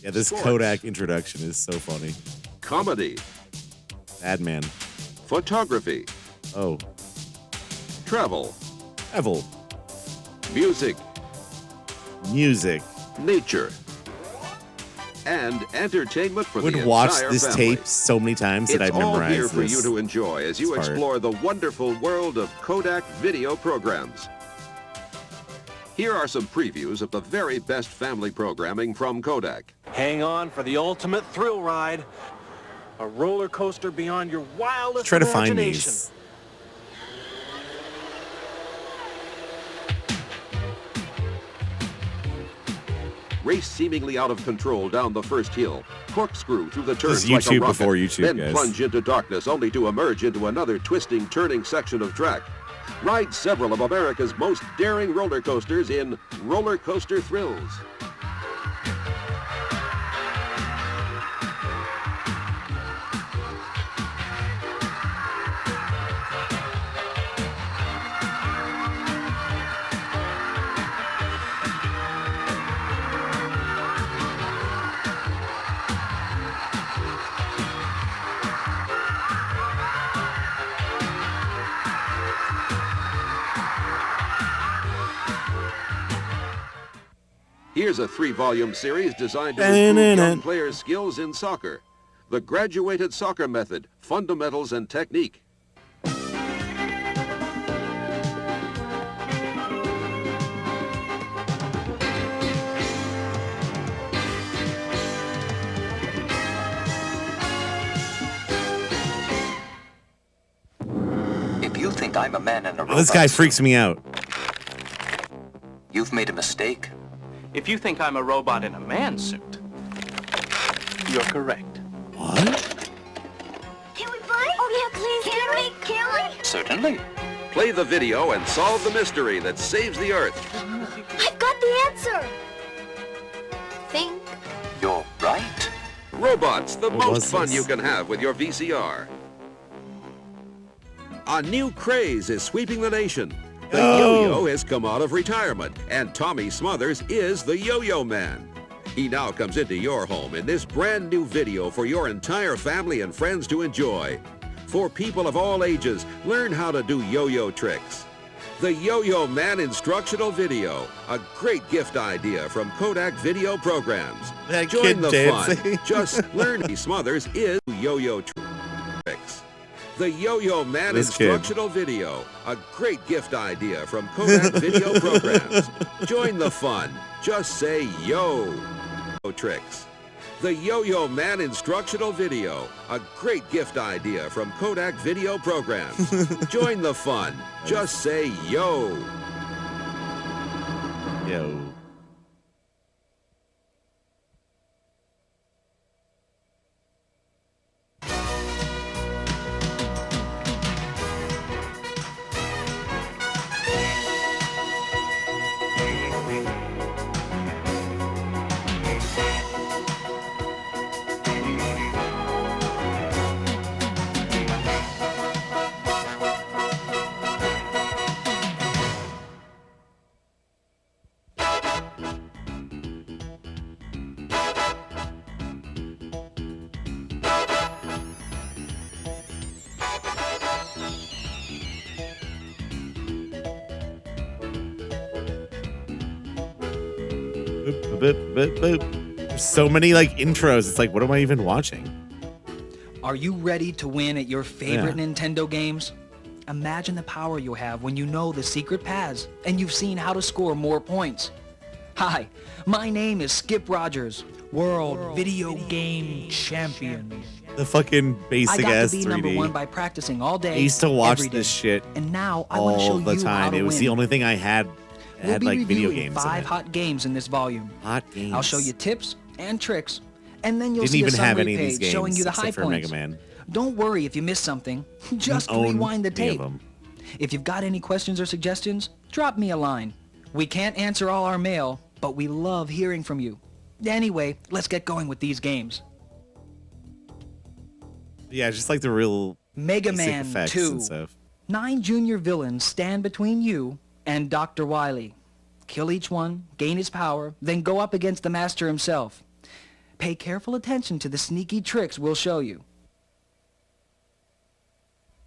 Yeah, this Sports. Kodak introduction is so funny. Comedy. Bad Man. Photography. Oh. Travel. Travel. Music. Music. Nature. And entertainment for Would the watch entire this family. tape so many times that It's I all memorized here for this. you to enjoy as you part. explore the wonderful world of Kodak video programs. Here are some previews of the very best family programming from Kodak. Hang on for the ultimate thrill ride. A roller coaster beyond your wildest Try to find imagination. these. Race seemingly out of control down the first hill. Corkscrew through the This turns is like a YouTube rocket. before YouTube, then guys. plunge into darkness only to emerge into another twisting, turning section of track. Ride several of America's most daring roller coasters in Roller Coaster Thrills. Here's a 3-volume series designed to improve young players' skills in soccer. The Graduated Soccer Method, Fundamentals and Technique. you think I'm a man in a robot This guy freaks me out. you've made a mistake. If you think I'm a robot in a man suit, you're correct. What? Can we play? Oh, yeah, please. Can we? Certainly. Play the video and solve the mystery that saves the Earth. I've got the answer. Think. You're right. Robots, the What was most fun this? you can have with your VCR. A new craze is sweeping the nation. The Oh. yo-yo has come out of retirement, and Tommy Smothers is the Yo-Yo Man. He now comes into your home in this brand new video for your entire family and friends to enjoy. For people of all ages, learn how to do yo-yo tricks. The Yo-Yo Man instructional video, a great gift idea from Kodak Video Programs. That Join kid the dancing. fun. Just learn Smothers is yo-yo tricks. The Yo-Yo Man This kid. instructional video, a great gift idea from Kodak Video Programs. Join the fun. Just say yo. Tricks. The Yo-Yo Man instructional video, a great gift idea from Kodak Video Programs. Join the fun. Just say yo. Yo. Boop, boop, boop, boop. There's so many like intros. It's like, what am I even watching? Are you ready to win at your favorite Nintendo games? Imagine the power you'll have when you know the secret paths and you've seen how to score more points. Hi, my name is Skip Rogers, World Video Game Champion. The fucking I basic got ass to be 3D. number one by practicing all day. I used to watch every day. this shit And now I want to show all the you how time. to It was win. the only thing I had. It We'll had be like video reviewing games. in 5 it. hot games in this volume. Hot games. I'll show you tips and tricks, and then you'll Didn't see even a have summary any of these page games showing you the except high for points. Mega Man. Don't worry if you miss something. Just own rewind the any of tape. them. If you've got any questions or suggestions, drop me a line. We can't answer all our mail, but we love hearing from you. Anyway, let's get going with these games. Yeah, just like the real Mega basic Man effects 2. and stuff. 9 junior villains stand between you and Dr. Wily. Kill each one, gain his power, then go up against the master himself. Pay careful attention to the sneaky tricks we'll show you.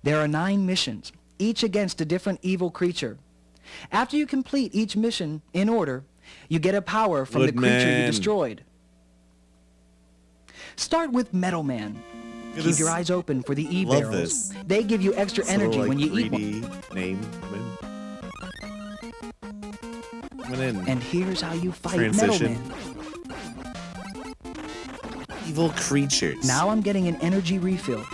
There are 9 missions, each against a different evil creature. After you complete each mission in order, you get a power from the creature you Woodman. destroyed. Start with Metal Man. Keep this- your eyes open for the Love E-barrels. this. They give you extra This little, energy like, when you eat one. 3D name coming in. And here's how you fight Transition. Metal Man. Evil creatures. Now I'm getting an energy refill.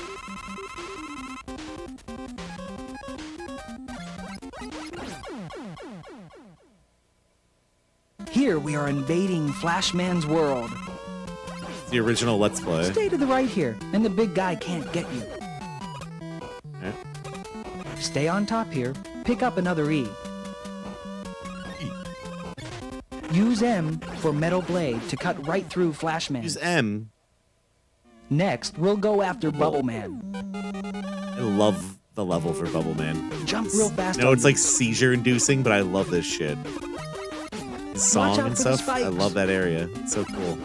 Here we are invading Flashman's world. The original Let's Play. Stay to the right here, and the big guy can't get you. Yeah. Stay on top here, pick up another E. Use M for Metal Blade to cut right through Flashman. Use M. Next, we'll go after Bubble Man. I love the level for Bubble Man. Jump real fast No, on it's you. like seizure inducing, but I love this shit. His song out and for the stuff. I spikes. love that area. It's so cool.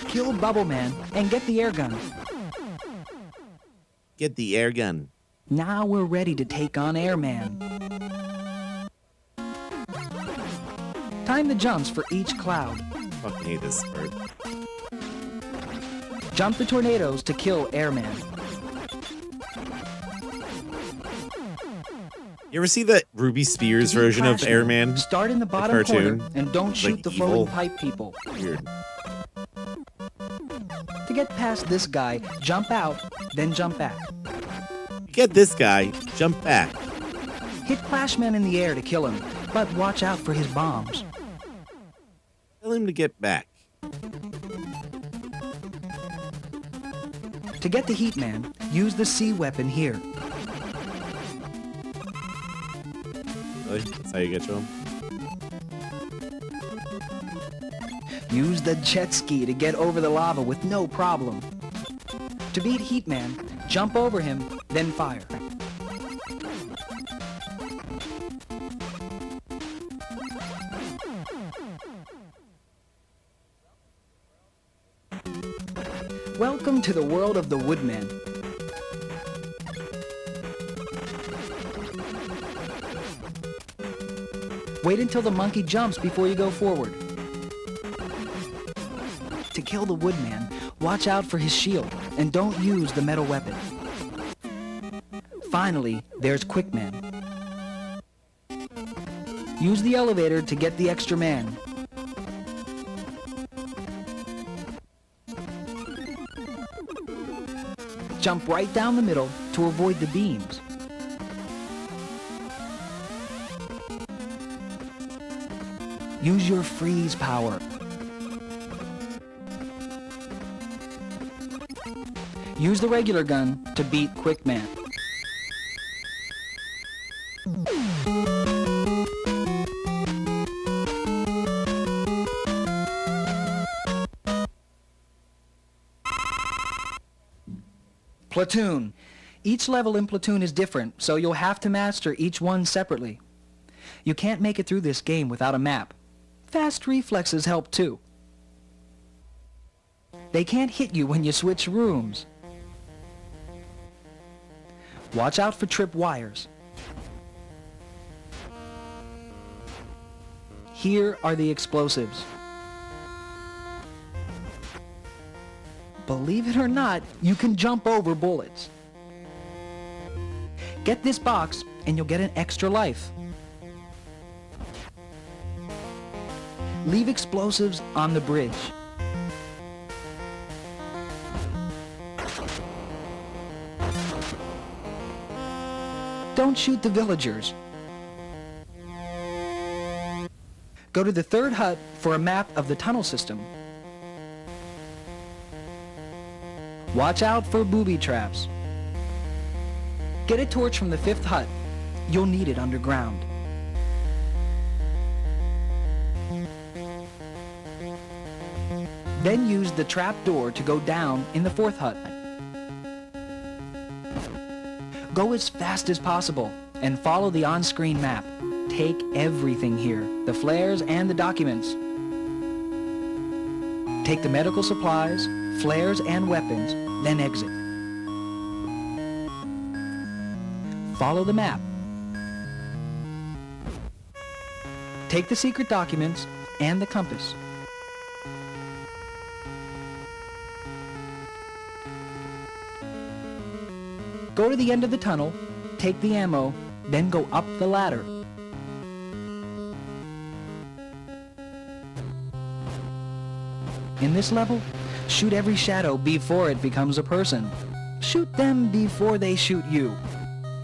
Kill Bubble Man and get the air gun. Get the air gun. Now we're ready to take on Airman. Time the jumps for each cloud. Fucking hate this part. Jump the tornadoes to kill Airman. You ever see that Ruby Spears version of Flashman, Airman? Start in the bottom cartoon? corner and don't shoot Like the evil. floating pipe people. Weird. To get past this guy, jump out, then jump back. Get this guy, jump back. Hit Clashman in the air to kill him, but watch out for his bombs. Tell him to get back. To get the Heat Man, use the C weapon here. Really? That's how you get to him? Use the jet ski to get over the lava with no problem. To beat Heat Man, jump over him, then fire. Welcome to the world of the Woodman. Wait until the monkey jumps before you go forward. To kill the Woodman, watch out for his shield and don't use the metal weapon. Finally, there's Quickman. Use the elevator to get the extra man. Jump right down the middle to avoid the beams. Use your freeze power. Use the regular gun to beat Quickman. Platoon. Each level in Platoon is different, so you'll have to master each one separately. You can't make it through this game without a map. Fast reflexes help too. They can't hit you when you switch rooms. Watch out for trip wires. Here are the explosives. Believe it or not, you can jump over bullets. Get this box and you'll get an extra life. Leave explosives on the bridge. Don't shoot the villagers. Go to the third hut for a map of the tunnel system. Watch out for booby traps. Get a torch from the fifth hut. You'll need it underground. Then use the trap door to go down in the fourth hut. Go as fast as possible and follow the on-screen map. Take everything here, the flares and the documents. Take the medical supplies, flares and weapons, then exit. Follow the map. Take the secret documents and the compass. Go to the end of the tunnel, take the ammo, then go up the ladder. In this level, shoot every shadow before it becomes a person. Shoot them before they shoot you.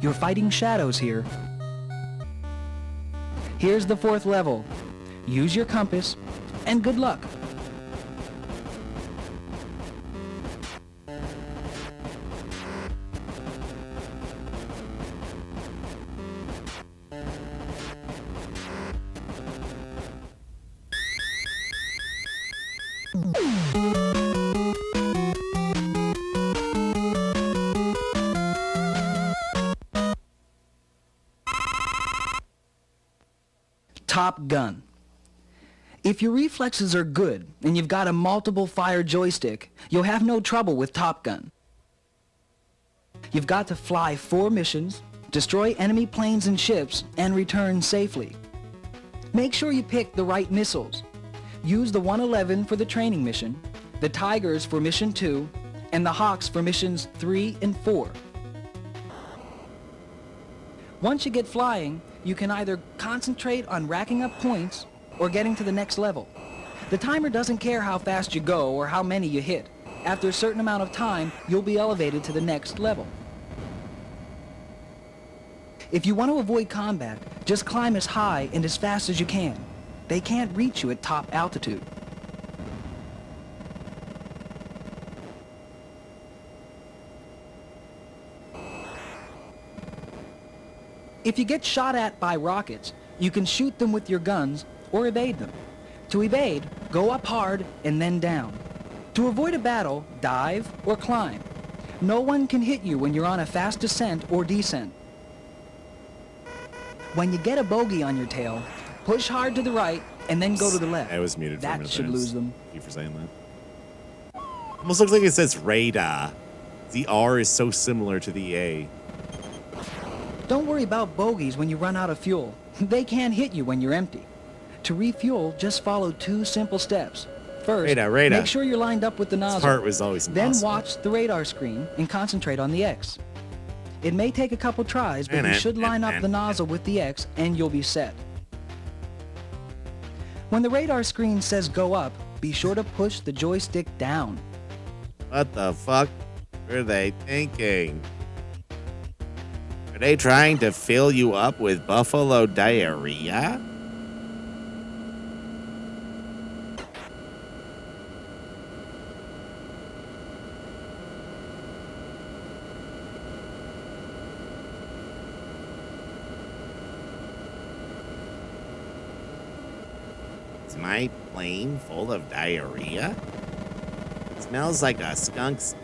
You're fighting shadows here. Here's the fourth level. Use your compass, and good luck. Top Gun. If your reflexes are good and you've got a multiple fire joystick, you'll have no trouble with Top Gun. You've got to fly 4 missions, destroy enemy planes and ships, and return safely. Make sure you pick the right missiles. Use the 111 for the training mission, the Tigers for mission 2, and the Hawks for missions 3 and 4. Once you get flying, you can either concentrate on racking up points or getting to the next level. The timer doesn't care how fast you go or how many you hit. After a certain amount of time, you'll be elevated to the next level. If you want to avoid combat, just climb as high and as fast as you can. They can't reach you at top altitude. If you get shot at by rockets, you can shoot them with your guns or evade them. To evade, go up hard and then down. To avoid a battle, dive or climb. No one can hit you when you're on a fast ascent or descent. When you get a bogey on your tail, push hard to the right and then go to the left. I was muted for a minute. That should lose them. Thank you for saying that. Almost looks like it says radar. The R is so similar to the A. Don't worry about bogeys when you run out of fuel. They can't hit you when you're empty. To refuel, just follow 2 simple steps. First, radar. make sure you're lined up with the nozzle. This part was always impossible. Then watch the radar screen and concentrate on the X. It may take a couple tries, but you should line up the nozzle with the X and you'll be set. When the radar screen says go up, be sure to push the joystick down. What the fuck were they thinking? Are they trying to fill you up with buffalo diarrhea? Is my plane full of diarrhea? It smells like a skunk's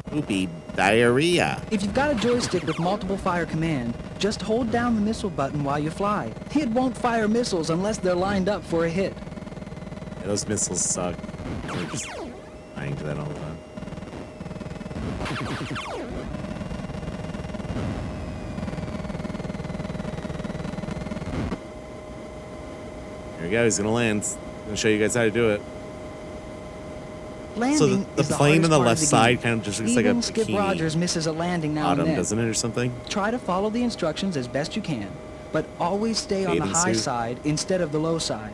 poopy diarrhea. If you've got a joystick with multiple fire command, just hold down the missile button while you fly. It won't fire missiles unless they're lined up for a hit. Yeah, those missiles suck. We're just dying to that all the time. Here we go, he's gonna land. I'm gonna show you guys how to do it. Landing So the is plane on the hardest part left of side game. kind of just looks like a Even Skip bikini Rogers misses a landing now bottom, and then. doesn't it, or something? Try to follow the instructions as best you can, but always stay on the Bathing high suit. side instead of the low side.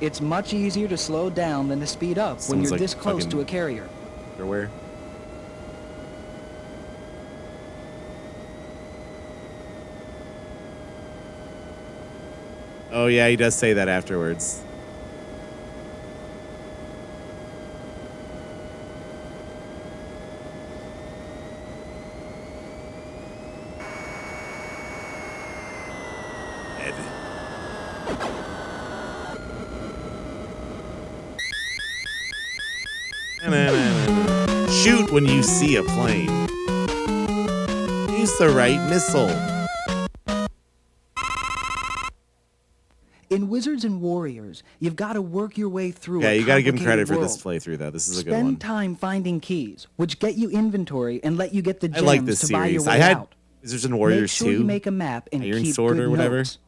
It's much easier to slow down than to speed up when Sounds you're like this close fucking to a carrier. Underwear. Oh yeah, he does say that afterwards. Ed. Shoot when you see a plane. Use the right missile. In Wizards and Warriors, you've got to work your way through Yeah, a you gotta give him credit complicated for this world. playthrough, though. This is a good Spend one. time finding keys, which get you inventory and let you get the I gems like this to buy your series. way I had out. Wizards and Make Warriors sure 2. you make a map and Iron keep Sword good or whatever. notes.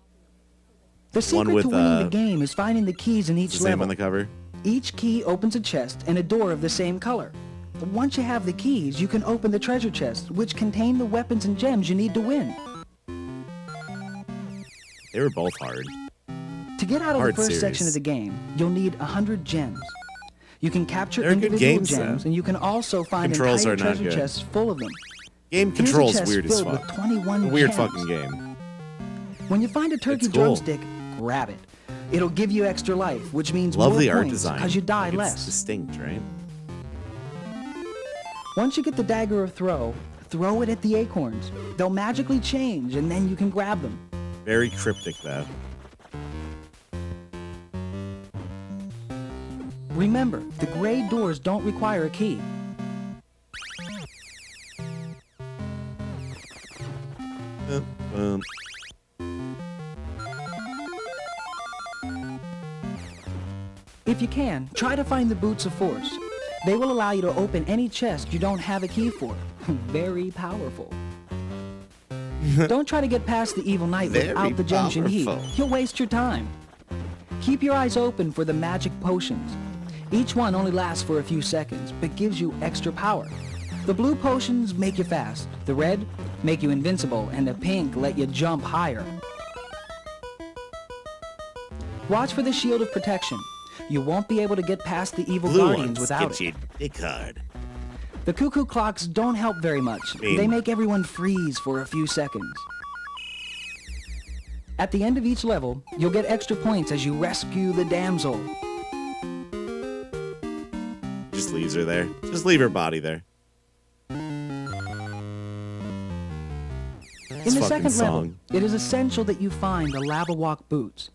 The secret One with, to winning the game is finding the keys in each It's the same level. on the cover. Each key opens a chest and a door of the same color. Once you have the keys, you can open the treasure chests, which contain the weapons and gems you need to win. They were both hard. To get out of Hard the first series. section of the game, you'll need 100 gems. You can capture They're good individual games, gems, though. and you can also find Controls entire are not treasure good. chests full of them. Game Here's a controls chest weird as filled with fuck. 21 Weird gems. fucking game. When you find a turkey It's cool. drumstick, grab it. It'll give you extra life, which means Lovely more art points design. because you die Like, it's less. distinct, right? Once you get the dagger of throw it at the acorns. They'll magically change, and then you can grab them. Very cryptic, though. Remember, the gray doors don't require a key. If you can, try to find the Boots of Force. They will allow you to open any chest you don't have a key for. Very powerful. Don't try to get past the Evil Knight Very without the gems you need. powerful. You'll waste your time. Keep your eyes open for the magic potions. Each one only lasts for a few seconds, but gives you extra power. The blue potions make you fast, the red make you invincible, and the pink let you jump higher. Watch for the Shield of Protection. You won't be able to get past the evil Blue guardians ones without get it. you dick hard. The cuckoo clocks don't help very much. They make everyone freeze for a few seconds. At the end of each level, you'll get extra points as you rescue the damsel. Just leaves her there. Just leave her body there. In the second level, it is essential that you find the lava walk boots.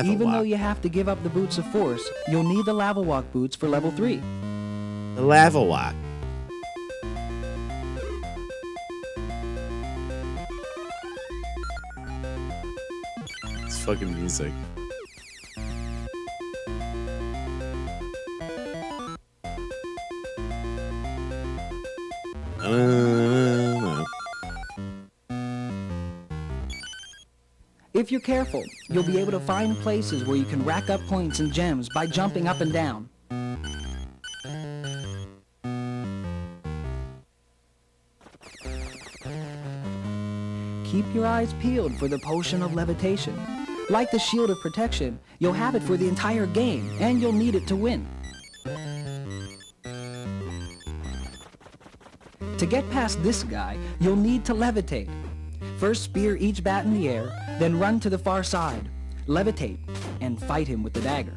Even though you have to give up the boots of force, you'll need the lava walk boots for level 3. The lava walk. It's fucking music. If you're careful, you'll be able to find places where you can rack up points and gems by jumping up and down. Keep your eyes peeled for the potion of levitation. Like the shield of protection, you'll have it for the entire game, and you'll need it to win. To get past this guy, you'll need to levitate. First spear each bat in the air, then run to the far side, levitate, and fight him with the dagger.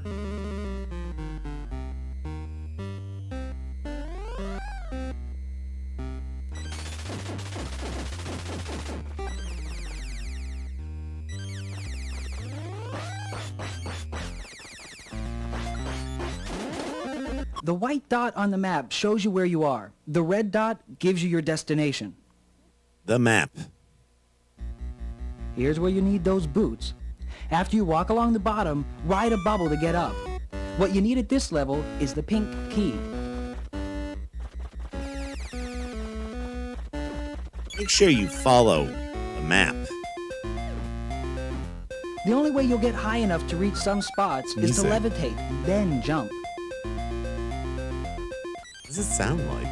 The white dot on the map shows you where you are. The red dot gives you your destination. The map. Here's where you need those boots. After you walk along the bottom, ride a bubble to get up. What you need at this level is the pink key. Make sure you follow the map. The only way you'll get high enough to reach some spots is to levitate, then jump. What does it sound like?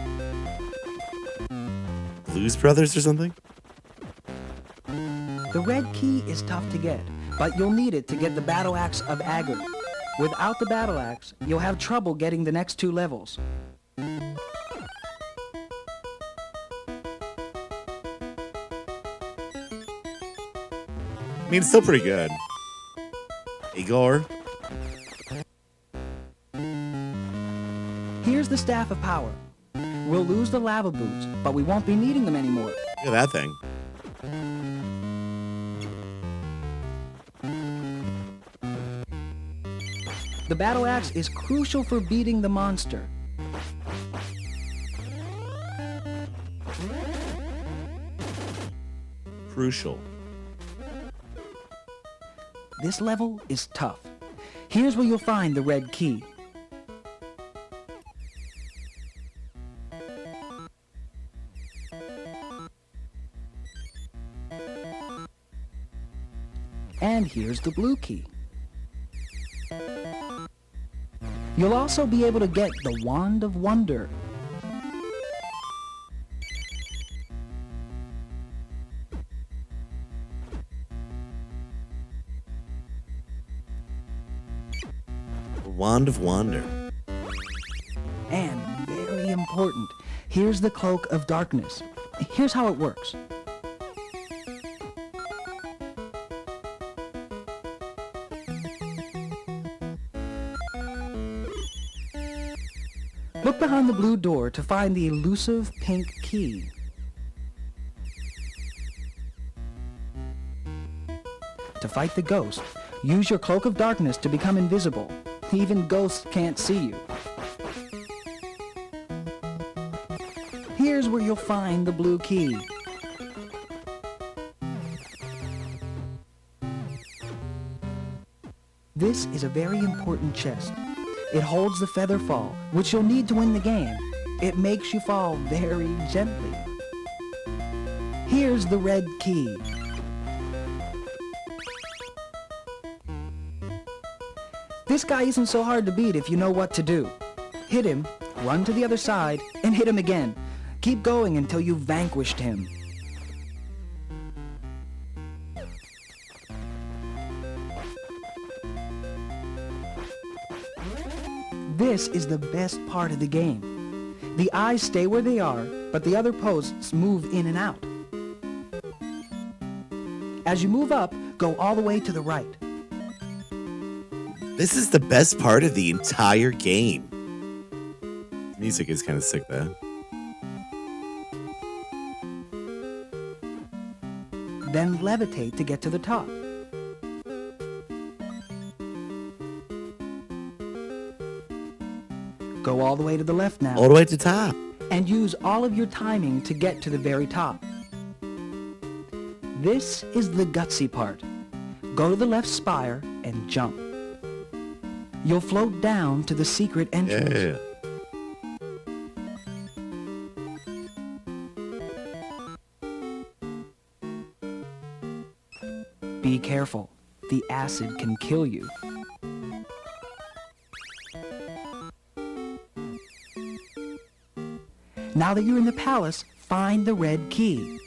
Blues Brothers or something? The red key is tough to get, but you'll need it to get the battle axe of Agar. Without the battle axe, you'll have trouble getting the next 2 levels. I mean, it's still pretty good. Igor. Here's the Staff of Power. We'll lose the lava boots, but we won't be needing them anymore. Look at that thing. The battle axe is crucial for beating the monster. Crucial. This level is tough. Here's where you'll find the red key. And here's the blue key. You'll also be able to get the Wand of Wonder. The Wand of Wonder. And very important, here's the Cloak of Darkness. Here's how it works. Look behind the blue door to find the elusive pink key. To fight the ghost, use your Cloak of Darkness to become invisible. Even ghosts can't see you. Here's where you'll find the blue key. This is a very important chest. It holds the feather fall, which you'll need to win the game. It makes you fall very gently. Here's the red key. This guy isn't so hard to beat if you know what to do. Hit him, run to the other side, and hit him again. Keep going until you've vanquished him. This is the best part of the game. The eyes stay where they are, but the other posts move in and out. As you move up, go all the way to the right. This is the best part of the entire game. The music is kind of sick, though. Then levitate to get to the top. Go all the way to the left now. All the way to the top. And use all of your timing to get to the very top. This is the gutsy part. Go to the left spire and jump. You'll float down to the secret entrance. Yeah. Be careful. The acid can kill you. Now that you're in the palace, find the red key.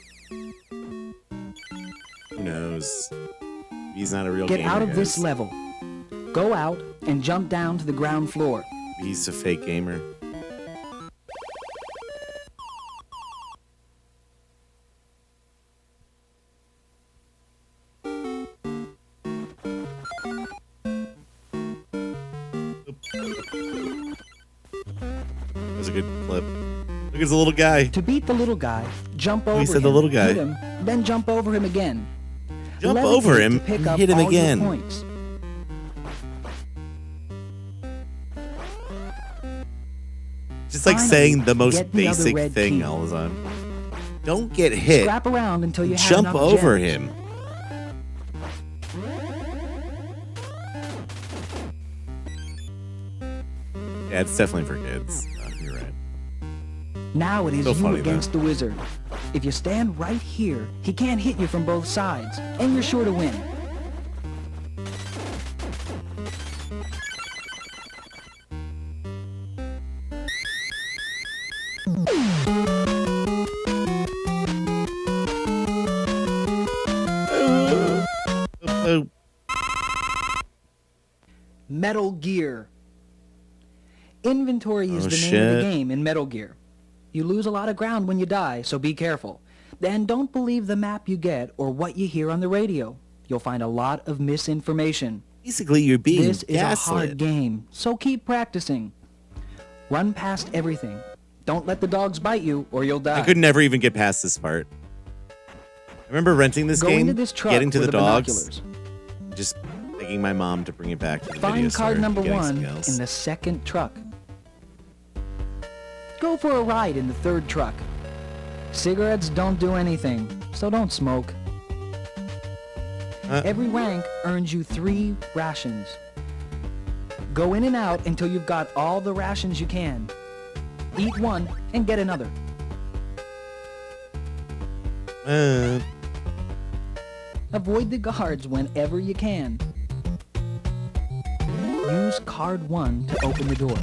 Who knows? He's not a real Get gamer, out of this guys. level. Go out and jump down to the ground floor. He's a fake gamer. That was a good clip. Look at the little guy. To beat the little guy, jump over he said him, the little guy. hit him, then jump over him again. Jump Levitate over him to pick and up hit him all your again. points. Just like Finally, saying the most get the other basic red thing key. all the time. Don't get hit. Scrap around until you have Jump enough over gems. him. Yeah, it's definitely for kids. You're right. Now it is So you funny, against the wizard. If you stand right here, he can't hit you from both sides, and you're sure to win. Oh, Metal Gear. Inventory is Oh, the name of shit. the game in Metal Gear. You lose a lot of ground when you die, so be careful. And don't believe the map you get or what you hear on the radio. You'll find a lot of misinformation. basically, you're being This is a hard gaslit. game, so keep practicing. Run past everything. Don't let the dogs bite you or you'll die. I could never even get past this part. I remember renting this Go game, into this truck getting to with the the dogs, binoculars. just begging my mom to bring it back to the video Find store card and number getting 1 something else. in the second truck. Go for a ride in the third truck. Cigarettes don't do anything, so don't smoke. Every rank earns you 3 rations. Go in and out until you've got all the rations you can. Eat one and get another. Avoid the guards whenever you can. Use card 1 to open the door.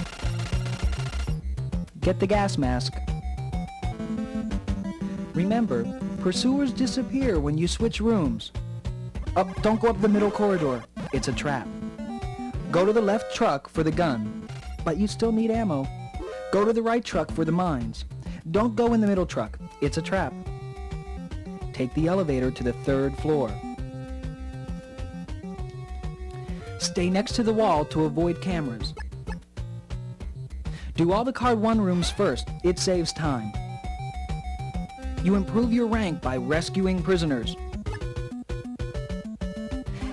Get the gas mask. Remember, pursuers disappear when you switch rooms. Don't go up the middle corridor. It's a trap. Go to the left truck for the gun, but you still need ammo. Go to the right truck for the mines. Don't go in the middle truck. It's a trap. Take the elevator to the 3rd floor. Stay next to the wall to avoid cameras. Do all the card 1 rooms first. It saves time. You improve your rank by rescuing prisoners.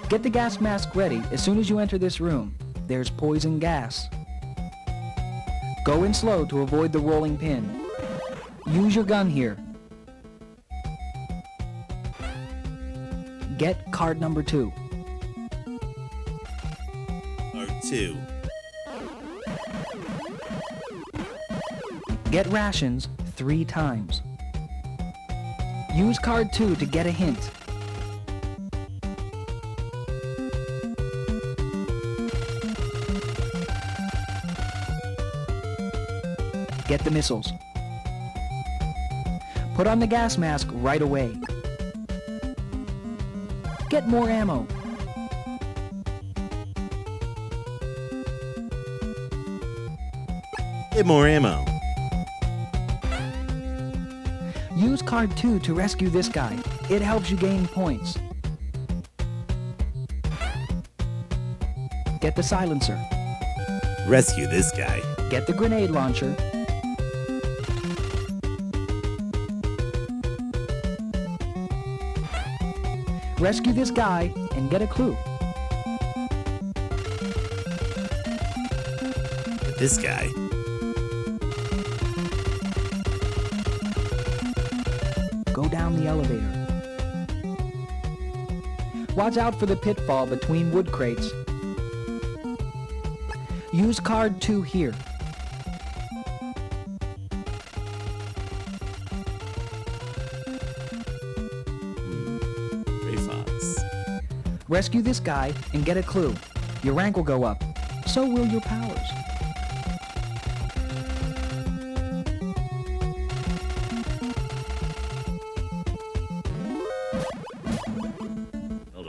Get the gas mask ready as soon as you enter this room. There's poison gas. Go in slow to avoid the rolling pin. Use your gun here. Get card number 2. R2. Get rations 3 times. Use card 2 to get a hint. Get the missiles. Put on the gas mask right away. Get more ammo. Get more ammo. Use card 2 to rescue this guy. It helps you gain points. Get the silencer. Rescue this guy. Get the grenade launcher. Rescue this guy and get a clue. This guy. Go down the elevator. Watch out for the pitfall between wood crates. Use card 2 here. Gray Fox. Rescue this guy and get a clue. Your rank will go up. So will your powers.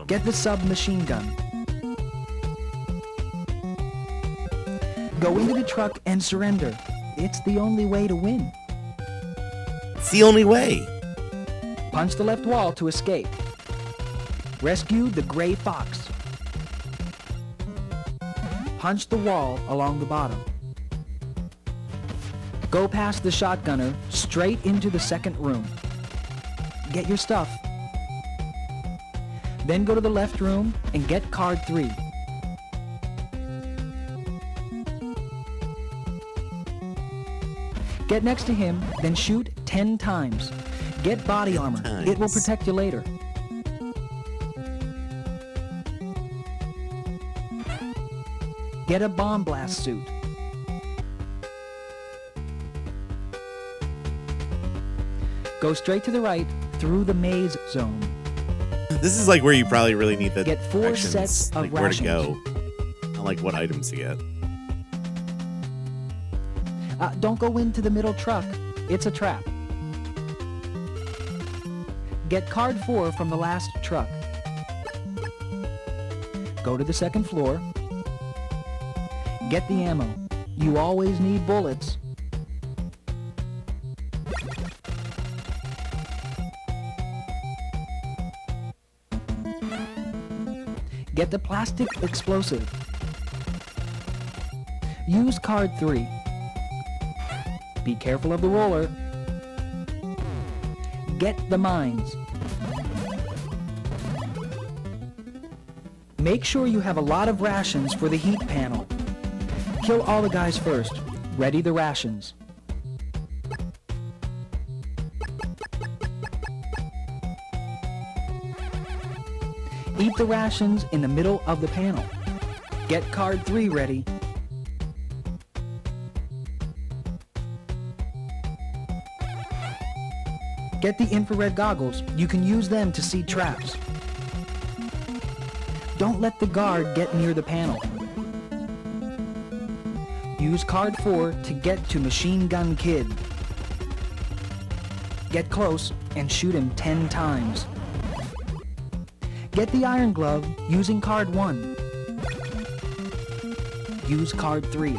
Get the submachine gun. Go into the truck and surrender. It's the only way to win. It's the only way. Punch the left wall to escape. Rescue the Gray Fox. Punch the wall along the bottom. Go past the shotgunner straight into the second room. Get your stuff. Then go to the left room and get card 3. Get next to him, then shoot 10 times. Get body armor. It will protect you later. Get a bomb blast suit. Go straight to the right through the maze zone. This is like where you probably really need the Get 4 directions, sets of like where to rations. go. Not like what items to get. Don't go into the middle truck. It's a trap. Get card 4 from the last truck. Go to the second floor. Get the ammo. You always need bullets. Get the plastic explosive. Use card 3. Be careful of the roller. Get the mines. Make sure you have a lot of rations for the heat panel. Kill all the guys first. Ready the rations. Eat the rations in the middle of the panel. Get card 3 ready. Get the infrared goggles. You can use them to see traps. Don't let the guard get near the panel. Use card 4 to get to Machine Gun Kid. Get close and shoot him 10 times. Get the Iron Glove using card 1. Use card 3.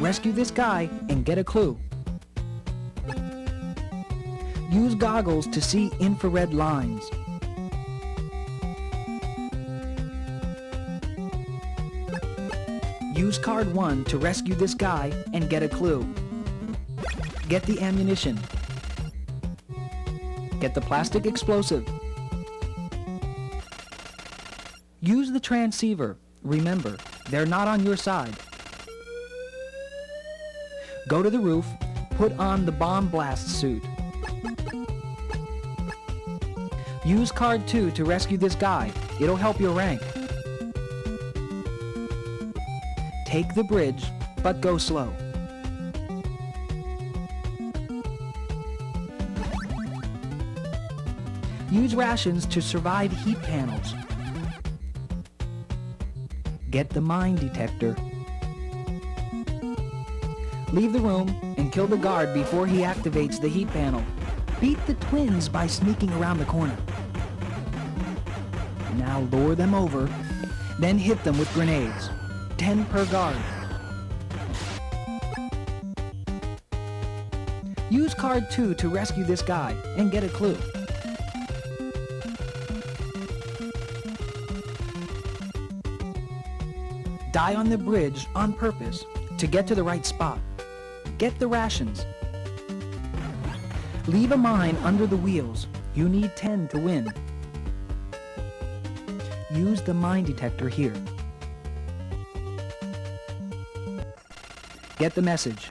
Rescue this guy and get a clue. Use goggles to see infrared lines. Use card 1 to rescue this guy and get a clue. Get the ammunition. Get the plastic explosive. Use the transceiver. Remember, they're not on your side. Go to the roof, put on the bomb blast suit. Use card 2 to rescue this guy. It'll help your rank. Take the bridge, but go slow. Use rations to survive heat panels. Get the mine detector. Leave the room and kill the guard before he activates the heat panel. Beat the twins by sneaking around the corner. Now lure them over, then hit them with grenades. 10 per guard. Use card 2 to rescue this guy and get a clue. Die on the bridge on purpose to get to the right spot. Get the rations. Leave a mine under the wheels. You need 10 to win. Use the mine detector here. Get the message.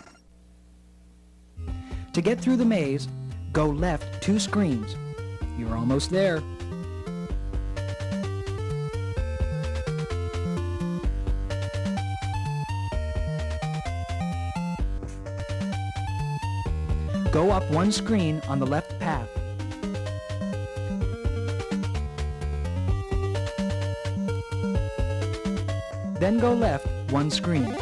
To get through the maze, go left 2 screens. You're almost there. Go up 1 screen on the left path. Then go left 1 screen.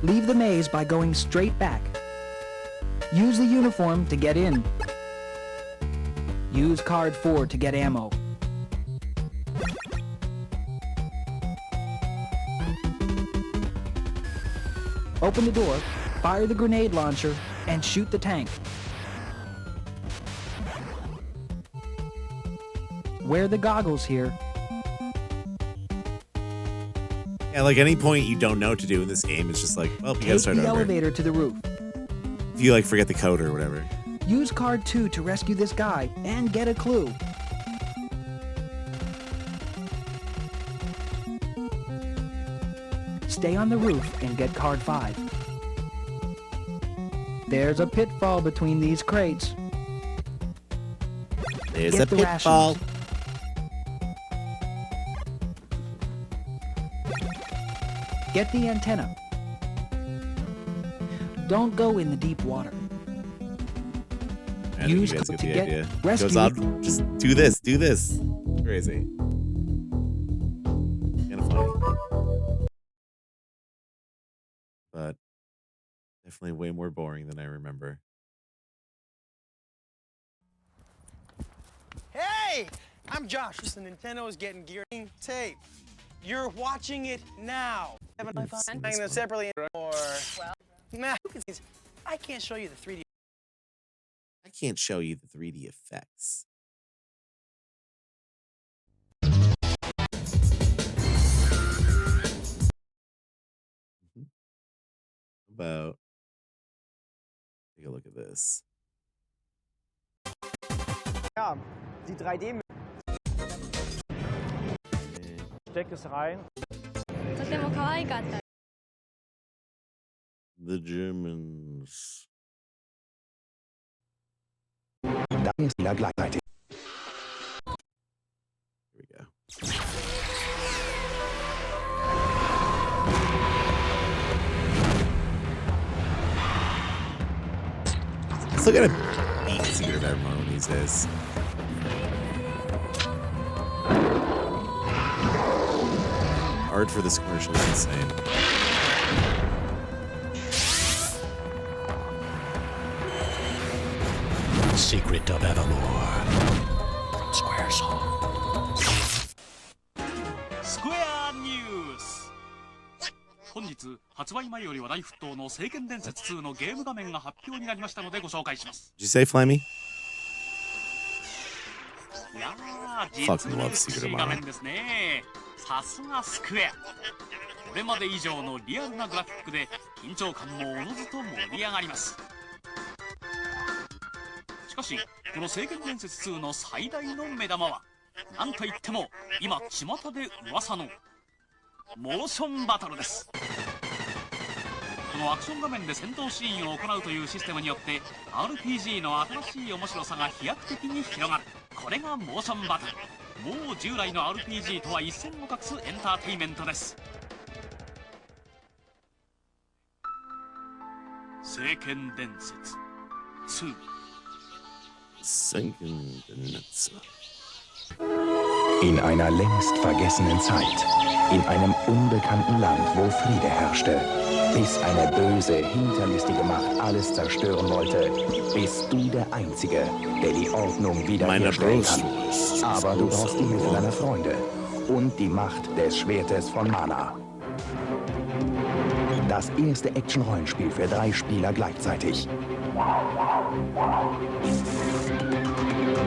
Leave the maze by going straight back. Use the uniform to get in. Use card 4 to get ammo. Open the door, fire the grenade launcher, and shoot the tank. Wear the goggles here. Yeah, like any point you don't know what to do in this game, it's just like, well, you gotta start Take the over. elevator to the roof. If you like forget the code or whatever. Use card 2 to rescue this guy and get a clue. Stay on the roof and get card 5. There's a pitfall between these crates. There's Get a the pitfall. rations. Get the antenna. Don't go in the deep water. I think Use you guys code get to the get idea. rescued. Goes on, just do this. Crazy. Kind of funny. But definitely way more boring than I remember. Hey, I'm Josh. The Nintendo is getting geared tape. You're watching it now. Haven't I found them separately or well? Nah, I can't show you the 3D. I can't show you the 3D effects. About take a look at this. Ja, die 3D. Steck es rein. The Germans. Gleichzeitig. Here we go. Still gotta beat Secret of Evermore one of these days. Art for this commercial is insane. Secret of Evermore. Squaresoft. スクエアニュース。本日発売前より話題沸騰の聖剣伝説2のゲーム画面が発表になりましたのでご紹介します。 Did you say Flammy? いやー、 Fucking 実 love に Secret 美し of い画 Mana. 面ですね。さすがスクエア。これまで以上のリアルなグラフィックで緊張感もおのずと盛り上がります。しかしこの聖剣伝説2の最大の目玉は何といっても今巷で噂のモーションバトルです。このアクション画面で戦闘シーンを行うというシステムによって RPG の新しい面白さが飛躍的に広がる。これがモーションバトル。もう従来の RPG とは一線を画すエンターテインメントです。聖剣伝説2 Sinken the nuts. In einer längst vergessenen Zeit, in einem unbekannten Land, wo Friede herrschte, Bis eine böse, hinterlistige Macht alles zerstören wollte, bist du der Einzige, der die Ordnung wiederherstellen kann. Aber du brauchst die Hilfe deiner Freunde und die Macht des Schwertes von Mana. Das erste Action-Rollenspiel für 3 Spieler gleichzeitig.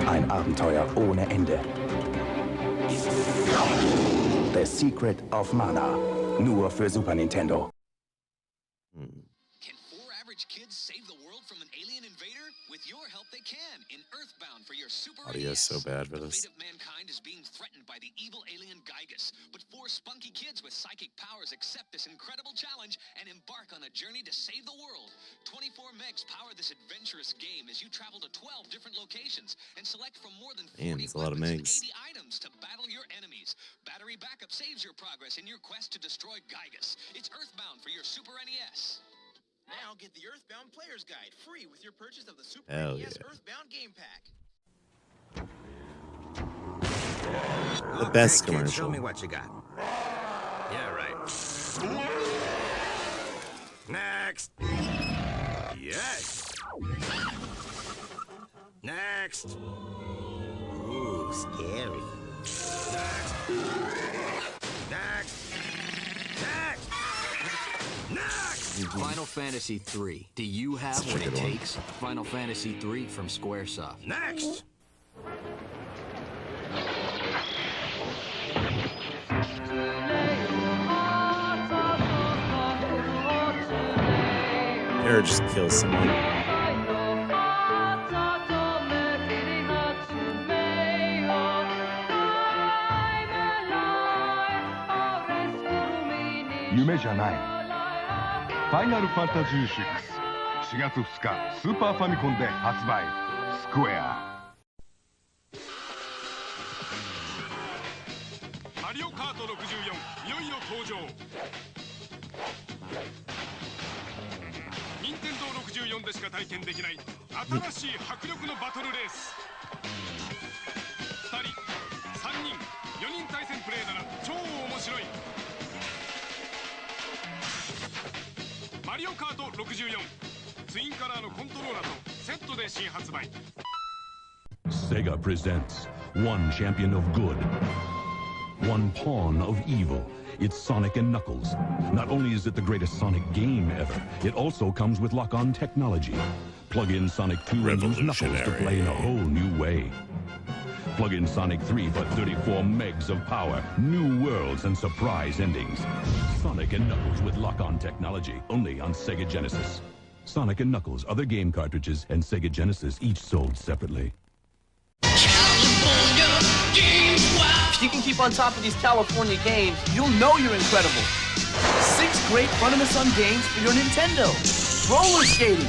Ein Abenteuer ohne Ende. The Secret of Mana. Nur für Super Nintendo. Can 4 average kids save the world from an alien invader? With your help, they can. In Earthbound for your Super Audio is so bad for The this. fate of mankind is being threatened by the evil alien Gygus. But 4 spunky kids with psychic powers accept this incredible challenge and embark on a journey to save the world. 24 megs power this adventurous game as you travel to 12 different locations and select from more than 40 Man, it's a lot of weapons and megs. 80 items to battle your enemies. Battery backup saves your progress in your quest to destroy Gygus. It's Earthbound for your Super NES. Now get the Earthbound Player's Guide free with your purchase of the Super Hell NES yeah. Earthbound Game Pack. The best Okay, kid, commercial. show me what you got. Yeah, right. Next. Yes. Next. Ooh, scary. Next. Next. Next. Final Fantasy III. Do you have Such a what it good one. takes? Final Fantasy III from Squaresoft. Next. Or just kill someone.夢じゃない。ファイナルファンタジー6。4月2日、スーパーファミコンで発売。スクエア。マリオカート64いよいよ登場。任天堂64でしか体験できない新しい迫力のバトルレース。2人、3人、4人対戦プレイなら超面白い。マリオカート64ツインカラーのコントローラーとセットで新発売。 Sega presents one champion of good, one pawn of evil. It's Sonic and Knuckles. Not only is it the greatest Sonic game ever, it also comes with lock-on technology. Plug in Sonic 2 and use Knuckles to play in a whole new way. Plug in Sonic 3 for 34 megs of power, new worlds, and surprise endings. Sonic and Knuckles with lock-on technology, only on Sega Genesis. Sonic and Knuckles, other game cartridges, and Sega Genesis, each sold separately. If you can keep on top of these California games, you'll know you're incredible. 6 great fun-in-the-sun games for your Nintendo. Roller skating,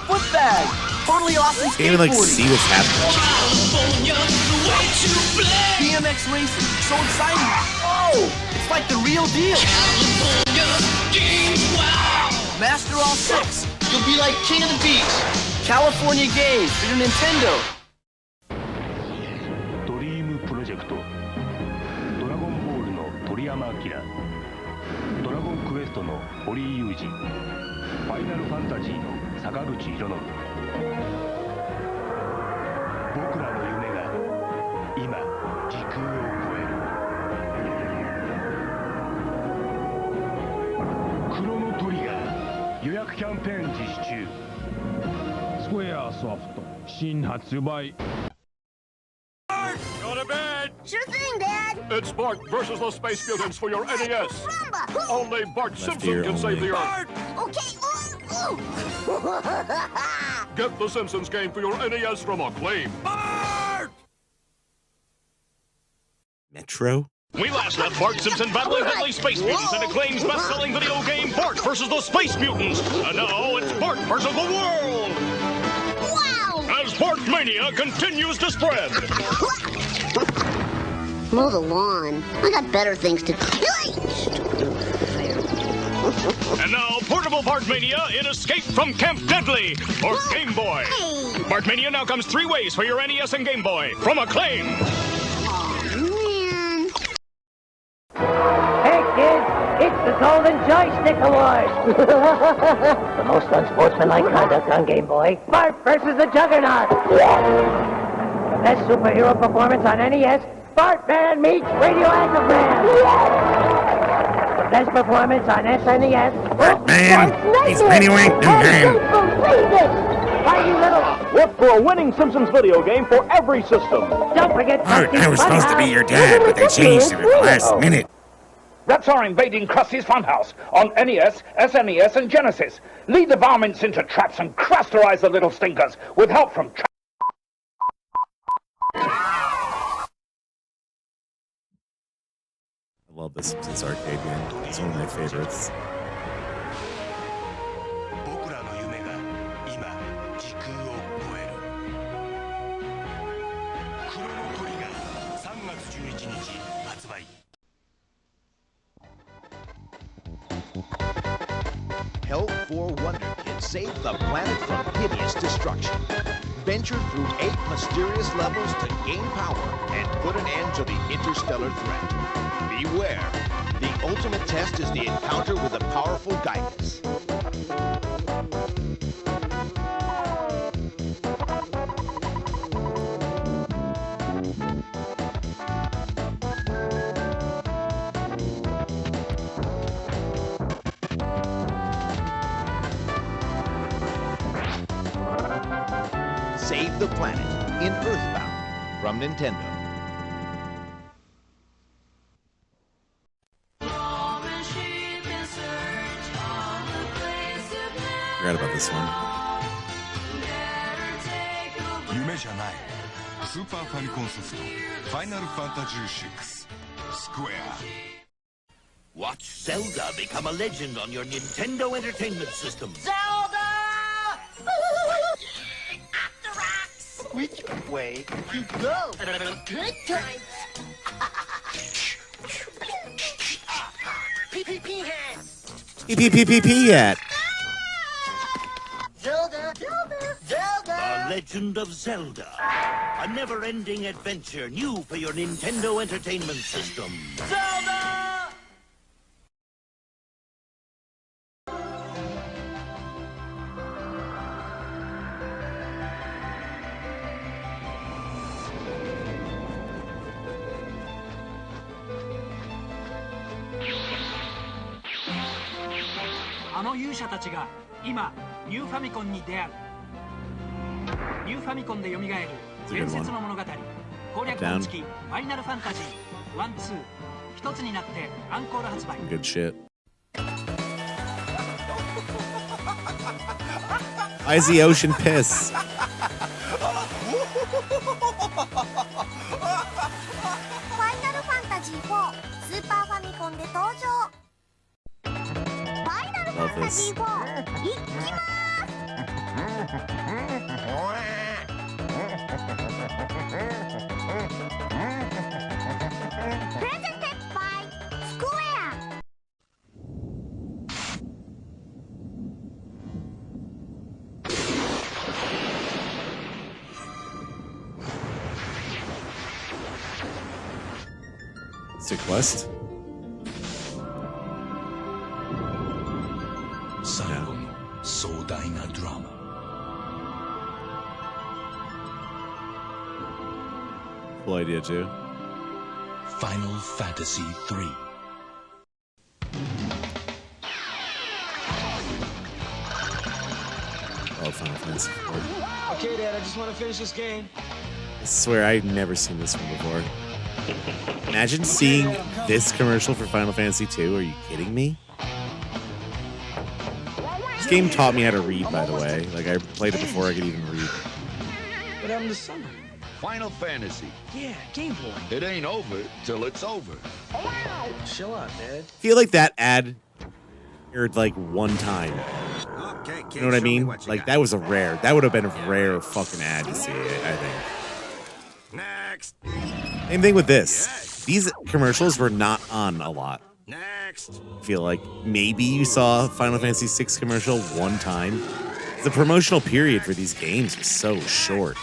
foot bag, totally awesome Can't even like see skateboarding, what's happening. BMX racing, so exciting. Oh, it's like the real deal. Master all 6, you'll be like king of the beach. California games for your Nintendo. ドリームプロジェクト。ドラゴンボールの鳥山明。ドラゴンクエストの堀井雄二。ファイナルファンタジーの坂口裕信。僕らの夢が今時空を超える。クロノトリガー予約キャンペーン実施中。スクエアソフト新発売。 Go to bed! Sure thing, Dad. It's Bart versus the Space Mutants for your NES. Only Bart Simpson can save the Earth. Okay. Get the Simpsons game for your NES from Acclaim. Bart! Metro? We last left Bart Simpson battling deadly space mutants in Acclaim's best-selling video game Bart versus the Space Mutants. And now it's Bart versus the world. Wow! As Bartmania continues to spread. Mow the lawn. I got better things to do. And now, portable Bartmania in Escape from Camp Deadly for Game Boy. Bartmania now comes 3 ways for your NES and Game Boy from Acclaim. Hey kids, it's the Golden Joystick! Athletics Award. The most unsportsmanlike conduct on Game Boy. Bart versus the Juggernaut. The best superhero performance on NES. Bart Man meets Radioactive Man. The best performance on SNES. Man, he's Radioactive Man. Why, you little... Look for a winning Simpsons video game for every system. Don't forget... Art, I was supposed to be your dad, but they changed it at the last minute. Rats are invading Krusty's Funhouse on NES, SNES, and Genesis. Lead the varmints into traps and crusterize the little stinkers with help from... I love this Simpsons arcade game. It's one of my favorites. Help for Wonder Kids save the planet from hideous destruction. Venture through 8 mysterious levels to gain power and put an end to the interstellar threat. Beware, the ultimate test is the encounter with the powerful Gaius. Save the Planet in Earthbound from Nintendo. Forgot about this one. 夢じゃないスーパーファミコンソフトファイナルファンタジー6スクエア Watch Zelda become a legend on your Nintendo Entertainment System. Zelda! Which way you go? Good times. PPP hands. PPPP yet. Zelda, Zelda, Zelda. The Legend of Zelda. A never-ending adventure new for your Nintendo Entertainment System. Zelda! A の勇者たちが今ニューファミコンに出会う。ニューファミコンで蘇る伝説の物語攻略本付きファイナルファンタジー1、2一つになってアンコール発売。 Good shit. Why is the ocean piss? Final Fantasy 4スーパーファミコンで登場。Love this. 行きます。Presented by Square. Is it Quest? 最後の壮大なドラマ Cool idea too. Final Fantasy 3 Oh, Final Fantasy 4. Okay, Dad, I just want to finish this game. I swear I've never seen this one before. Imagine seeing this commercial for Final Fantasy 2. Are you kidding me? This game taught me how to read, by the way. Like, I played it before I could even read. What happened to summer? Final Fantasy. Yeah, Game Boy. It ain't over till it's over. Chill out, Dad. I feel like that ad aired like one time. Okay, You know what I mean? Like, that was a rare. That would have been a rare fucking ad to see, I think. Next. Same thing with this. These commercials were not on a lot. Next. I feel like maybe you saw a Final Fantasy VI commercial one time. The promotional period for these games was so short.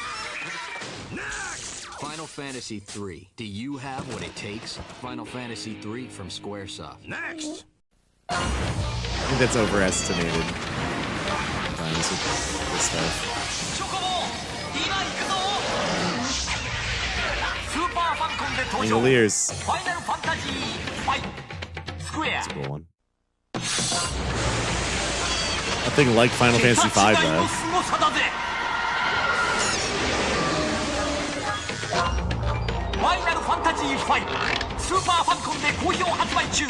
Final Fantasy 3. Do you have what it takes? Final Fantasy 3 from Squaresoft. Next. think that's overestimated. Sometimes with this stuff. Angoliers. That's a cool one. Nothing like Final Fantasy V, though. Final Fantasy V スーパーファミコンで好評発売中。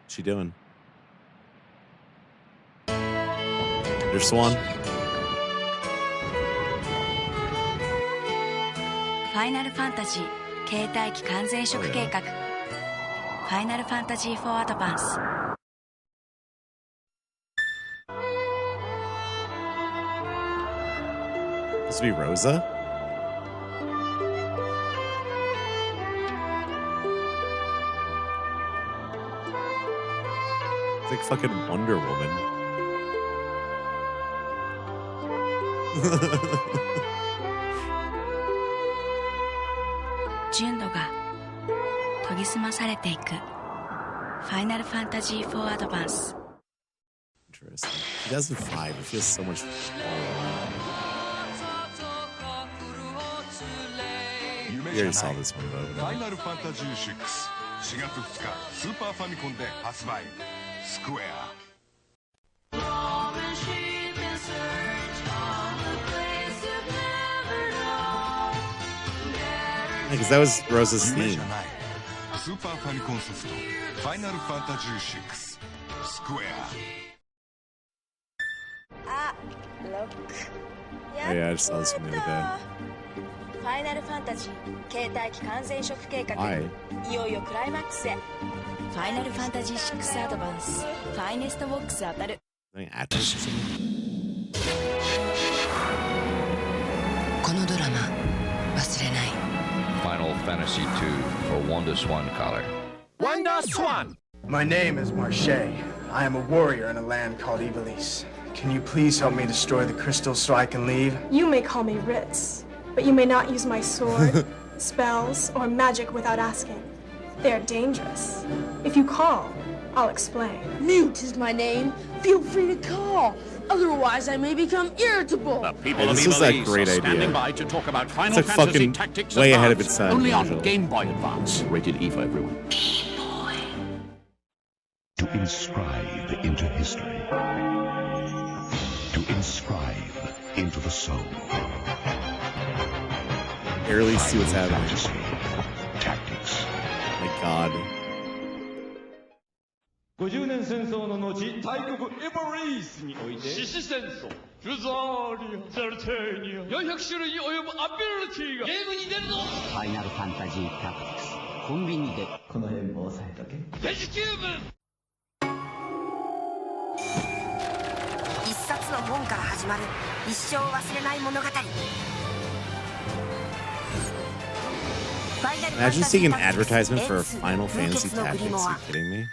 What's she doing? Your swan? ファイナルファンタジー携帯機完全移植計画ファイナルファンタジー4アドバンス Supposed to be Rosa? It's like fucking Wonder Woman. 純度が研ぎ澄まされていくファイナルファンタジー4アドバンス Interesting. 2005. It feels so much We already saw this one, though. ファイナルファンタジー6 4月2日スーパーファミコンで発売スクエア Because that was Rosa's 夢 theme. じゃないスーパーファミコンソフトファイナルファンタジー6スクエア あ、ロック Oh, yeah, I just saw this one the other day. ファイナルファンタジー携帯機完全移植計画 Why? いよいよクライマックスへファイナルファンタジー6アドバンスファイネストボックス当たる Like Atlas or something? このドラマ忘れない Final Fantasy II for Wanda Swan Collar. Wanda Swan! My name is Marche. I am a warrior in a land called Ivalice. Can you please help me destroy the crystals so I can leave? You may call me Ritz, but you may not use my sword, spells, or magic without asking. They are dangerous. If you call, I'll explain. Mute is my name. Feel free to call. Otherwise, I may become irritable. The people Hey, of this is a Ivalice great are standing idea. by to talk about Final It's like Fantasy fucking Tactics way ahead of Advance. its time, Only on usually. Game Boy Advance. Rated E for everyone. To inscribe into history. To inscribe into the soul. Barely see what's happening. Fantasy. Tactics. My God. 50年戦争の後、大国エボリースにおいて獅子戦争、フザーリア、ザルテーニア、400種類に及ぶアビリティがゲームに出るぞ。ファイナルファンタジータクティクス、コンビニでこの辺も押さえとけ。デジキューブ。一冊の本から始まる一生忘れない物語。 Imagine seeing an advertisement for a Final Fantasy Tactics. Are you kidding me?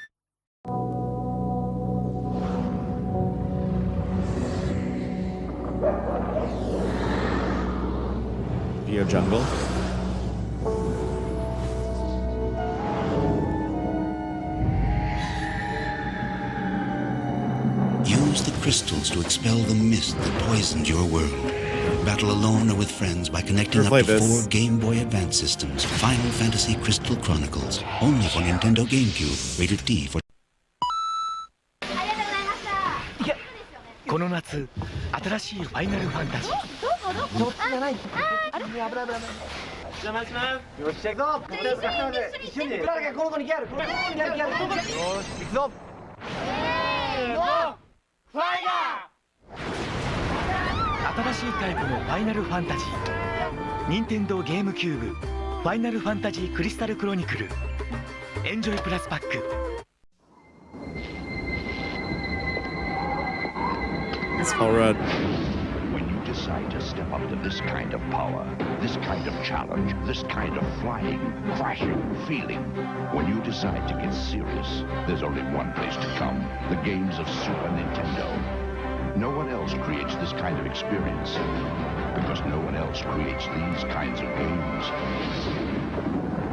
Video Jungle. Use the crystals to expel the mist that poisoned your world. Battle alone or with friends by connecting up to 4 Game Boy Advance systems. Final Fantasy Crystal Chronicles. Only for Nintendo GameCube. Rated T for... この夏、新しいファイナルファンタジー。こっちじゃない。あれ？危ない。邪魔します。よし、じゃあ行くぞ。一緒に行くぞ。この子にギャル。この子にギャル。よし、行くぞ。せーの。ファイヤー。新しいタイプのファイナルファンタジー。任天堂ゲームキューブ。ファイナルファンタジークリスタルクロニクル。エンジョイプラスパック。 It's Paul Rudd. When you decide to step up to this kind of power, this kind of challenge, this kind of flying, crashing feeling, when you decide to get serious, there's only one place to come. The games of Super Nintendo. No one else creates this kind of experience, because no one else creates these kinds of games.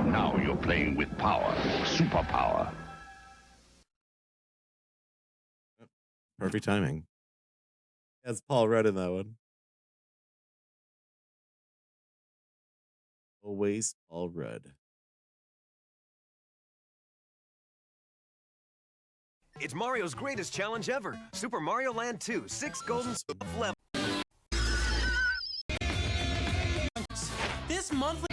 Now you're playing with power, superpower. Perfect timing. That's Paul Rudd in that one. Always Paul Rudd. It's Mario's greatest challenge ever. Super Mario Land 2, 6 golden levels. This monthly...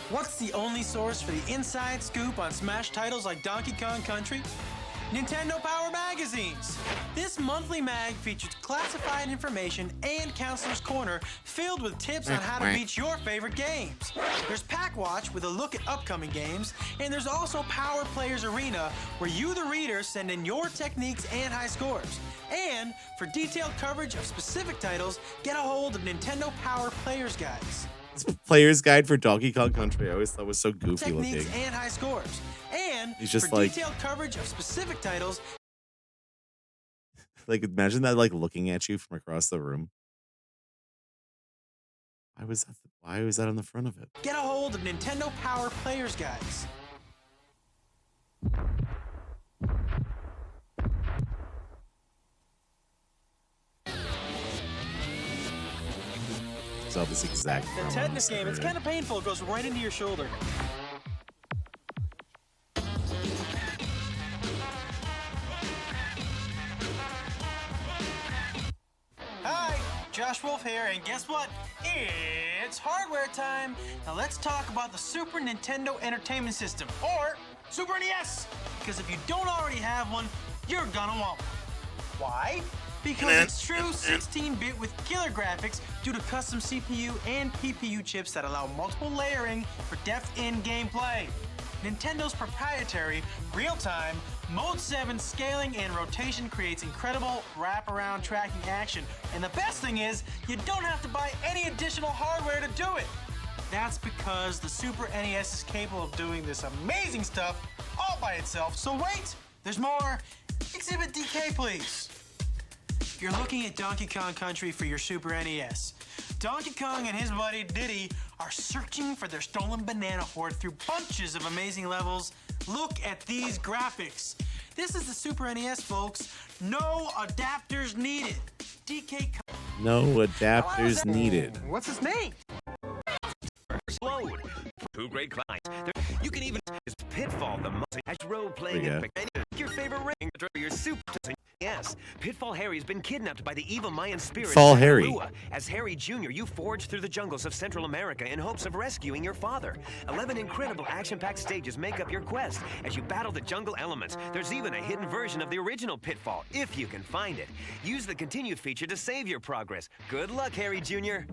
What's the only source for the inside scoop on Smash titles like Donkey Kong Country? Nintendo Power Magazines. This monthly mag features classified information and Counselor's Corner filled with tips on how to beat your favorite games. There's Pack Watch with a look at upcoming games, and there's also Power Players Arena where you, the reader, send in your techniques and high scores. And for detailed coverage of specific titles, get a hold of Nintendo Power Players Guides. This player's guide for Donkey Kong Country I always thought was so goofy looking. Techniques and high scores. And he's just for like, detailed coverage of specific titles. Like, imagine that, like, looking at you from across the room. Why was that on the front of it? Get a hold of Nintendo Power Players Guides. So this exact The promo tetanus on game, it's Saturday. kind of painful. It goes right into your shoulder. Hi, Josh Wolf here, and guess what? It's hardware time. Now let's talk about the Super Nintendo Entertainment System, or Super NES. Because if you don't already have one, you're gonna want one. Why? Because it's true 16-bit with killer graphics due to custom CPU and PPU chips that allow multiple layering for depth in gameplay. Nintendo's proprietary, real-time, Mode 7 scaling and rotation creates incredible wraparound tracking action. And the best thing is, you don't have to buy any additional hardware to do it. That's because the Super NES is capable of doing this amazing stuff all by itself. So wait, there's more. Exhibit DK, please. You're looking at Donkey Kong Country for your Super NES. Donkey Kong and his buddy Diddy are searching for their stolen banana hoard through bunches of amazing levels. Look at these graphics. This is the Super NES, folks. No adapters needed. DK. No adapters needed. What's his name? Load. Two great clients. You can even use Pitfall, the most role-playing Yeah. your favorite ring. Your Super. Yes, Pitfall Harry has been kidnapped by the evil Mayan spirit. Pitfall Harry. Kakalua. As Harry Jr., you forge through the jungles of Central America in hopes of rescuing your father. 11 incredible action-packed stages make up your quest as you battle the jungle elements. There's even a hidden version of the original Pitfall, if you can find it. Use the continued feature to save your progress. Good luck, Harry Jr.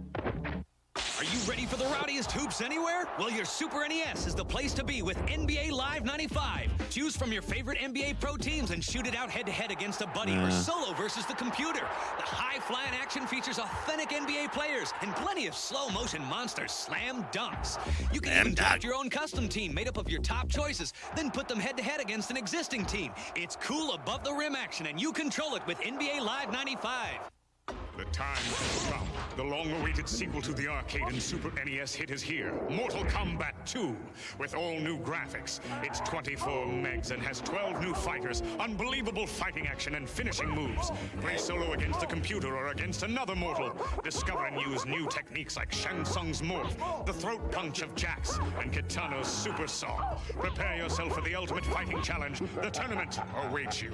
Are you ready for the rowdiest hoops anywhere? Well, your Super NES is the place to be with NBA Live 95. Choose from your favorite NBA pro teams and shoot it out head-to-head against a buddy or solo versus the computer. The high-flying action features authentic NBA players and plenty of slow-motion monster slam dunks. You can even draft your own custom team made up of your top choices, then put them head-to-head against an existing team. It's cool above-the-rim action, and you control it with NBA Live 95. The time has come. The long-awaited sequel to the arcade and Super NES hit is here. Mortal Kombat 2, with all new graphics. It's 24 megs and has 12 new fighters, unbelievable fighting action and finishing moves. Play solo against the computer or against another mortal. Discover and use new techniques like Shang Tsung's morph, the throat punch of Jax, and Kitano's super saw. Prepare yourself for the ultimate fighting challenge. The tournament awaits you.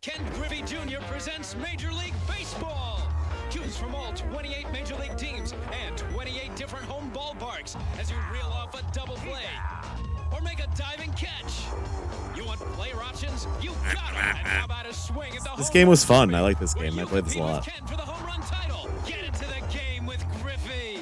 Ken Griffey Jr. presents Major League Baseball. Choose from all 28 Major League teams and 28 different home ballparks as you reel off a double play or make a diving catch. You want player options? You got it. And how about a swing at the This home game was run fun. I like this game. I played this a lot. Ken for the home run title. Get into the game with Griffey.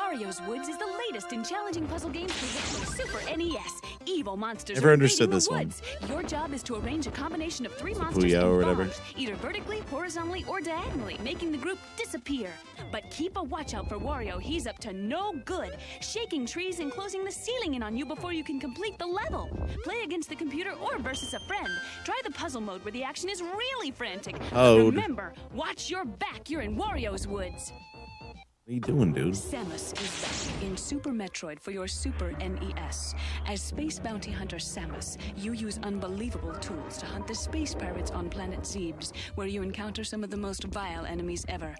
Wario's Woods is the latest in challenging puzzle games created for Super NES. Evil monsters Never are understood invading this the one. woods. Your job is to arrange a combination of 3 monsters Puyo in or whatever. bombs, either vertically, horizontally, or diagonally, making the group disappear. But keep a watch out for Wario. He's up to no good, shaking trees and closing the ceiling in on you before you can complete the level. Play against the computer or versus a friend. Try the puzzle mode where the action is really frantic. Oh. Remember, watch your back. You're in Wario's Woods. What are you doing, dude? Samus is back in Super Metroid for your Super NES. As Space Bounty Hunter Samus, you use unbelievable tools to hunt the space pirates on planet Zebes, where you encounter some of the most vile enemies ever.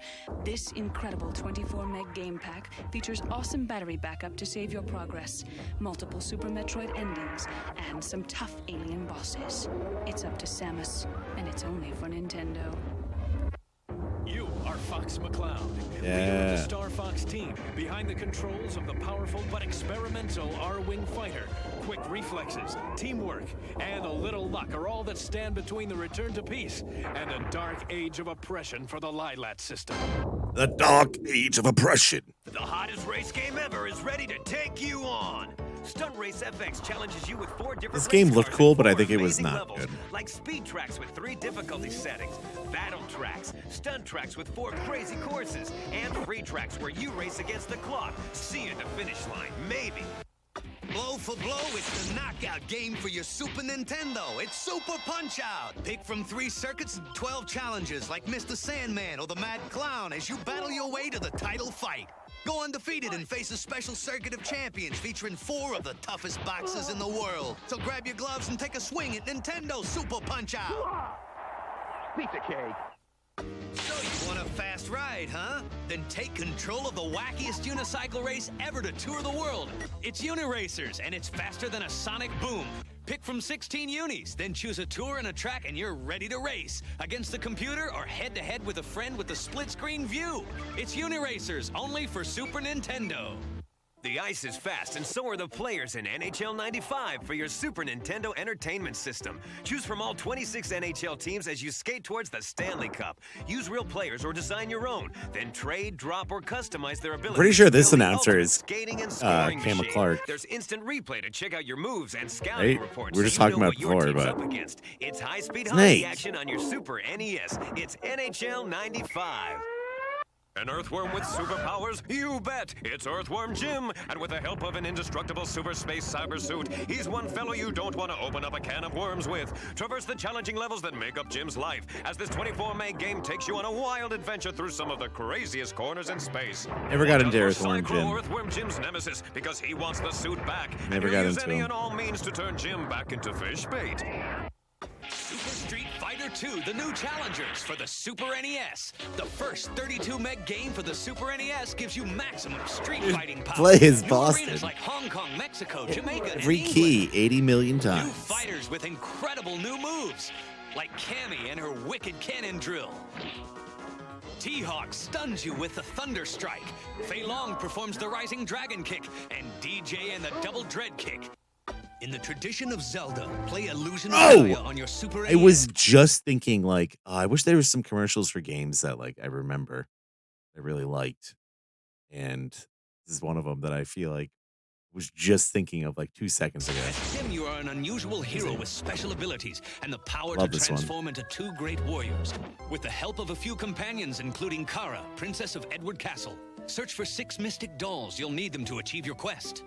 This incredible 24-meg game pack features awesome battery backup to save your progress, multiple Super Metroid endings, and some tough alien bosses. It's up to Samus, and it's only for Nintendo. You are Fox McCloud, leader of Yeah. the Star Fox team, behind the controls of the powerful but experimental R-Wing fighter. Quick reflexes, teamwork, and a little luck are all that stand between the return to peace and a dark age of oppression for the Lilat system. The Dark Age of Oppression. The hottest race game ever is ready to take you on. Stunt Race FX challenges you with 4 different This game race looked cars cool, and but I 4 think it was amazing not levels, good. like speed tracks with 3 difficulty settings, battle tracks, stunt tracks with 4 crazy courses, and free tracks where you race against the clock. See you at the finish line, maybe. Blow for blow, it's the knockout game for your Super Nintendo. It's Super Punch-Out! Pick from 3 circuits and 12 challenges like Mr. Sandman or the Mad Clown as you battle your way to the title fight. Go undefeated and face a special circuit of champions featuring 4 of the toughest boxers in the world. So grab your gloves and take a swing at Nintendo Super Punch-Out! Pizza cake. So you want a fast ride, huh? Then take control of the wackiest unicycle race ever to tour the world. It's Uniracers, and it's faster than a sonic boom. Pick from 16 unis, then choose a tour and a track, and you're ready to race. Against the computer or head-to-head with a friend with the split-screen view. It's Uniracers, only for Super Nintendo. The ice is fast, and so are the players in NHL 95 for your Super Nintendo Entertainment System. Choose from all 26 NHL teams as you skate towards the Stanley Cup. Use real players or design your own. Then trade, drop, or customize their abilities. Pretty sure to this build the announcer ultimate is skating and scoring Cam machine. Clark. There's instant replay to check out your moves and scouting Right? reports. We were just so you talking know about what your before, team's but- up against. It's high-speed Snake. hockey action on your Super NES. It's NHL 95. An earthworm with superpowers? You bet! It's Earthworm Jim, and with the help of an indestructible super space cyber suit, he's one fellow you don't want to open up a can of worms with. Traverse the challenging levels that make up Jim's life, as this 24-meg game takes you on a wild adventure through some of the craziest corners in space. Never got into Watch out for Earthworm Cyclo, Jim. Earthworm Jim's nemesis, because he wants the suit back. Never and got he'll use into any him. and all means to turn Jim back into fish bait. Super Street Fighter 2, the new challengers for the Super NES. The first 32-meg game for the Super NES gives you maximum street fighting power. Play as New Boston. arenas like Hong Kong, Mexico, Jamaica, and Every England. key 80 million New times. fighters with incredible new moves, like Cammy and her wicked cannon drill. T-Hawk stuns you with the Thunder Strike. Fei Long performs the Rising Dragon Kick, and DJ and the Double Dread Kick. In the tradition of Zelda, play Illusion of Gaia on your Super I was just thinking, like, I wish there was some commercials for games that, like, I remember I really liked. And this is one of them that I feel like was just thinking of like 2 seconds ago. As Tim, you are an unusual hero with special abilities and the power Love to this one. transform into 2 great warriors. With the help of a few companions, including Kara, Princess of Edward Castle. Search for 6 mystic dolls. You'll need them to achieve your quest.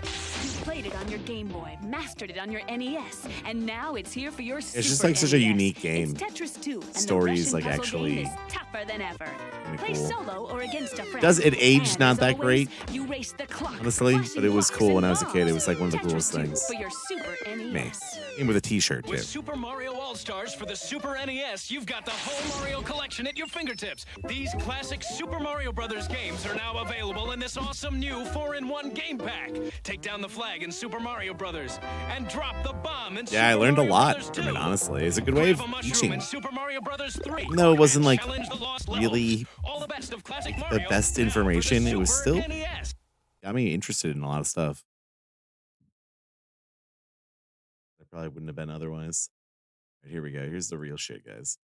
You played it on your Game Boy, mastered it on your NES, and now it's here for your Super It's just like such a NES. unique game. It's Tetris 2, and Stories, the like, Russian puzzle game actually is tougher than ever. kinda Play cool. solo or against a friend. Does it age And not as that always, great? You race the clock, Honestly, crushing but it was blocks cool when and I was a kid. It bombs. was like one of the Tetris coolest 2 things. for your Super NES. Me. Came with a t-shirt too. With Super Mario All-Stars for the Super NES, you've got the whole Mario collection at your fingertips. These classic Super Mario Brothers games are now available in this awesome new 4-in-1 game pack. Take down the flag in Super Mario Brothers and drop the bomb in Yeah, I Super learned a Mario lot Brothers from it, 2. honestly. It's a good way of Grab a mushroom teaching. in Super Mario Brothers 3. Even though it wasn't like Challenge the lost really levels. All the best of classic the Mario best now for the information, it was Super still NES. got me interested in a lot of stuff. I probably wouldn't have been otherwise. Right, here we go. Here's the real shit, guys.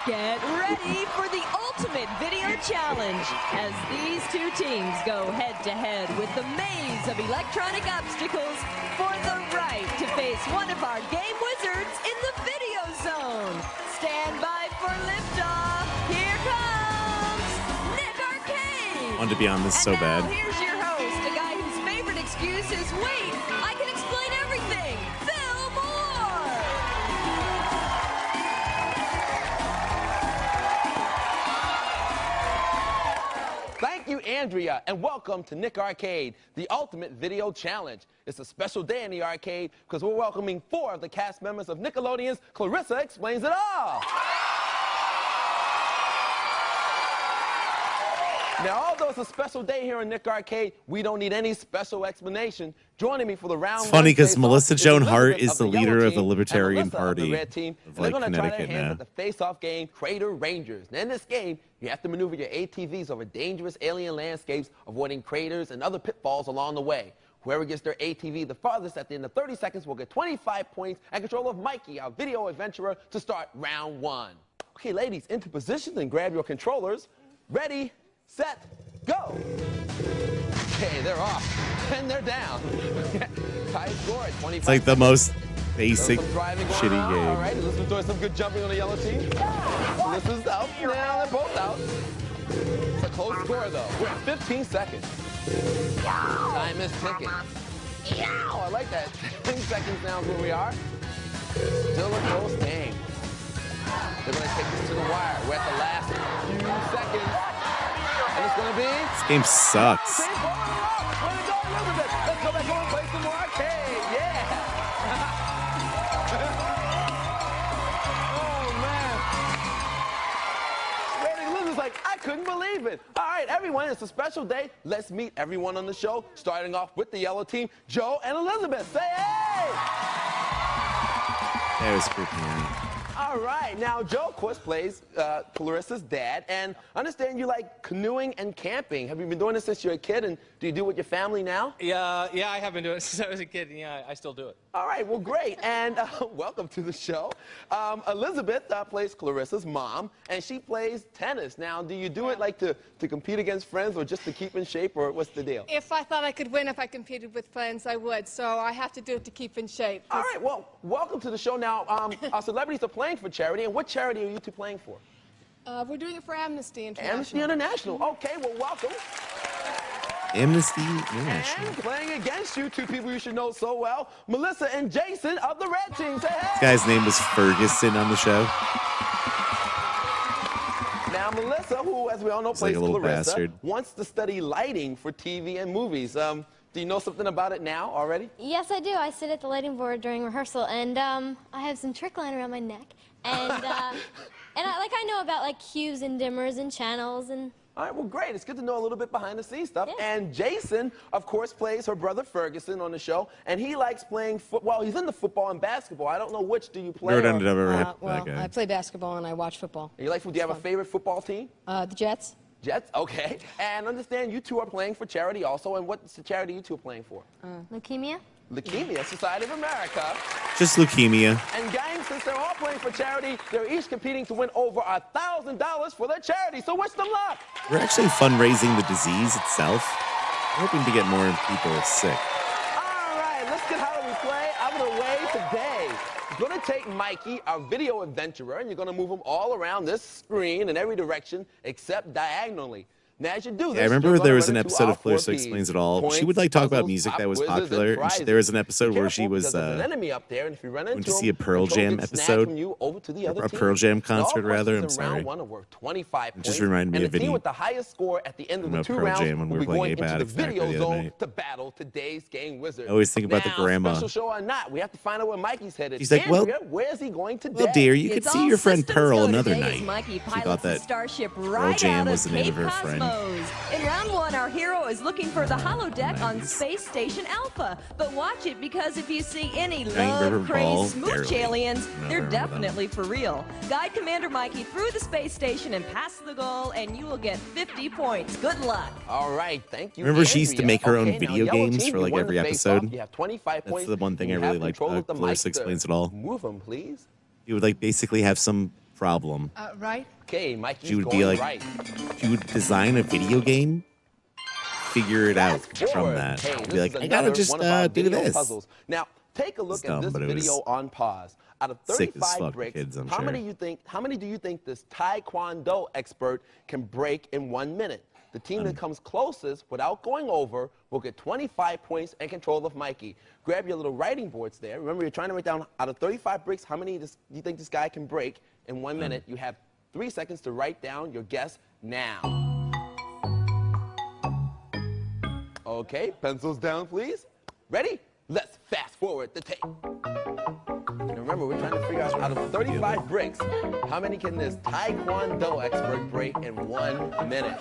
Get ready for the ultimate video challenge as these two teams go head-to-head with the maze of electronic obstacles for the right to face one of our game wizards in the video zone. Stand by for liftoff. Here comes Nick Arcade. Wanted to be on this so bad. Here's your host, a guy whose favorite excuse is, wait, I can explain everything, Phil Moore. Thank you, Andrea, and welcome to Nick Arcade, the ultimate video challenge. It's a special day in the arcade because we're welcoming 4 of the cast members of Nickelodeon's Clarissa Explains It All. Now, although it's a special day here in Nick Arcade, we don't need any special explanation. Joining me for the round It's funny because face-off Melissa is Joan Elizabeth Hart of is the yellow leader of team the Libertarian and Melissa Party of the red team. of They're like going to try their Connecticut hands now. at the face-off game, Crater Rangers. And in this game, you have to maneuver your ATVs over dangerous alien landscapes, avoiding craters and other pitfalls along the way. Whoever gets their ATV the farthest at the end of 30 seconds will get 25 points and control of Mikey, our video adventurer, to start round 1. Okay, ladies, into position and grab your controllers. Ready, set, go. Okay, they're off, and they're down. Tie score at 25. It's like the most basic, Some driving going shitty on. game. All right, Elizabeth doing some good jumping on the yellow team. Elizabeth's out. Now they're both out. It's a close score, though. We're at 15 seconds. Time is ticking. I like that. 10 seconds now is where we are. Still a close game. They're going to take this to the wire. We're at the last few seconds. And it's going to be... This game sucks. Way to go, Elizabeth. Let's go back home and play some more arcade. Yeah. Oh, man. Wait, Elizabeth's like, I couldn't believe it. All right, everyone, it's a special day. Let's meet everyone on the show, starting off with the yellow team, Joe and Elizabeth. Say hey! That was creepy. All right, now Joe, of course, plays Clarissa's dad, and I understand you like canoeing and camping. Have you been doing this since you're a kid, and do you do it with your family now? Yeah, I have been doing it since I was a kid, and yeah, I still do it. All right, well, great, and welcome to the show. Elizabeth plays Clarissa's mom, and she plays tennis. Now, do you do it like to compete against friends, or just to keep in shape, or what's the deal? If I thought I could win if I competed with friends, I would. So I have to do it to keep in shape. All right, well, welcome to the show. Now, our celebrities are playing for charity, and what charity are you two playing for? We're doing it for Amnesty International. Amnesty International. Okay, well, welcome. Amnesty International. And playing against you, 2 people you should know so well, Melissa and Jason of the red team. Say hey. This guy's name was Ferguson on the show. Now, Melissa, who, as we all know, He's like plays a little Clarissa, bastard. wants to study lighting for TV and movies. Do you know something about it now already? Yes, I do. I sit at the lighting board during rehearsal, and I have some trick line around my neck, and I know about like hues and dimmers and channels and. All right, well, great. It's good to know a little bit behind-the-scenes stuff. Yeah. And Jason, of course, plays her brother Ferguson on the show, and he likes playing football. He's into football and basketball. I don't know which do you play. Never done it ever. Well, I play basketball and I watch football. Do you have a favorite football team? The Jets. Jets, okay. And understand you two are playing for charity also. And what's the charity you two are playing for? Leukemia. Leukemia Society of America. Just leukemia. And gang, since they're all playing for charity, they're each competing to win over $1,000 for their charity. So wish them luck. We're actually fundraising the disease itself. We're hoping to get more people sick. All right, let's get how do we play out of the way today. You're going to take Mikey, our video adventurer, and you're going to move him all around this screen in every direction except diagonally. Now, as you do this, Yeah, I remember there was an episode of Clarissa Explains It All. She would like talk about music that was popular. And there was an episode where she was went to see a Pearl Jam episode, a Pearl Jam concert rather. I'm sorry. It just reminded me of the team Vinny. with the highest score at the end of the 2 Pearl rounds Jam when we will were be playing going into the Apex back video the other zone night. to battle today's game wizard. I always think about the grandma. Special show or not, we have to find out where Mikey's headed. She's like, well- Andrea, where's he going today? Well, dear, you could It's see all your friend systems Pearl go another today as night. Mikey She pilots thought the that starship Pearl right Jam out was of the name of Cape her friend. Cosmos. In round 1, our hero is looking for the holodeck on Space Station Alpha. But watch it, because if you see any Giant river ball, love-crazed smooch barely. aliens, No, they're I remember that definitely for real. Guide Commander Mikey through the space station and past the goal, and you will get 50 points. Good luck. All right, thank you. Remember she used to Andrea. make her own Okay, now, video yellow games team, for you like won every the face-off. episode. You have 25 That's points. the one thing I You really have liked control about of the Clarissa mic to Explains It All. Move them, please. He would like basically have some problem. Right? Okay, Mikey's She would going be like, right. she would design a video game, figure it out from Forward. that. Hey, She'd this be like, is I gotta another just one of our do video this. puzzles. Now, take a look It's at dumb, this but it was video on pause. Out of sick as 35 fuck bricks, kids, I'm how sure. many do you think this Taekwondo expert can break in 1 minute? The team that comes closest without going over will get 25 points and control of Mikey. Grab your little writing boards there. Remember, you're trying to write down out of 35 bricks, how many do you think this guy can break in 1 minute? You have 3 seconds to write down your guess now. Okay, pencils down, please. Ready? Let's fast forward the tape. And remember, we're trying to figure out of 35 bricks, how many can this Taekwondo expert break in 1 minute?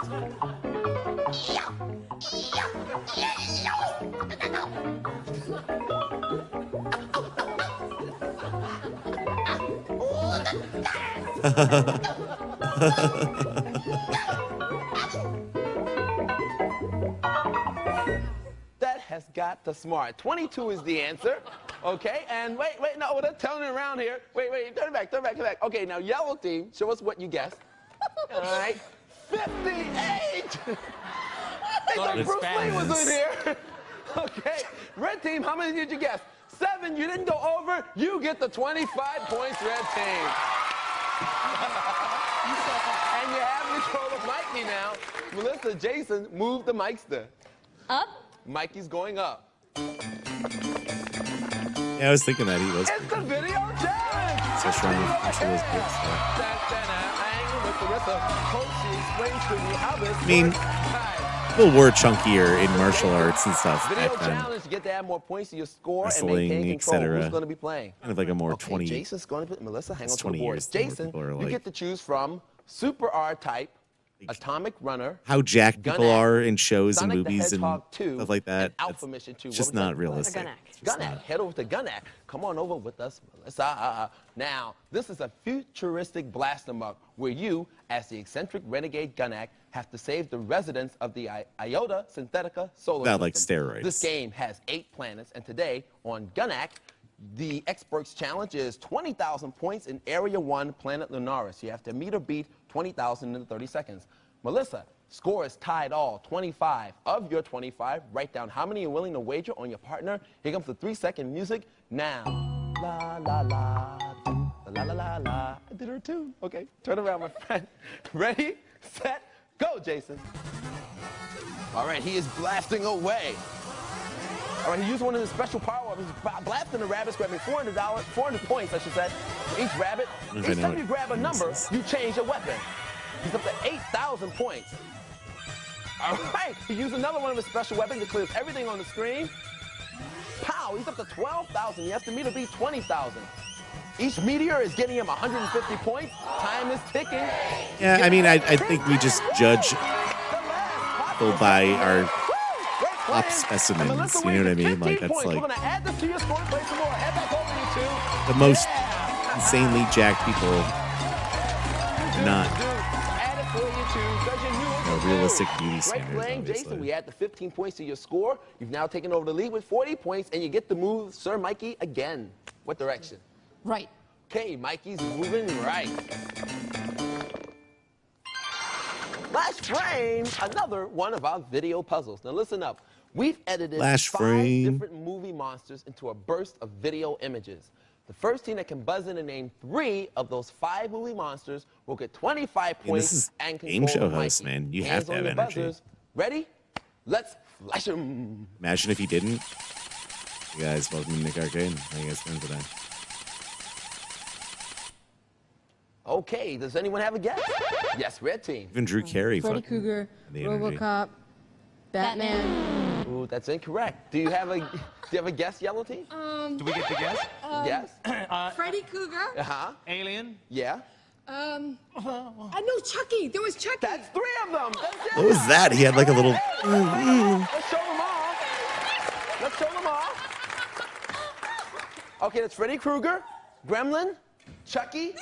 That has got to smart. 22 is the answer. Okay, and wait, no, they're turning around here. Wait, turn it back. Okay, now yellow team, show us what you guessed. All right, 58! They thought Bruce Lee was in here. Okay, red team, how many did you guess? 7, you didn't go over, you get the 25 points, red team. And you have control of Mikey now. Melissa, Jason, move the Mikester. Up? Mikey's going up. Yeah, I was thinking that he was. It's the video challenge! So strong with each of those bricks. I mean, people were chunkier in martial arts and stuff Video back then. challenge, you get to add more points to your score and Wrestling, maintain control. etc. Who's going to be playing? Kind of like a more Okay, 20. Jason's going to put Melissa, hang on it's to the 20 board. years where Jason, people are you like- get to choose from Super R-Type, Atomic Runner, How jacked people Gun-Act, are in shows Sonic and the movies and Hedgehog 2, stuff like that. and Alpha It's Mission 2. just What was not that? realistic. It's just Gun-Act. not. Head over to Gun-Act. Come on over with us, Melissa. Now, this is a futuristic blast 'em up where you, as the eccentric renegade Gun-Act, have to save the residents of the Iota Synthetica solar Not like system. steroids. This game has 8 planets, and today on Gun-Act, the experts challenge is 20,000 points in Area 1, Planet Lunaris. You have to meet or beat 20,000 in 30 seconds. Melissa, score is tied all, 25. Of your 25, write down how many you're willing to wager on your partner. Here comes the 3-second music now. La, la, la, do, la, la, la, la. I did her too. Okay, turn around, my friend. Ready, set, go, Jason. All right, he is blasting away. All right, he used one of his special power weapons, blasting the rabbits, grabbing $400, 400 points, I should say, for each rabbit. Each time you grab a number, you change your weapon. He's up to 8,000 points. All right, he used another one of his special weapons that clears everything on the screen. Pow, he's up to 12,000. You have to meet or beat 20,000. Each meteor is getting him 150 points. Time is ticking. Yeah, I mean, I think we just judge people by our top specimens. You know what I mean? Like, that's We're like going to add this to your score and play some more. Head back over, you two. the most insanely jacked people. Not Add it for you two. Does your new realistic beauty Great standards, playing, obviously. Jason. We add the 15 points to your score. You've now taken over the lead with 40 points, and you get to move Sir Mikey again. What direction? Right. Okay, Mikey's moving right. Last frame, another one of our video puzzles. Now listen up. We've edited Last 5 frame. different movie monsters into a burst of video images. The first team that can buzz in and name 3 of those 5 movie monsters will get 25 mean, points this is and control game show of Mikey. host, man. You Hands have to on have your energy. buzzers. Ready? Let's flash them. Imagine if he didn't. You guys, welcome to Nick Arcade. How you guys doing today? Okay, does anyone have a guess? Yes, red team. Even Drew Carey. Freddy fucking Krueger, had the energy. RoboCop, Batman. Ooh, that's incorrect. Do you have a guess, yellow team? Do we get to guess? Yes. Freddy Krueger. Uh-huh. Alien? Yeah. I know Chucky. There was Chucky. That's 3 of them. What was that? He had like a little. Let's show them all. Let's show them all. Okay, that's Freddy Krueger, Gremlin, Chucky.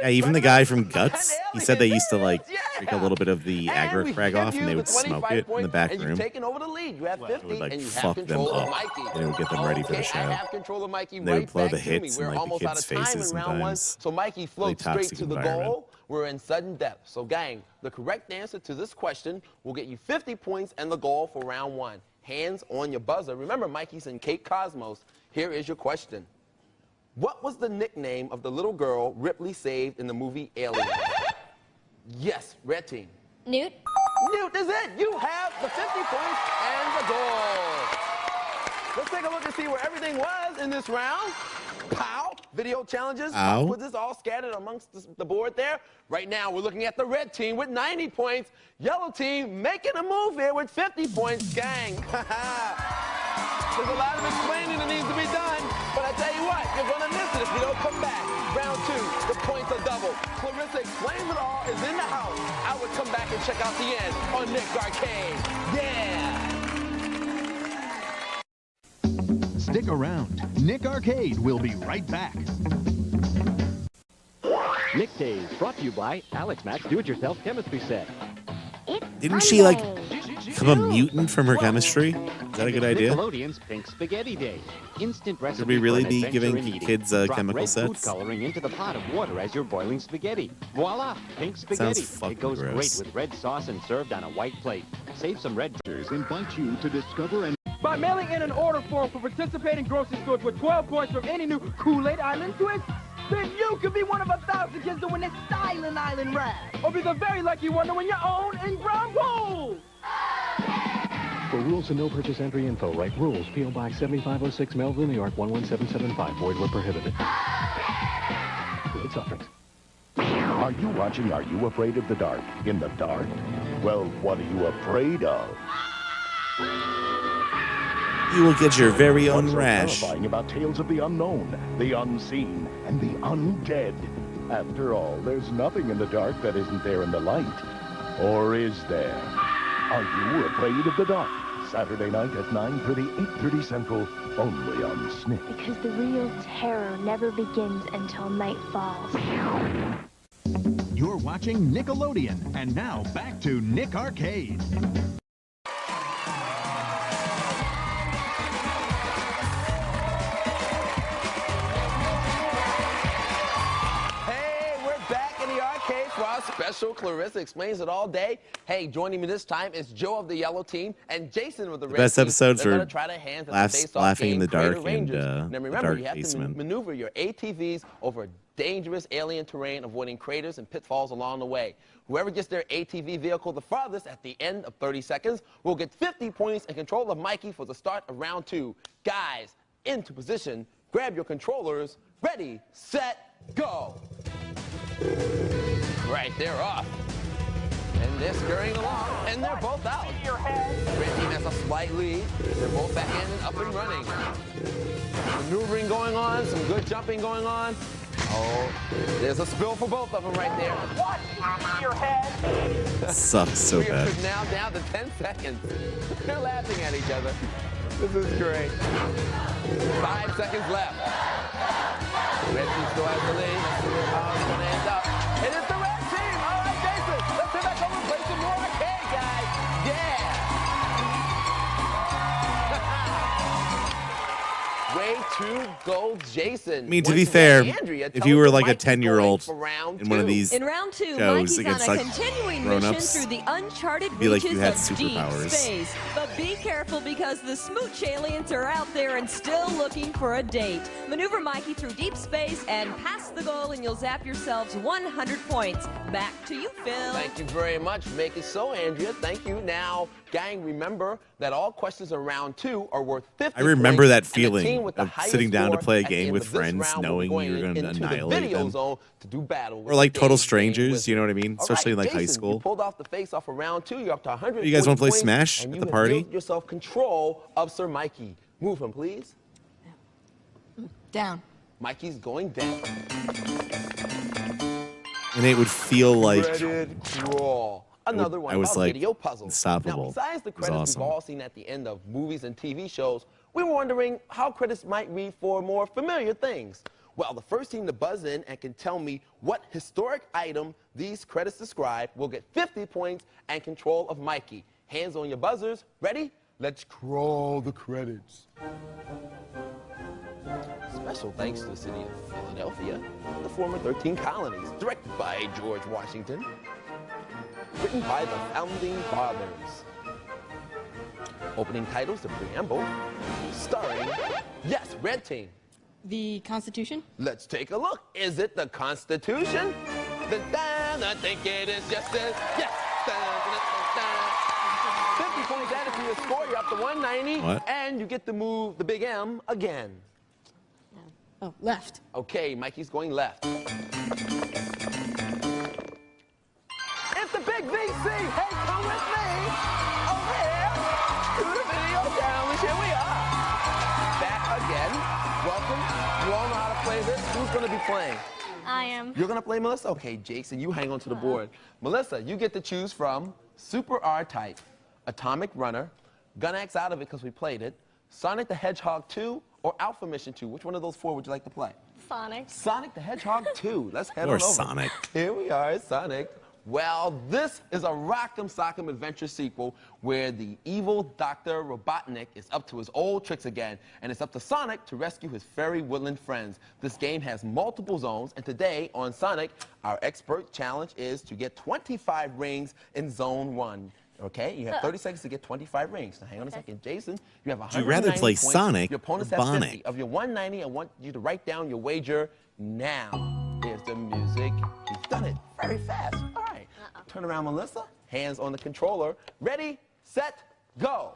Yeah, even the guy from Guts. He said they used to like Yeah, Take a little bit of the agar crag off, and they would smoke it in the back and room. You've taken over the lead. You have 50, It would like and you have fuck them control of up. Mikey. And it would get them ready for the show. I have control of Mikey. They would Right blow back the to me. hits We're in like almost the out kids' of time faces in round one, sometimes. so Mikey floats straight toxic to the environment. goal. We're in sudden death. So, gang, the correct answer to this question will get you 50 points and the goal for round one. Hands on your buzzer. Remember, Mikey's in Cape Cosmos. Here is your question. What was the nickname of the little girl Ripley saved in the movie Alien? Yes, red team. Newt? Newt is it. You have the 50 points and the goal. Let's take a look and see where everything was in this round. Pow! Video challenges. Ow. Quizzes all scattered amongst the board there. Right now, we're looking at the red team with 90 points. Yellow team making a move here with 50 points. Gang. There's a lot of explaining that needs to be done, but I tell you what, you're going to miss it if you don't come back. Round two, the points are double. Clarissa Explains It All is in the house. I would come back and check out the end on Nick Arcade. Yeah! Stick around. Nick Arcade will be right back. Nick Days, brought to you by Alex Max Do-It-Yourself Chemistry Set. Didn't she like become a mutant from her chemistry? Is that a good idea? Nickelodeon's Pink Spaghetti Day. Instant recipe. Should we really for an be adventure giving in eating. kids Drop chemical red sets? food coloring into the pot of water as you're boiling spaghetti. Voila, pink spaghetti. fucking It goes gross. great with red sauce and served on a white plate. Save some red. Invite you to discover and By mailing in an order form for participating grocery stores with 12 points from any new Kool-Aid Island twist, then you could be one of 1,000 kids to win this Styling Island ride. Or be the very lucky one to win your own in-ground pool. For rules and no purchase entry info, write rules, P.O. Box 7506, Melville, New York 11775. Void where prohibited. Good soft drinks. Are you watching Are You Afraid of the Dark? In the dark? Well, what are you afraid of? You will get your very own What's so rash. terrifying about tales of the unknown, the unseen, and the undead? After all, there's nothing in the dark that isn't there in the light. Or is there? Are You Afraid of the Dark? Saturday night at 9:30, 8:30 Central, only on Snick. Because the real terror never begins until night falls. You're watching Nickelodeon. And now back to Nick Arcade. Hey, we're back in the arcade for our special Clarissa Explains It All Day. Hey, joining me this time is Joe of the yellow team and Jason with the red best team. episodes They're are gonna try to hand laughing in the dark and Now the remember, dark you have basement. to maneuver your ATVs over dangerous alien terrain, avoiding craters and pitfalls along the way. Whoever gets their ATV vehicle the farthest at the end of 30 seconds will get 50 points and control of Mikey for the start of round two. Guys, into position. Grab your controllers. Ready, set, go. Right, they're off. And they're scurrying along, and they're both out. Red team has a slight lead. They're both back in and up and running. Maneuvering going on, some good jumping going on. Oh, there's a spill for both of them right there. Watch your head. Sucks so We are bad. now down to 10 seconds. They're laughing at each other. This is great. 5 seconds left. Red team still has the lead. Let's see how it's going to end up. And it's the red team. All right, Jason. Let's head back over and play some more arcade, guys. Yeah. Way to go, Jason. I mean, to Once be again, fair, Andrea, if tell you us were what like a Mikey's going 10-year-old for round in one of two. these In round two, shows Mikey's on against a like continuing mission grown-ups, through the uncharted it'd be like reaches you had of deep superpowers. space. But be careful because the smooch aliens are out there and still looking for a date. Maneuver Mikey through deep space and pass the goal and you'll zap yourselves 100 points. Back to you, Phil. Thank you very much. Make it so, Andrea. Thank you. Now, gang, remember that all questions in round two are worth 50 I remember points, that and the team feeling with the of highest sitting down to score play a at the game end with of this friends round will knowing go you were going to into the annihilate video them. zone to do battle Or with like the total Game strangers, Wizard. you know what I mean? All Especially in right, like high Jason, school. You pulled off the face off of round two. You're up to 100. You guys wanna play points, Smash and at you the have party? built yourself control of Sir Mikey. Move him, please. Down. Mikey's going down. And it would feel like Dreaded crawl. Another one I was about like video puzzles. unstoppable. Now, besides the It was credits awesome. we've all seen at the end of movies and TV shows, we were wondering how credits might read for more familiar things. Well, the first team to buzz in and can tell me what historic item these credits describe will get 50 points and control of Mikey. Hands on your buzzers. Ready? Let's crawl the credits. Special thanks to the city of Philadelphia, the former 13 colonies. Directed by George Washington. Written by the Founding Fathers. Opening titles, the preamble. Starring, yes, red team. The Constitution? Let's take a look. Is it the Constitution? I think it is just this. Yes. 50 points added to your score. You're up to 190. What? And you get to move the big M again. Oh, left. Okay, Mikey's going left. It's the big VC. Hey, come with me over here to the video challenge. Here we are. Back again. Welcome. You all know how to play this. Who's going to be playing? I am. You're going to play Melissa? Okay, Jason, you hang on to the board. Melissa, you get to choose from Super R-Type, Atomic Runner, Gun Axe out of it because we played it, Sonic the Hedgehog 2, or Alpha Mission 2. Which one of those four would you like to play? Sonic. Sonic the Hedgehog 2. Let's head Or on over. Sonic. Here we are, Sonic. Well, this is a Rock'em Sock'em Adventure sequel where the evil Dr. Robotnik is up to his old tricks again, and it's up to Sonic to rescue his fairy woodland friends. This game has multiple zones, and today on Sonic, our expert challenge is to get 25 rings in Zone 1. Okay, you have 30 seconds to get 25 rings. Now, hang on a second. Jason, you have 190 Would you rather play points. Sonic Your opponents or have Bonnet? 50. Of your 190, I want you to write down your wager now. There's the music. You've done it very fast. All right. Turn around, Melissa. Hands on the controller. Ready, set, go.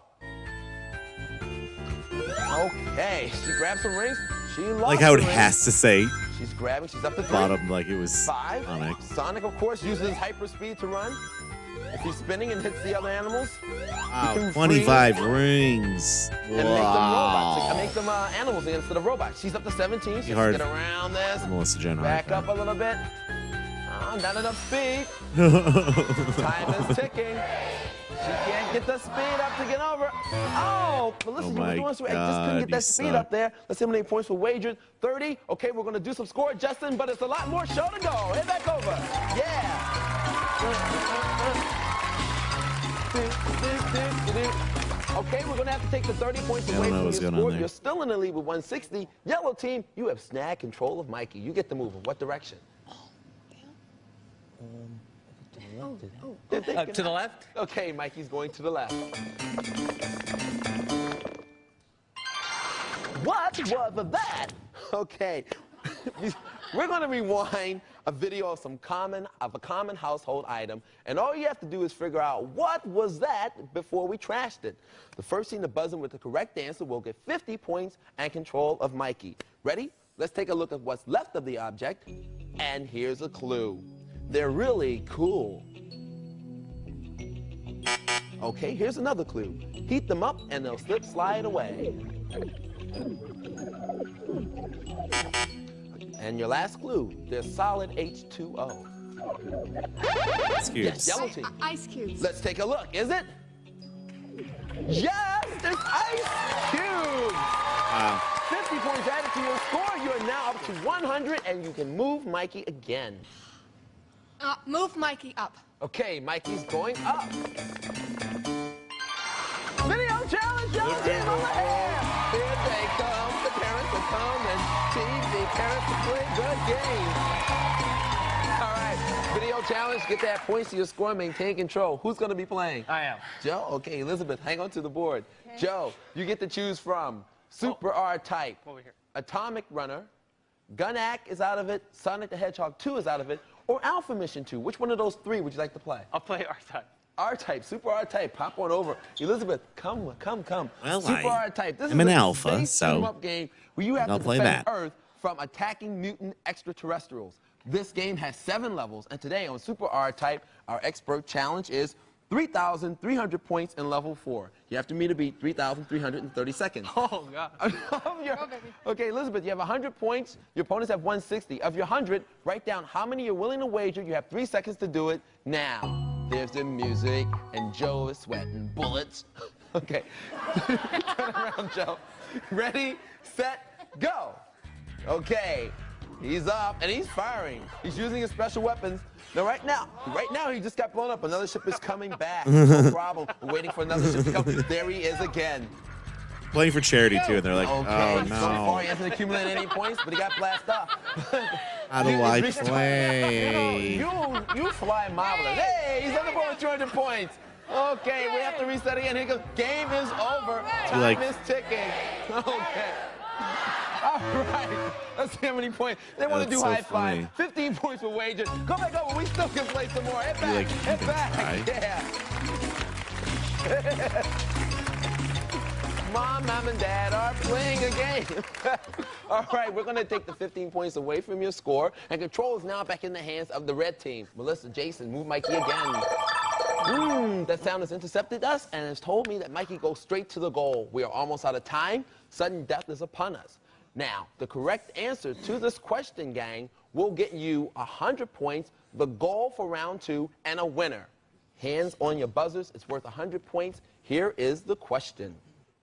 Okay, she grabs some rings. She lost Like how it the rings. has to say She's grabbing. She's up to 3. bottom like it was 5. Sonic. Sonic, of course, uses hyper speed to run. If he's spinning and hits the other animals, Wow, he can 25 freeze rings. and make them robots. Wow. Make them animals instead of robots. She's up to 17. She's hard. get around this. Melissa Joan Back Hart. up a little bit. Oh, not enough speed. Time is ticking. She can't get the speed up to get over. Oh, Melissa, Oh you my were doing so just couldn't God, get that you speed suck. up there. Let's see how many points were wagered. 30. Okay, we're going to do some score adjusting, but it's a lot more show to go. Head back over. Yeah. Okay, we're going to have to take the 30 points I don't away know from your what's going on score. there. You're still in the lead with 160. Yellow team, you have snag control of Mikey. You get to move. In what direction? To the left? Okay, Mikey's going to the left. What was that? Okay, we're going to rewind a video of a common household item, and all you have to do is figure out what was that before we trashed it. The first team to buzz in with the correct answer will get 50 points and control of Mikey. Ready? Let's take a look at what's left of the object, and here's a clue. They're really cool. Okay, here's another clue. Heat them up and they'll slide away. And your last clue, they're solid H2O. Ice cubes. Yes, yellow team. Ice cubes. Let's take a look. Is it? Yes, it's ice cubes. 50 points added to your score. You are now up to 100, and you can move Mikey again. Move Mikey up. Okay, Mikey's going up. Video challenge, yellow team on the hand. Here they come. The parents will come and teach the parents to play the game. All right, video challenge. Get that points to your score. Maintain control. Who's going to be playing? I am. Joe? Okay, Elizabeth, hang on to the board. Joe, you get to choose from Super R-Type, Over here. Atomic Runner, Gun Axe is out of it, Sonic the Hedgehog 2 is out of it, or Alpha Mission 2. Which one of those 3 would you like to play? I'll play R-Type. R-Type, Super R-Type, pop on over. Elizabeth, come. Well, Super R-Type. This I'm is an a alpha, space so shoot-em-up game where you have I'll to play defend that. Earth from attacking mutant extraterrestrials. This game has 7 levels, and today on Super R-Type, our expert challenge is 3,300 points in level 4. You have to meet a beat 3,330 seconds. Oh, God. Okay, Elizabeth, you have 100 points. Your opponents have 160. Of your 100, write down how many you're willing to wager. You have 3 seconds to do it now. There's the music, and Joe is sweating bullets. Okay. Turn around, Joe. Ready, set, go. Okay. He's up, and he's firing. He's using his special weapons. Now, right now, he just got blown up. Another ship is coming back. No problem. We're waiting for another ship to come. There he is again. Playing for charity, too, and they're like, Okay, oh, so far no. he hasn't accumulated any points, but he got blasted off. How do I play? You fly marvelous. Hey, he's on the board with 200 points. Okay, we have to reset again. Here goes. Game is over. Time is ticking. Okay. All right. Let's see how many points. They want to do so high funny. five. 15 points for wager. Go back over. We still can play some more. Head back. Like, Head back. Yeah. Mom and Dad are playing a game. All right, we're going to take the 15 points away from your score, and control is now back in the hands of the red team. Melissa, Jason, move Mikey again. That sound has intercepted us and has told me that Mikey goes straight to the goal. We are almost out of time. Sudden death is upon us. Now, the correct answer to this question, gang, will get you 100 points, the goal for round 2, and a winner. Hands on your buzzers. It's worth 100 points. Here is the question.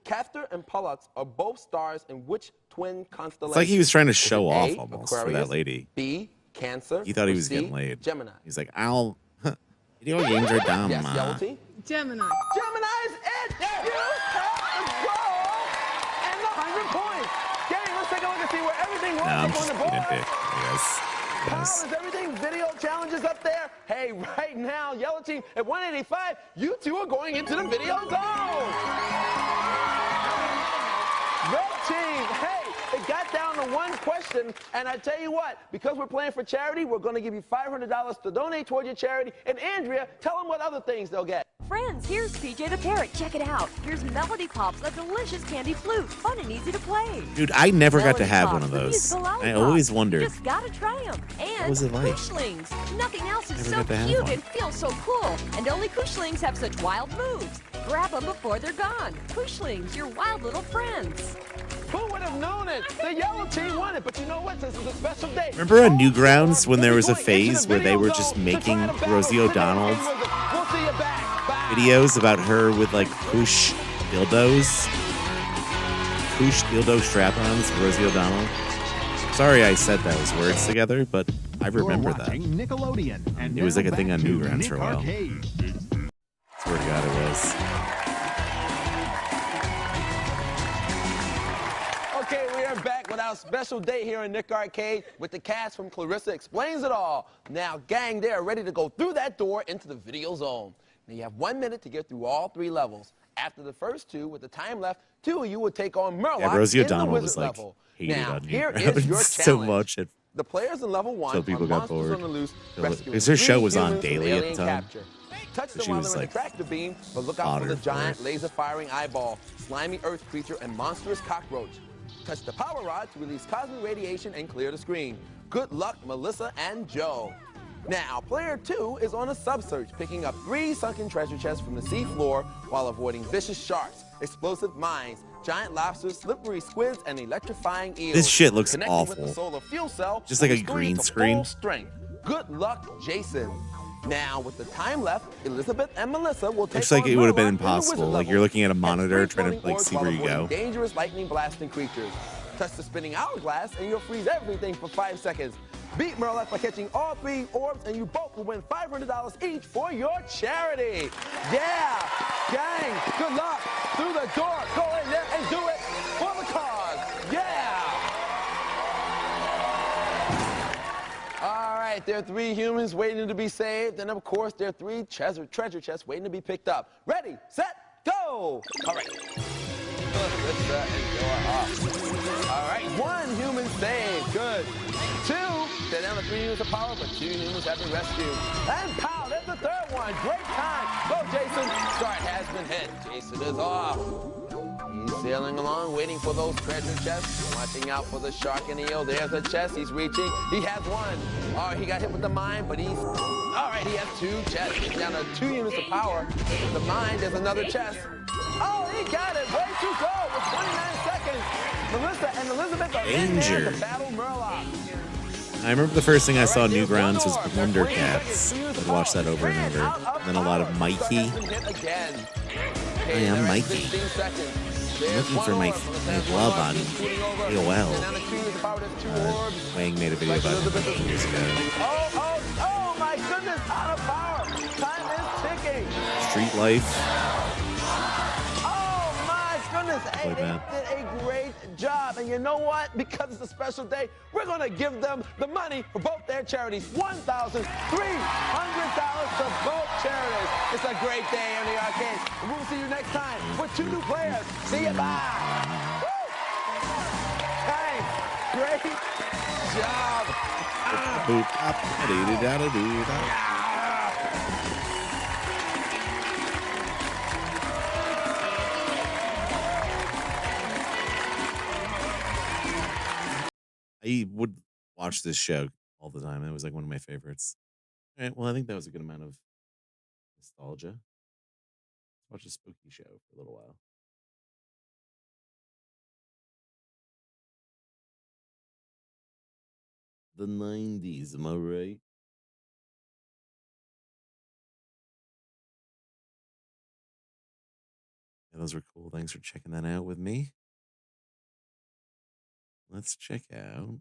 Castor and Pollux are both stars in which twin constellation? It's like he was trying to show off A, almost for Aquarius, that lady. B, Cancer. He thought he or was C, getting laid. Gemini. He's like, video games are dumb, Yes, Ma. Yellow Team? Gemini. Gemini is it! You have the goal and the 100 points. Gang, let's take a look and see where everything was No, I'm up on just the being board. a dick. Yes. How Yes. is everything? Video challenges up there? Hey, right now, Yellow Team at 185, you two are going into the video zone. Red Team, hey, it got down to one question, and I tell you what, because we're playing for charity, we're going to give you $500 to donate toward your charity. And Andrea, tell them what other things they'll get. Friends, here's PJ the Parrot. Check it out. Here's Melody Pops, a delicious candy flute. Fun and easy to play. Dude, I never got to Melody have Pops, one of the those. musical I lollipop. always You wondered. just gotta try them. And was it like? Kushlings. Nothing else is Never so got to have cute one. and feels so cool. And only Kushlings have such wild moves. Grab them before they're gone. Kushlings, your wild little friends. Who would have known it? The Yellow Team won it, but you know what? This is a special day. Remember on Newgrounds when there was a phase where they were just making Rosie O'Donnell We'll see you back. videos about her with like push dildos? Push dildo strap-ons, Rosie O'Donnell. Sorry I said those words together, but I remember that. Nickelodeon, and It was like a now thing back on to Newgrounds Nick for a while. Arcade. Swear to God it was. Okay, we are back with our special day here in Nick Arcade with the cast from Clarissa Explains It All. Now, gang, they are ready to go through that door into the video zone. Now, you have 1 minute to get through all 3 levels. After the first 2, with the time left, 2 of you will take on Murloc Yeah, Rosie in the O'Donnell wizard was like level. hated Now, on here is your Newgrounds so challenge. much. The players in level 1 So people are got monsters bored. on the loose, rescuing Because her 3 show was on humans from daily at the alien time. capture. Touch them She while was, they're in like, the tractor beam, but look out for the fodder for giant it. laser-firing eyeball, slimy earth creature, and monstrous cockroach. Touch the power rod to release cosmic radiation and clear the screen. Good luck, Melissa and Joe. Now, player 2 is on a sub-search, picking up 3 sunken treasure chests from the sea floor while avoiding vicious sharks, explosive mines, giant lobsters, slippery squids, and electrifying eels. This shit looks Connecting with awful. the solar fuel cell, Just like will a restore green you to screen. full strength. Good luck, Jason. Now, with the time left, Elizabeth and Melissa will take Looks like on it would have been Murloc in the wizard impossible. Like level. you're looking at a And monitor free trying to floating like see orbs where you while go. avoiding dangerous lightning blasting creatures. Touch the spinning hourglass and you'll freeze everything for 5 seconds. Beat Murloc by catching all 3 orbs and you both will win $500 each for your charity. Yeah, gang, good luck. Through the door, go in there and do it for the cause. Yeah. All right, there are 3 humans waiting to be saved, and of course, there are 3 treasure chests waiting to be picked up. Ready, set, go! All right. Melissa and Joe are off. All right, 1 human saved. Good. 2, they're down to 3 units of power, but 2 humans have been rescued. And pow, there's the 3rd one. Great time. Go, Jason. Start has been hit. Jason is off. He's sailing along, waiting for those treasure chests, watching out for the shark and eel. There's a chest he's reaching. He has 1. Oh, he got hit with the mine, but he's... All right, he has 2 chests. He's down to 2 units of power. With the mine, there's another chest. Oh, he got it. Way to go with 29 seconds. Melissa and Elizabeth are in there Danger. to battle Murloc. I remember the first thing I saw on Newgrounds was Blunder Cats. I'd watch that over and over. And then a lot of Mikey. Again. I am Mikey. 15 seconds. I'm looking for my love on AOL. Wang made a video about it a couple years ago. Oh, my goodness, out of power. Time is ticking. Street Life. Oh, my goodness. Hey, Play they that. did a great job. And you know what? Because it's a special day, we're going to give them the money for both their charities. $1,300 to both charities. It's a great day in the arcade. And we'll see you next time with 2 new players. See you. Bye. Woo! Hey, great job. I would watch this show all the time. It was like one of my favorites. All right, well, I think that was a good amount of nostalgia. Let's watch a spooky show for a little while. The 90s, am I right? Yeah, those were cool. Thanks for checking that out with me. Let's check out